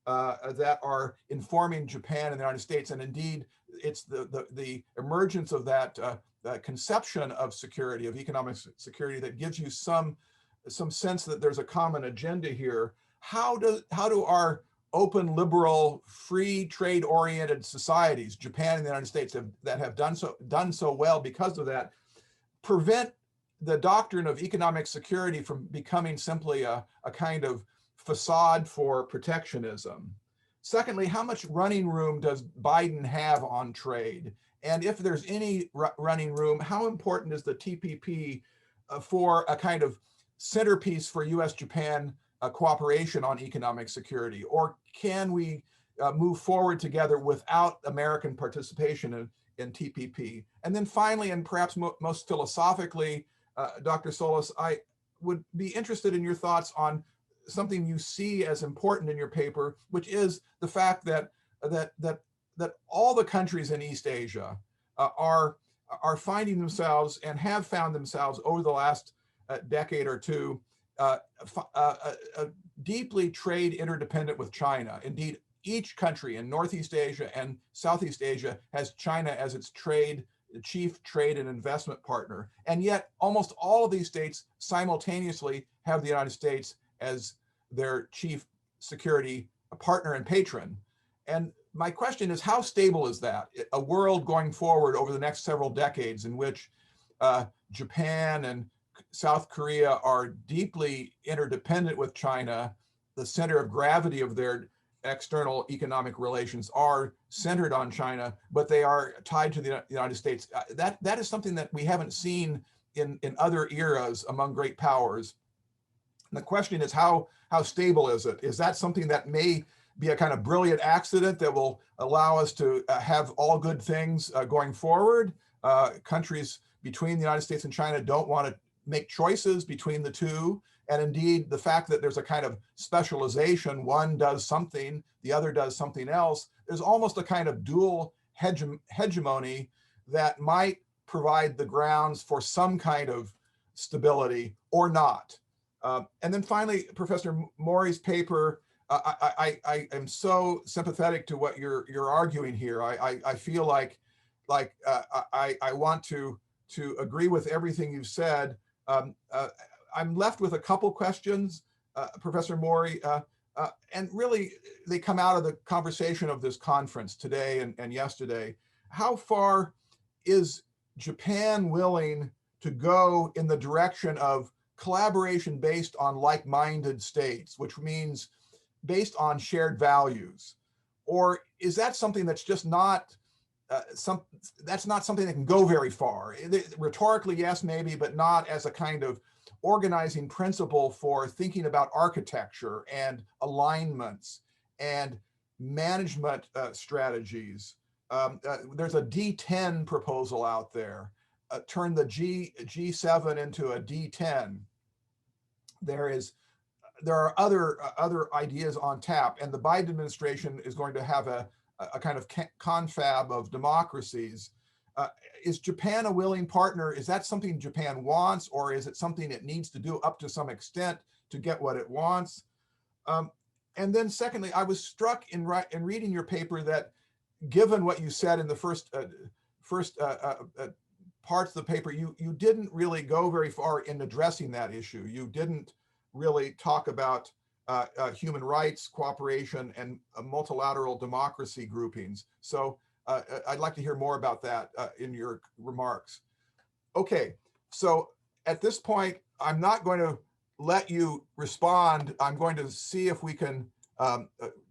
S9: that are informing Japan and the United States. And indeed, it's the emergence of that conception of security, of economic security, that gives you some sense that there's a common agenda here. How do our open, liberal, free trade oriented societies, Japan and the United States, that have done so well because of that, prevent the doctrine of economic security from becoming simply a kind of facade for protectionism? Secondly, how much running room does Biden have on trade? And if there's any running room, how important is the TPP for a kind of centerpiece for US-Japan cooperation on economic security? Or can we move forward together without American participation in TPP? And then finally, and perhaps most philosophically, Dr. Solis, I would be interested in your thoughts on something you see as important in your paper, which is the fact that all the countries in East Asia are finding themselves and have found themselves over the last decade or two deeply trade interdependent with China. Indeed, each country in Northeast Asia and Southeast Asia has China as its chief trade and investment partner. And yet almost all of these states simultaneously have the United States as their chief security partner and patron. And my question is, how stable is that? A world going forward over the next several decades in which Japan and South Korea are deeply interdependent with China, the center of gravity of their external economic relations are centered on China, but they are tied to the United States. That is something that we haven't seen in other eras among great powers. And the question is, how stable is it? Is that something that may be a kind of brilliant accident that will allow us to have all good things going forward? Countries between the United States and China don't want to make choices between the two. And indeed, the fact that there's a kind of specialization, one does something, the other does something else, there's almost a kind of dual hegemony that might provide the grounds for some kind of stability or not. And then finally, Professor Mori's paper, I am so sympathetic to what you're arguing here. I feel like I want to agree with everything you've said. I'm left with a couple questions, Professor Mori, and really they come out of the conversation of this conference today and yesterday. How far is Japan willing to go in the direction of collaboration based on like-minded states, which means based on shared values? Or is that something that's just not that's not something that can go very far? Rhetorically, yes, maybe, but not as a kind of organizing principle for thinking about architecture and alignments and management strategies. There's a D10 proposal out there. Turn the G7 into a D10. There are other ideas on tap, and the Biden administration is going to have a kind of confab of democracies. Is Japan a willing partner? Is that something Japan wants, or is it something it needs to do up to some extent to get what it wants? And then secondly, I was struck in reading your paper that given what you said in the first parts of the paper, you didn't really go very far in addressing that issue. You didn't really talk about human rights, cooperation, and multilateral democracy groupings. So I'd like to hear more about that in your remarks. Okay, so at this point, I'm not going to let you respond. I'm going to see if we can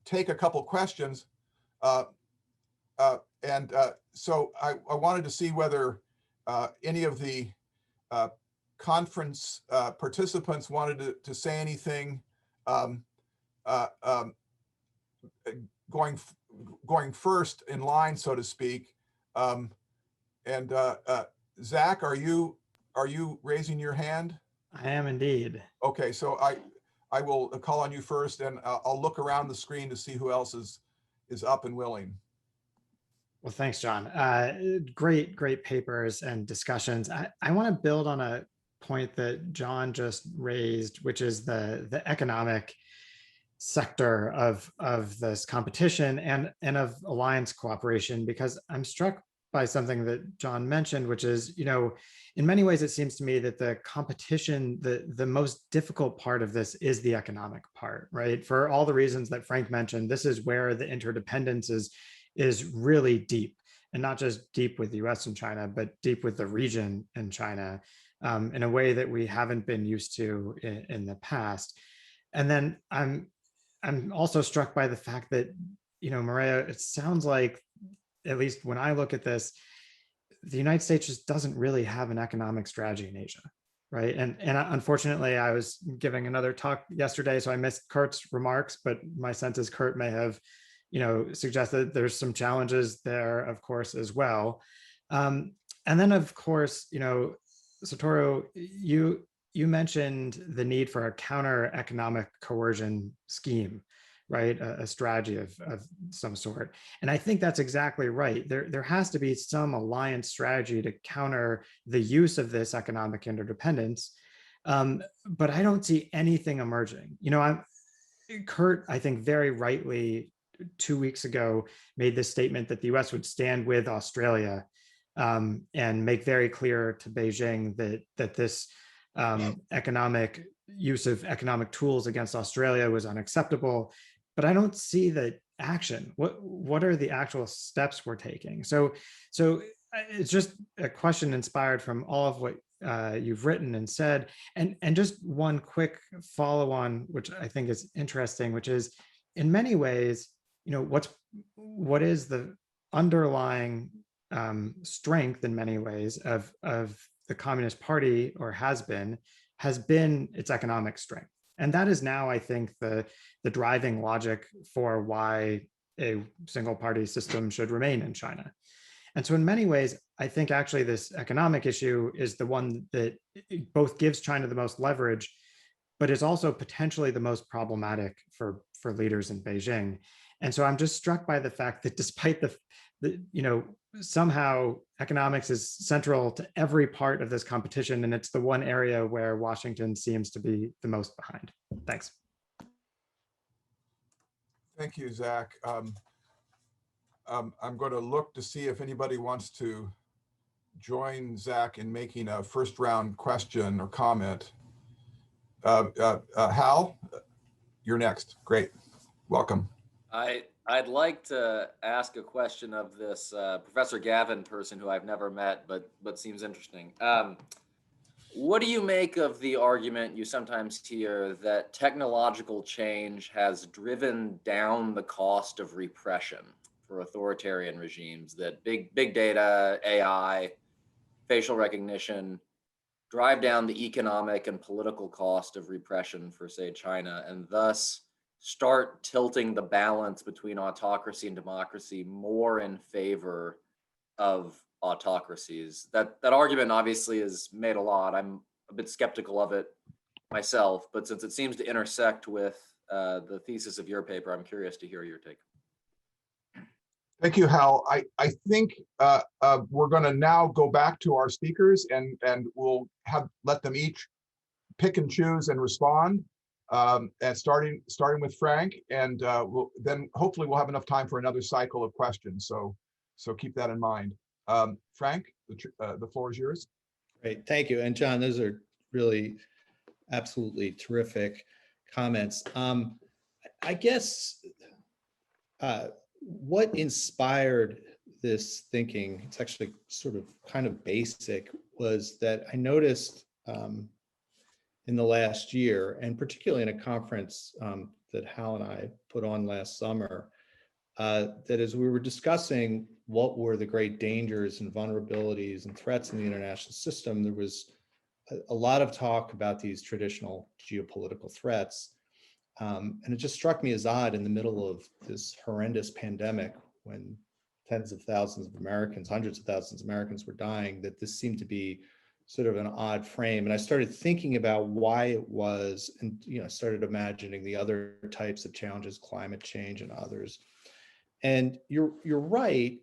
S9: take a couple questions. So I wanted to see whether any of the conference participants wanted to say anything going first in line, so to speak. Zach, are you raising your hand?
S2: I am indeed.
S9: Okay, so I will call on you first, and I'll look around the screen to see who else is up and willing.
S2: Well, thanks, John. Great papers and discussions. I want to build on a point that John just raised, which is the economic sector of this competition and of alliance cooperation, because I'm struck by something that John mentioned, which is, in many ways, it seems to me that the competition, the most difficult part of this is the economic part, right? For all the reasons that Frank mentioned, this is where the interdependence is really deep, and not just deep with the US and China, but deep with the region and China in a way that we haven't been used to in the past. And then I'm also struck by the fact that Maria, it sounds like, at least when I look at this, the United States just doesn't really have an economic strategy in Asia, right? And unfortunately, I was giving another talk yesterday, so I missed Kurt's remarks, but my sense is Kurt may have, suggested there's some challenges there, of course, as well. And then, of course, Satoru, you mentioned the need for a counter economic coercion scheme, right? A strategy of some sort. And I think that's exactly right. There has to be some alliance strategy to counter the use of this economic interdependence. But I don't see anything emerging. Kurt, I think very rightly 2 weeks ago, made this statement that the US would stand with Australia and make very clear to Beijing that this economic use of economic tools against Australia was unacceptable. But I don't see the action. What are the actual steps we're taking? So it's just a question inspired from all of what you've written and said. And just one quick follow on, which I think is interesting, which is in many ways, what is the underlying strength in many ways of the Communist Party, or has been its economic strength. And that is now, I think, the driving logic for why a single party system should remain in China. And so in many ways, I think actually this economic issue is the one that both gives China the most leverage, but is also potentially the most problematic for leaders in Beijing. And so I'm just struck by the fact that despite the somehow economics is central to every part of this competition, and it's the one area where Washington seems to be the most behind. Thanks.
S9: Thank you, Zach. I'm going to look to see if anybody wants to join Zach in making a first round question or comment. Hal, you're next. Great. Welcome.
S12: I'd like to ask a question of this Professor Gavin person who I've never met, but seems interesting. What do you make of the argument you sometimes hear that technological change has driven down the cost of repression for authoritarian regimes, that big data, AI, facial recognition drive down the economic and political cost of repression for, say, China, and thus start tilting the balance between autocracy and democracy more in favor of autocracies? That argument obviously is made a lot. I'm a bit skeptical of it myself, but since it seems to intersect with the thesis of your paper, I'm curious to hear your take.
S9: Thank you, Hal. I think we're going to now go back to our speakers and we'll let them each pick and choose and respond. And starting with Frank, and then hopefully we'll have enough time for another cycle of questions. So keep that in mind. Frank, the floor is yours.
S1: Great, thank you. And John, those are really absolutely terrific comments. I guess what inspired this thinking, it's actually sort of kind of basic, was that I noticed in the last year, and particularly in a conference that Hal and I put on last summer, that as we were discussing what were the great dangers and vulnerabilities and threats in the international system, there was a lot of talk about these traditional geopolitical threats. And it just struck me as odd in the middle of this horrendous pandemic, when tens of thousands of Americans, hundreds of thousands of Americans were dying, that this seemed to be sort of an odd frame. And I started thinking about why it was, and started imagining the other types of challenges, climate change and others. And you're right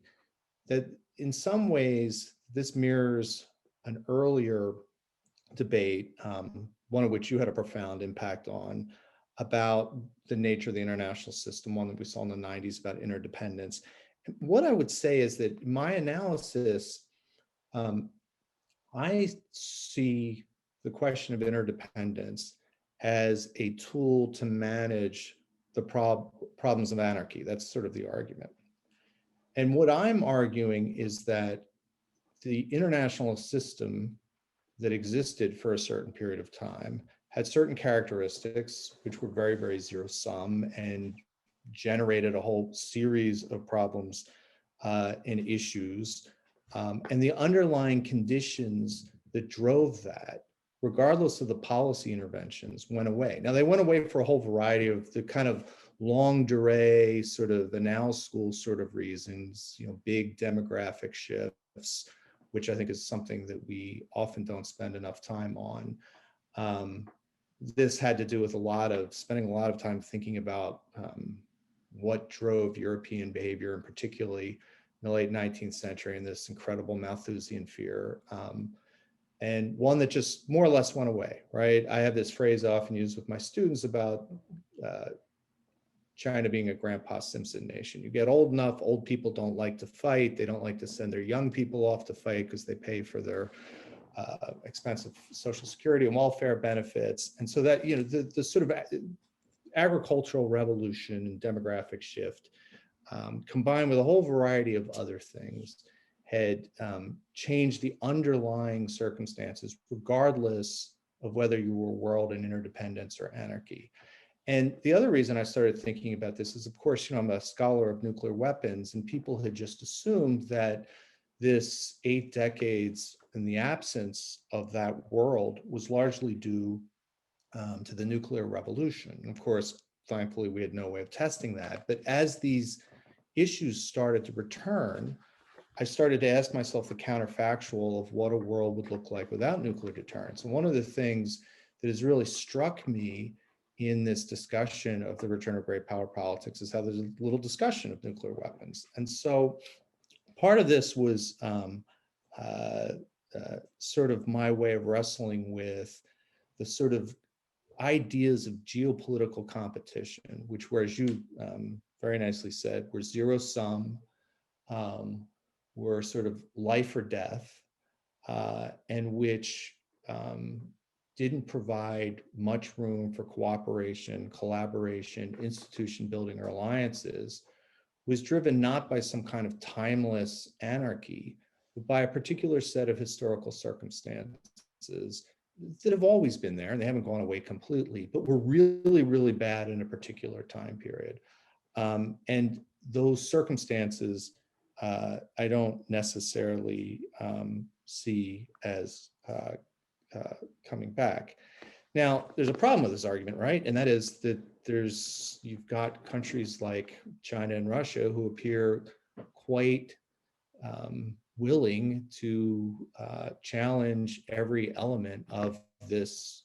S1: that in some ways this mirrors an earlier debate, one of which you had a profound impact on, about the nature of the international system, one that we saw in the 90s about interdependence. What I would say is that my analysis, I see the question of interdependence as a tool to manage the problems of anarchy. That's sort of the argument. And what I'm arguing is that the international system that existed for a certain period of time had certain characteristics which were very, very zero-sum and generated a whole series of problems and issues. And the underlying conditions that drove that, regardless of the policy interventions, went away. Now, they went away for a whole variety of the kind of longue durée, sort of the now school sort of reasons, big demographic shifts, which I think is something that we often don't spend enough time on. This had to do with spending a lot of time thinking about what drove European behavior, and particularly in the late 19th century, and this incredible Malthusian fear. And one that just more or less went away, right? I have this phrase I often use with my students about China being a Grandpa Simpson nation. You get old enough, old people don't like to fight. They don't like to send their young people off to fight because they pay for their expensive Social Security and welfare benefits. And so that, the sort of agricultural revolution and demographic shift, combined with a whole variety of other things, had changed the underlying circumstances, regardless of whether you were world and interdependence or anarchy. And the other reason I started thinking about this is, of course, I'm a scholar of nuclear weapons, and people had just assumed that this 8 decades in the absence of that world was largely due to the nuclear revolution. And of course, thankfully, we had no way of testing that. But as these issues started to return, I started to ask myself the counterfactual of what a world would look like without nuclear deterrence. And one of the things that has really struck me in this discussion of the return of great power politics is how there's a little discussion of nuclear weapons. And so part of this was sort of my way of wrestling with the sort of ideas of geopolitical competition, which were, as you very nicely said, were zero sum, were sort of life or death, and which didn't provide much room for cooperation, collaboration, institution building, or alliances, was driven not by some kind of timeless anarchy, but by a particular set of historical circumstances that have always been there, and they haven't gone away completely, but were really, really bad in a particular time period. And those circumstances, I don't necessarily see as coming back. Now, there's a problem with this argument, right? And that is that you've got countries like China and Russia who appear quite willing to challenge every element of this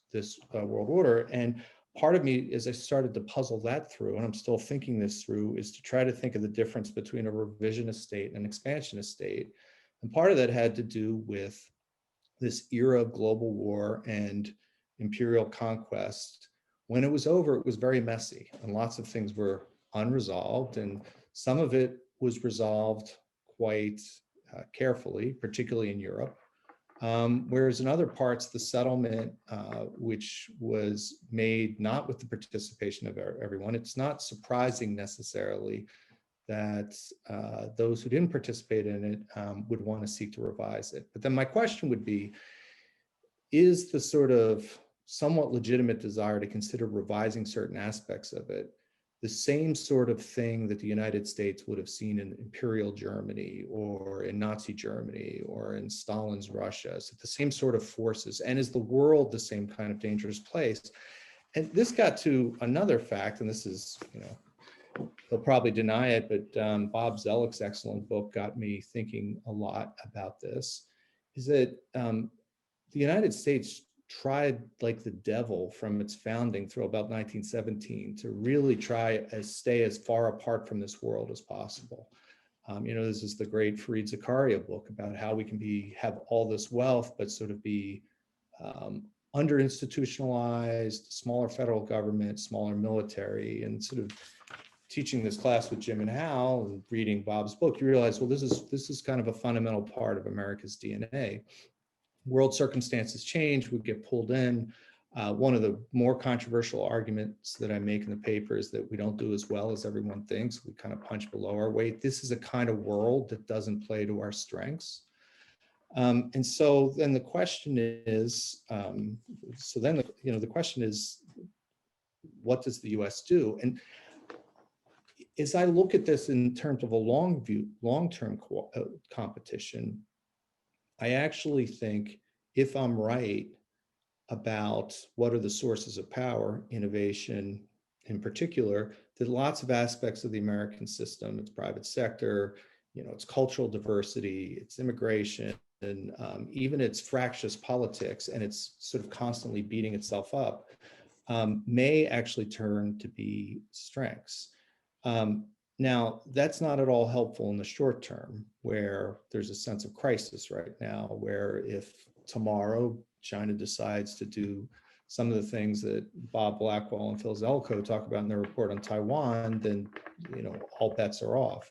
S1: world order. And part of me, as I started to puzzle that through, and I'm still thinking this through, is to try to think of the difference between a revisionist state and an expansionist state. And part of that had to do with this era of global war and imperial conquest. When it was over, it was very messy, and lots of things were unresolved, and some of it was resolved quite carefully, particularly in Europe. Whereas in other parts, the settlement, which was made not with the participation of everyone, it's not surprising necessarily that those who didn't participate in it would want to seek to revise it. But then my question would be, is the sort of somewhat legitimate desire to consider revising certain aspects of it the same sort of thing that the United States would have seen in Imperial Germany or in Nazi Germany or in Stalin's Russia? So the same sort of forces, and is the world the same kind of dangerous place? And this got to another fact, and this is, he'll probably deny it, but Bob Zellick's excellent book got me thinking a lot about this, is that the United States tried like the devil from its founding through about 1917 to really try stay as far apart from this world as possible. This is the great Fareed Zakaria book about how we can have all this wealth, but sort of be under institutionalized, smaller federal government, smaller military, and sort of teaching this class with Jim and Hal and reading Bob's book, you realize, well, this is kind of a fundamental part of America's DNA. World circumstances change, we get pulled in. One of the more controversial arguments that I make in the paper is that we don't do as well as everyone thinks. We kind of punch below our weight. This is a kind of world that doesn't play to our strengths. And so then the question is, the question is, what does the US do? And as I look at this in terms of a long-term competition, I actually think if I'm right about what are the sources of power, innovation in particular, that lots of aspects of the American system, its private sector, its cultural diversity, its immigration, and even its fractious politics, and it's sort of constantly beating itself up, may actually turn to be strengths. Now, that's not at all helpful in the short term, where there's a sense of crisis right now, where if tomorrow China decides to do some of the things that Bob Blackwell and Phil Zelko talk about in their report on Taiwan, then all bets are off.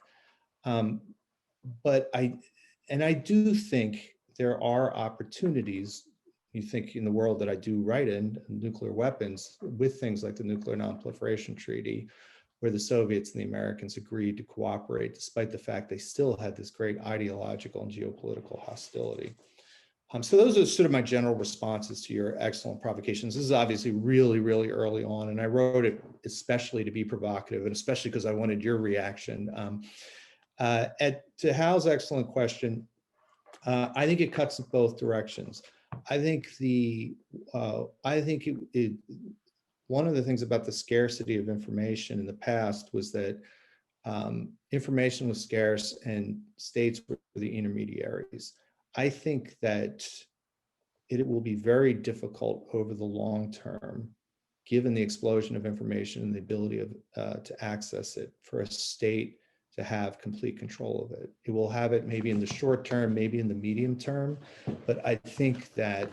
S1: But I do think there are opportunities. You think in the world that I do write in, nuclear weapons, with things like the Nuclear Non-Proliferation Treaty, where the Soviets and the Americans agreed to cooperate, despite the fact they still had this great ideological and geopolitical hostility. So those are sort of my general responses to your excellent provocations. This is obviously really, really early on, and I wrote it especially to be provocative, and especially because I wanted your reaction. To Hal's excellent question, I think it cuts in both directions. I think one of the things about the scarcity of information in the past was that information was scarce and states were the intermediaries. I think that it will be very difficult over the long term, given the explosion of information and the ability to access it, for a state to have complete control of it. It will have it maybe in the short term, maybe in the medium term, but I think that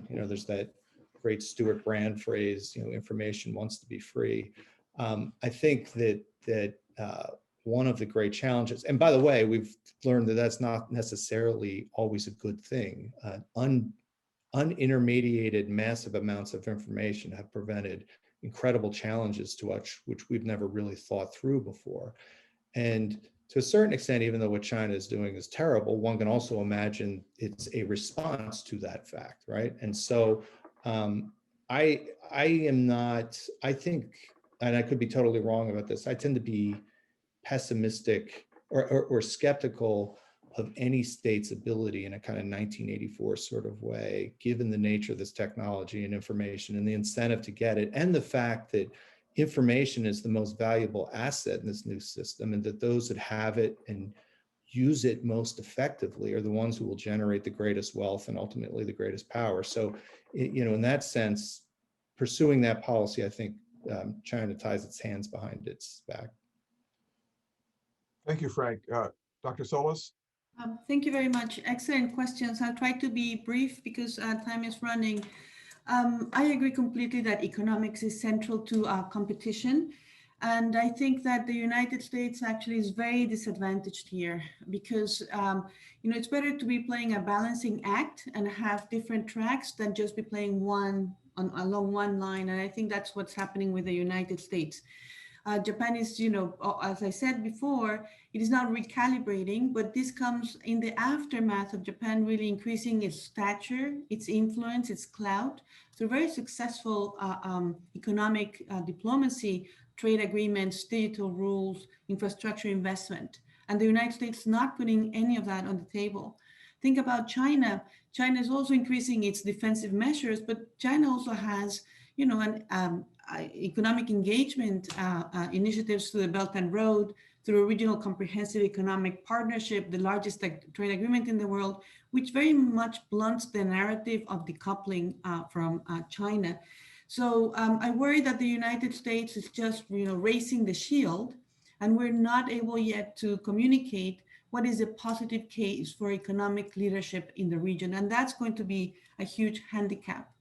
S1: there's that great Stuart Brand phrase, information wants to be free. I think that one of the great challenges, and by the way, we've learned that that's not necessarily always a good thing. Unintermediated massive amounts of information have prevented incredible challenges to us, which we've never really thought through before. And to a certain extent, even though what China is doing is terrible, one can also imagine it's a response to that fact, right? And so I think, and I could be totally wrong about this, I tend to be pessimistic or skeptical of any state's ability in a kind of 1984 sort of way, given the nature of this technology and information and the incentive to get it, and the fact that information is the most valuable asset in this new system, and that those that have it and use it most effectively are the ones who will generate the greatest wealth and ultimately the greatest power. So, in that sense, pursuing that policy, I think China ties its hands behind its back.
S9: Thank you, Frank. Dr. Solis?
S11: Thank you very much. Excellent questions. I'll try to be brief because time is running. I agree completely that economics is central to competition. And I think that the United States actually is very disadvantaged here because, it's better to be playing a balancing act and have different tracks than just be playing along one line. And I think that's what's happening with the United States. Japan is, as I said before, it is not recalibrating, but this comes in the aftermath of Japan really increasing its stature, its influence, its clout through very successful economic diplomacy, trade agreements, digital rules, infrastructure investment. And the United States is not putting any of that on the table. Think about China. China is also increasing its defensive measures, but China also has, economic engagement initiatives through the Belt and Road, through a regional comprehensive economic partnership, the largest trade agreement in the world, which very much blunts the narrative of decoupling from China. So I worry that the United States is just, raising the shield, and we're not able yet to communicate what is a positive case for economic leadership in the region. And that's going to be a huge handicap.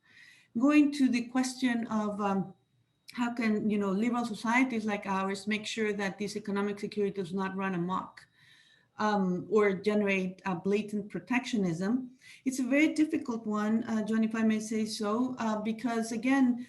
S11: Going to the question of how can liberal societies like ours make sure that this economic security does not run amok or generate blatant protectionism? It's a very difficult one, John, if I may say so, because again,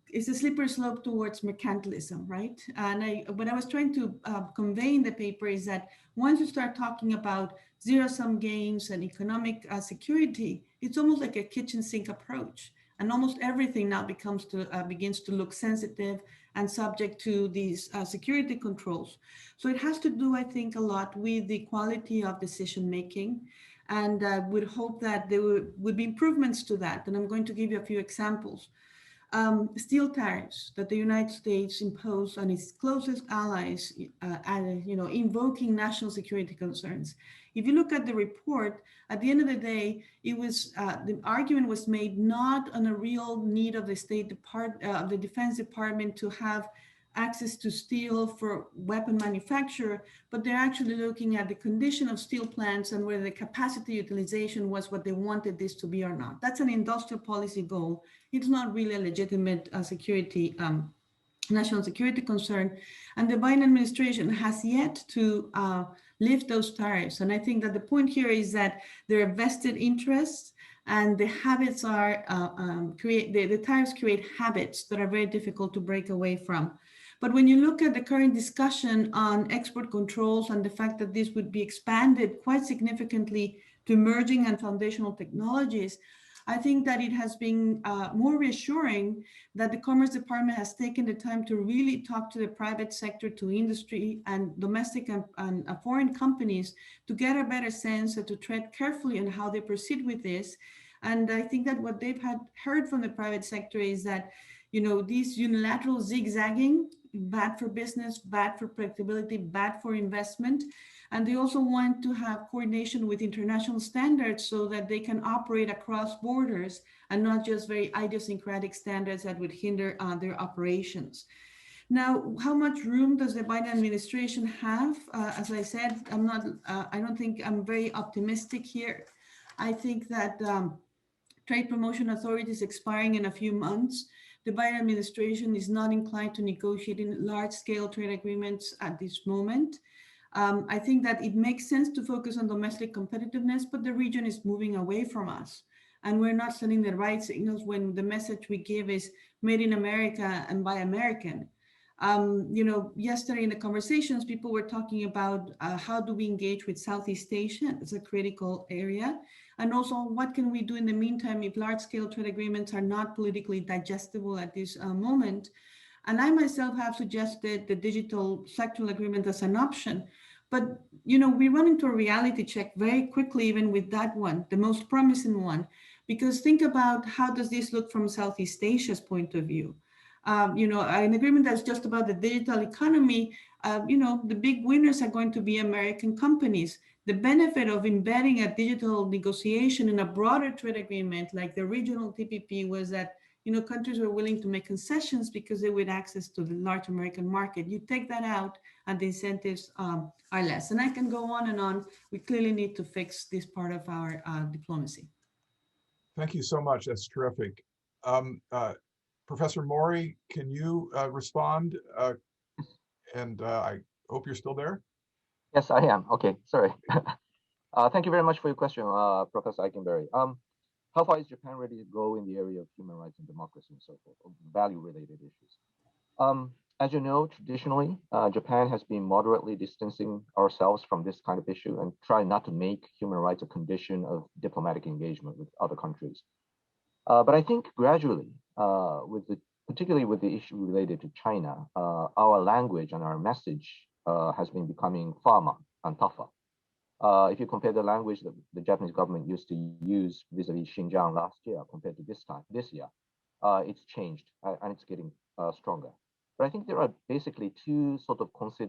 S11: it's a slippery slope towards mercantilism, right? And what I was trying to convey in the paper is that once you start talking about zero-sum games and economic security, it's almost like a kitchen sink approach. And almost everything now begins to look sensitive and subject to these security controls. So it has to do, I think, a lot with the quality of decision making. And I would hope that there would be improvements to that. And I'm going to give you a few examples. Steel tariffs that the United States imposed on its closest allies, invoking national security concerns. If you look at the report, at the end of the day, it was the argument was made not on a real need of the the Defense Department to have access to steel for weapon manufacture, but they're actually looking at the condition of steel plants and whether the capacity utilization was what they wanted this to be or not. That's an industrial policy goal. It's not really a legitimate national security concern. And the Biden administration has yet to lift those tariffs. And I think that the point here is that there are vested interests, and the habits are the tariffs create habits that are very difficult to break away from. But when you look at the current discussion on export controls and the fact that this would be expanded quite significantly to emerging and foundational technologies, I think that it has been more reassuring that the Commerce Department has taken the time to really talk to the private sector, to industry and domestic and foreign companies to get a better sense and to tread carefully on how they proceed with this. And I think that what they've heard from the private sector is that, these unilateral zigzagging, bad for business, bad for predictability, bad for investment. And they also want to have coordination with international standards so that they can operate across borders and not just very idiosyncratic standards that would hinder their operations. Now, how much room does the Biden administration have? As I said, I don't think I'm very optimistic here. I think that trade promotion authority is expiring in a few months. The Biden administration is not inclined to negotiating large-scale trade agreements at this moment. I think that it makes sense to focus on domestic competitiveness, but the region is moving away from us. And we're not sending the right signals when the message we give is made in America and by American. Yesterday in the conversations, people were talking about how do we engage with Southeast Asia as a critical area. And also, what can we do in the meantime if large-scale trade agreements are not politically digestible at this moment? And I myself have suggested the digital sectoral agreement as an option. But, we run into a reality check very quickly, even with that one, the most promising one, because think about how does this look from Southeast Asia's point of view? An agreement that's just about the digital economy, the big winners are going to be American companies. The benefit of embedding a digital negotiation in a broader trade agreement like the regional TPP was that countries were willing to make concessions because they would access to the large American market. You take that out and the incentives are less. And I can go on and on. We clearly need to fix this part of our diplomacy.
S9: Thank you so much. That's terrific. Professor Mori, can you respond? And I hope you're still there.
S10: Yes, I am. Okay, sorry. Thank you very much for your question, Professor Eikenberry. How far is Japan ready to go in the area of human rights and democracy and so forth, value-related issues? As you know, traditionally, Japan has been moderately distancing ourselves from this kind of issue and try not to make human rights a condition of diplomatic engagement with other countries. But I think gradually, particularly with the issue related to China, our language and our message has been becoming firmer and tougher. If you compare the language that the Japanese government used to use vis-a-vis Xinjiang last year compared to this year, it's changed and it's getting stronger. But I think there are basically two sort of policy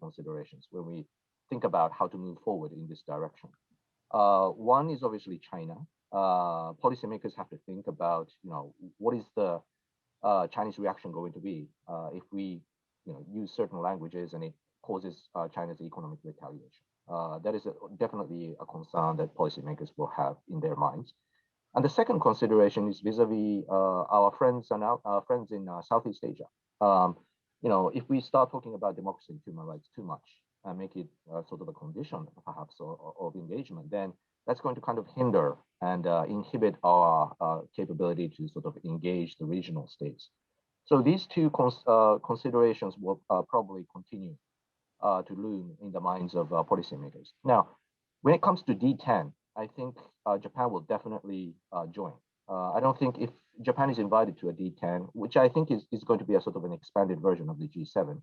S10: considerations when we think about how to move forward in this direction. One is obviously China. Policymakers have to think about, what is the Chinese reaction going to be if we, use certain languages and it causes China's economic retaliation. That is definitely a concern that policymakers will have in their minds. And the second consideration is vis-a-vis our friends and our friends in Southeast Asia. If we start talking about democracy and human rights too much and make it sort of a condition, perhaps, of engagement, then that's going to kind of hinder and inhibit our capability to sort of engage the regional states. So these two considerations will probably continue to loom in the minds of policymakers. Now, when it comes to D10, I think Japan will definitely join. I don't think if Japan is invited to a D10, which I think is going to be a sort of an expanded version of the G7,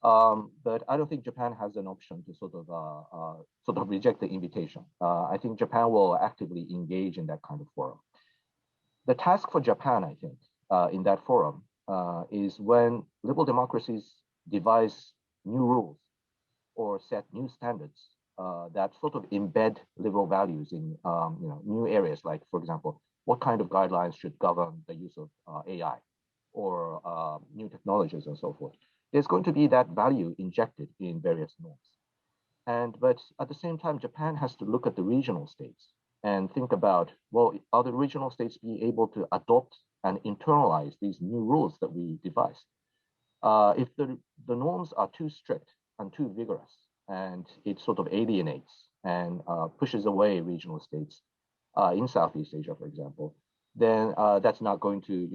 S10: but I don't think Japan has an option to sort of reject the invitation. I think Japan will actively engage in that kind of forum. The task for Japan, I think, in that forum is when liberal democracies devise new rules or set new standards that sort of embed liberal values in new areas, like, for example, what kind of guidelines should govern the use of AI or new technologies and so forth. There's going to be that value injected in various norms. But at the same time, Japan has to look at the regional states and think about, well, are the regional states be able to adopt and internalize these new rules that we devised? If the norms are too strict and too vigorous, and it sort of alienates and pushes away regional states in Southeast Asia, for example, then that's not going to,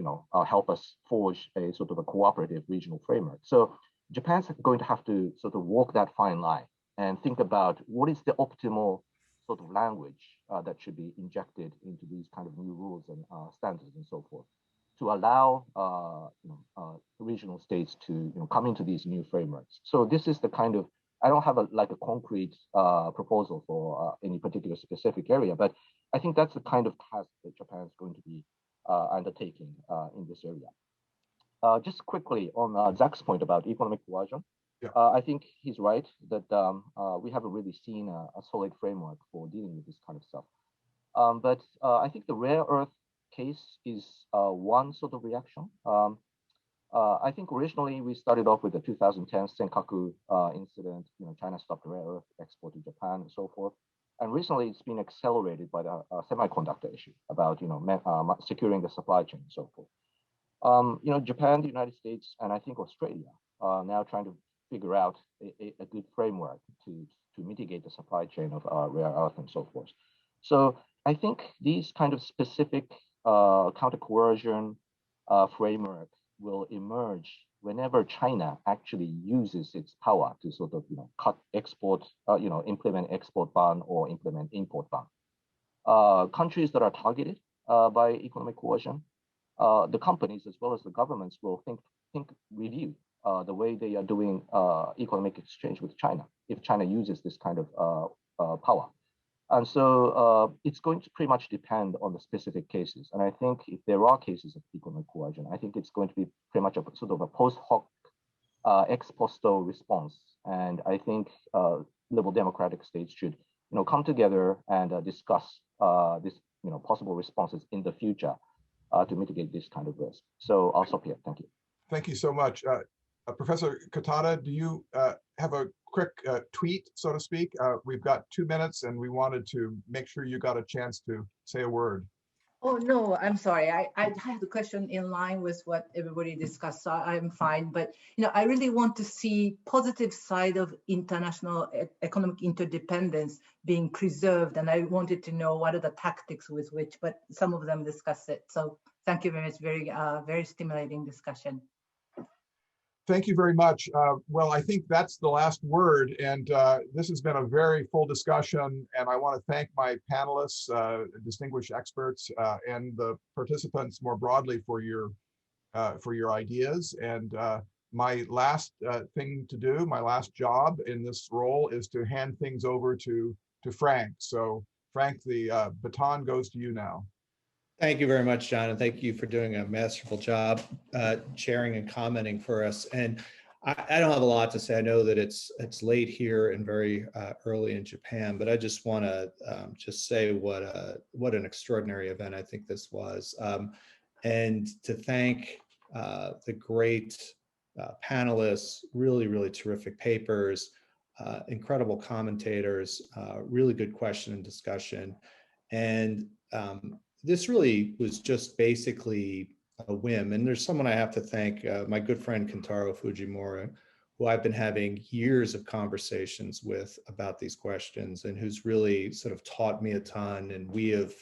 S10: help us forge a sort of a cooperative regional framework. So Japan's going to have to sort of walk that fine line and think about what is the optimal sort of language that should be injected into these kind of new rules and standards and so forth to allow regional states to come into these new frameworks. So this is the kind of, I don't have a concrete proposal for any particular specific area, but I think that's the kind of task that Japan is going to be undertaking in this area. Just quickly on Zach's point about economic coercion, I think he's right that we haven't really seen a solid framework for dealing with this kind of stuff. But I think the rare earth case is one sort of reaction. I think originally we started off with the 2010 Senkaku incident. China stopped rare earth export to Japan and so forth. And recently it's been accelerated by the semiconductor issue about securing the supply chain and so forth. Japan, the United States, and I think Australia are now trying to figure out a good framework to mitigate the supply chain of rare earth and so forth. So I think these kind of specific counter-coercion framework will emerge whenever China actually uses its power to sort of cut export, implement export ban or implement import ban. Countries that are targeted by economic coercion, the companies as well as the governments will review the way they are doing economic exchange with China if China uses this kind of power. And so it's going to pretty much depend on the specific cases. And I think if there are cases of economic coercion, I think it's going to be pretty much a sort of a post hoc ex posto response. And I think liberal democratic states should come together and discuss this possible responses in the future to mitigate this kind of risk. So I'll stop here. Thank you.
S9: Thank you so much. Professor Katada, do you have a quick tweet, so to speak? We've got 2 minutes and we wanted to make sure you got a chance to say a word.
S13: Oh, no, I'm sorry. I had the question in line with what everybody discussed, so I'm fine. But, I really want to see positive side of international economic interdependence being preserved. And I wanted to know what are the tactics with which, but some of them discuss it. So thank you very much. Very stimulating discussion.
S9: Thank you very much. Well, I think that's the last word. And this has been a very full discussion. And I want to thank my panelists, distinguished experts, and the participants more broadly for your ideas. And my last thing to do, my last job in this role is to hand things over to Frank. So Frank, the baton goes to you now.
S1: Thank you very much, John, and thank you for doing a masterful job sharing and commenting for us. And I don't have a lot to say. I know that it's late here and very early in Japan, but I just want to just say what an extraordinary event I think this was, and to thank the great panelists, really terrific papers, incredible commentators, really good question and discussion, and this really was just basically a whim. And there's someone I have to thank, my good friend Kentaro Fujimura, who I've been having years of conversations with about these questions and who's really sort of taught me a ton. And we have,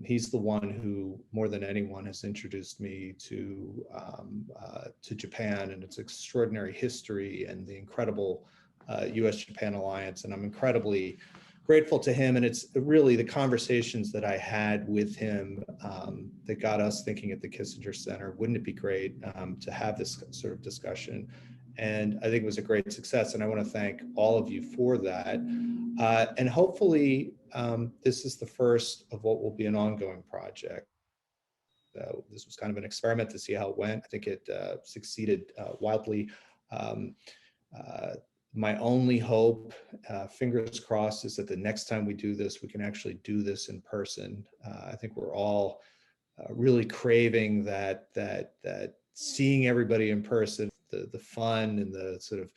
S1: he's the one who more than anyone has introduced me to Japan and its extraordinary history and the incredible US-Japan alliance. And I'm incredibly grateful to him, and it's really the conversations that I had with him that got us thinking at the Kissinger Center. Wouldn't it be great to have this sort of discussion? And I think it was a great success, and I want to thank all of you for that. And hopefully, this is the first of what will be an ongoing project. This was kind of an experiment to see how it went. I think it succeeded wildly. My only hope, fingers crossed, is that the next time we do this, we can actually do this in person. I think we're all really craving that seeing everybody in person, the fun and the sort of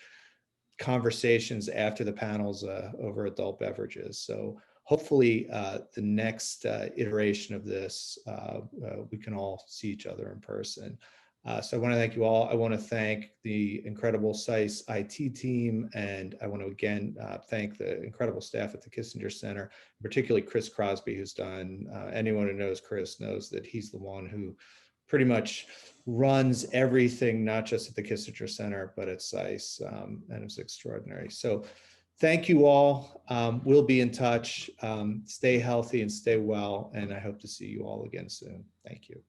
S1: conversations after the panels over adult beverages. So hopefully the next iteration of this, we can all see each other in person. So I want to thank you all. I want to thank the incredible SAIS IT team, and I want to again thank the incredible staff at the Kissinger Center, particularly Chris Crosby, who's done, anyone who knows Chris knows that he's the one who pretty much runs everything, not just at the Kissinger Center, but at SAIS, and it's extraordinary. So thank you all. We'll be in touch. Stay healthy and stay well, and I hope to see you all again soon. Thank you.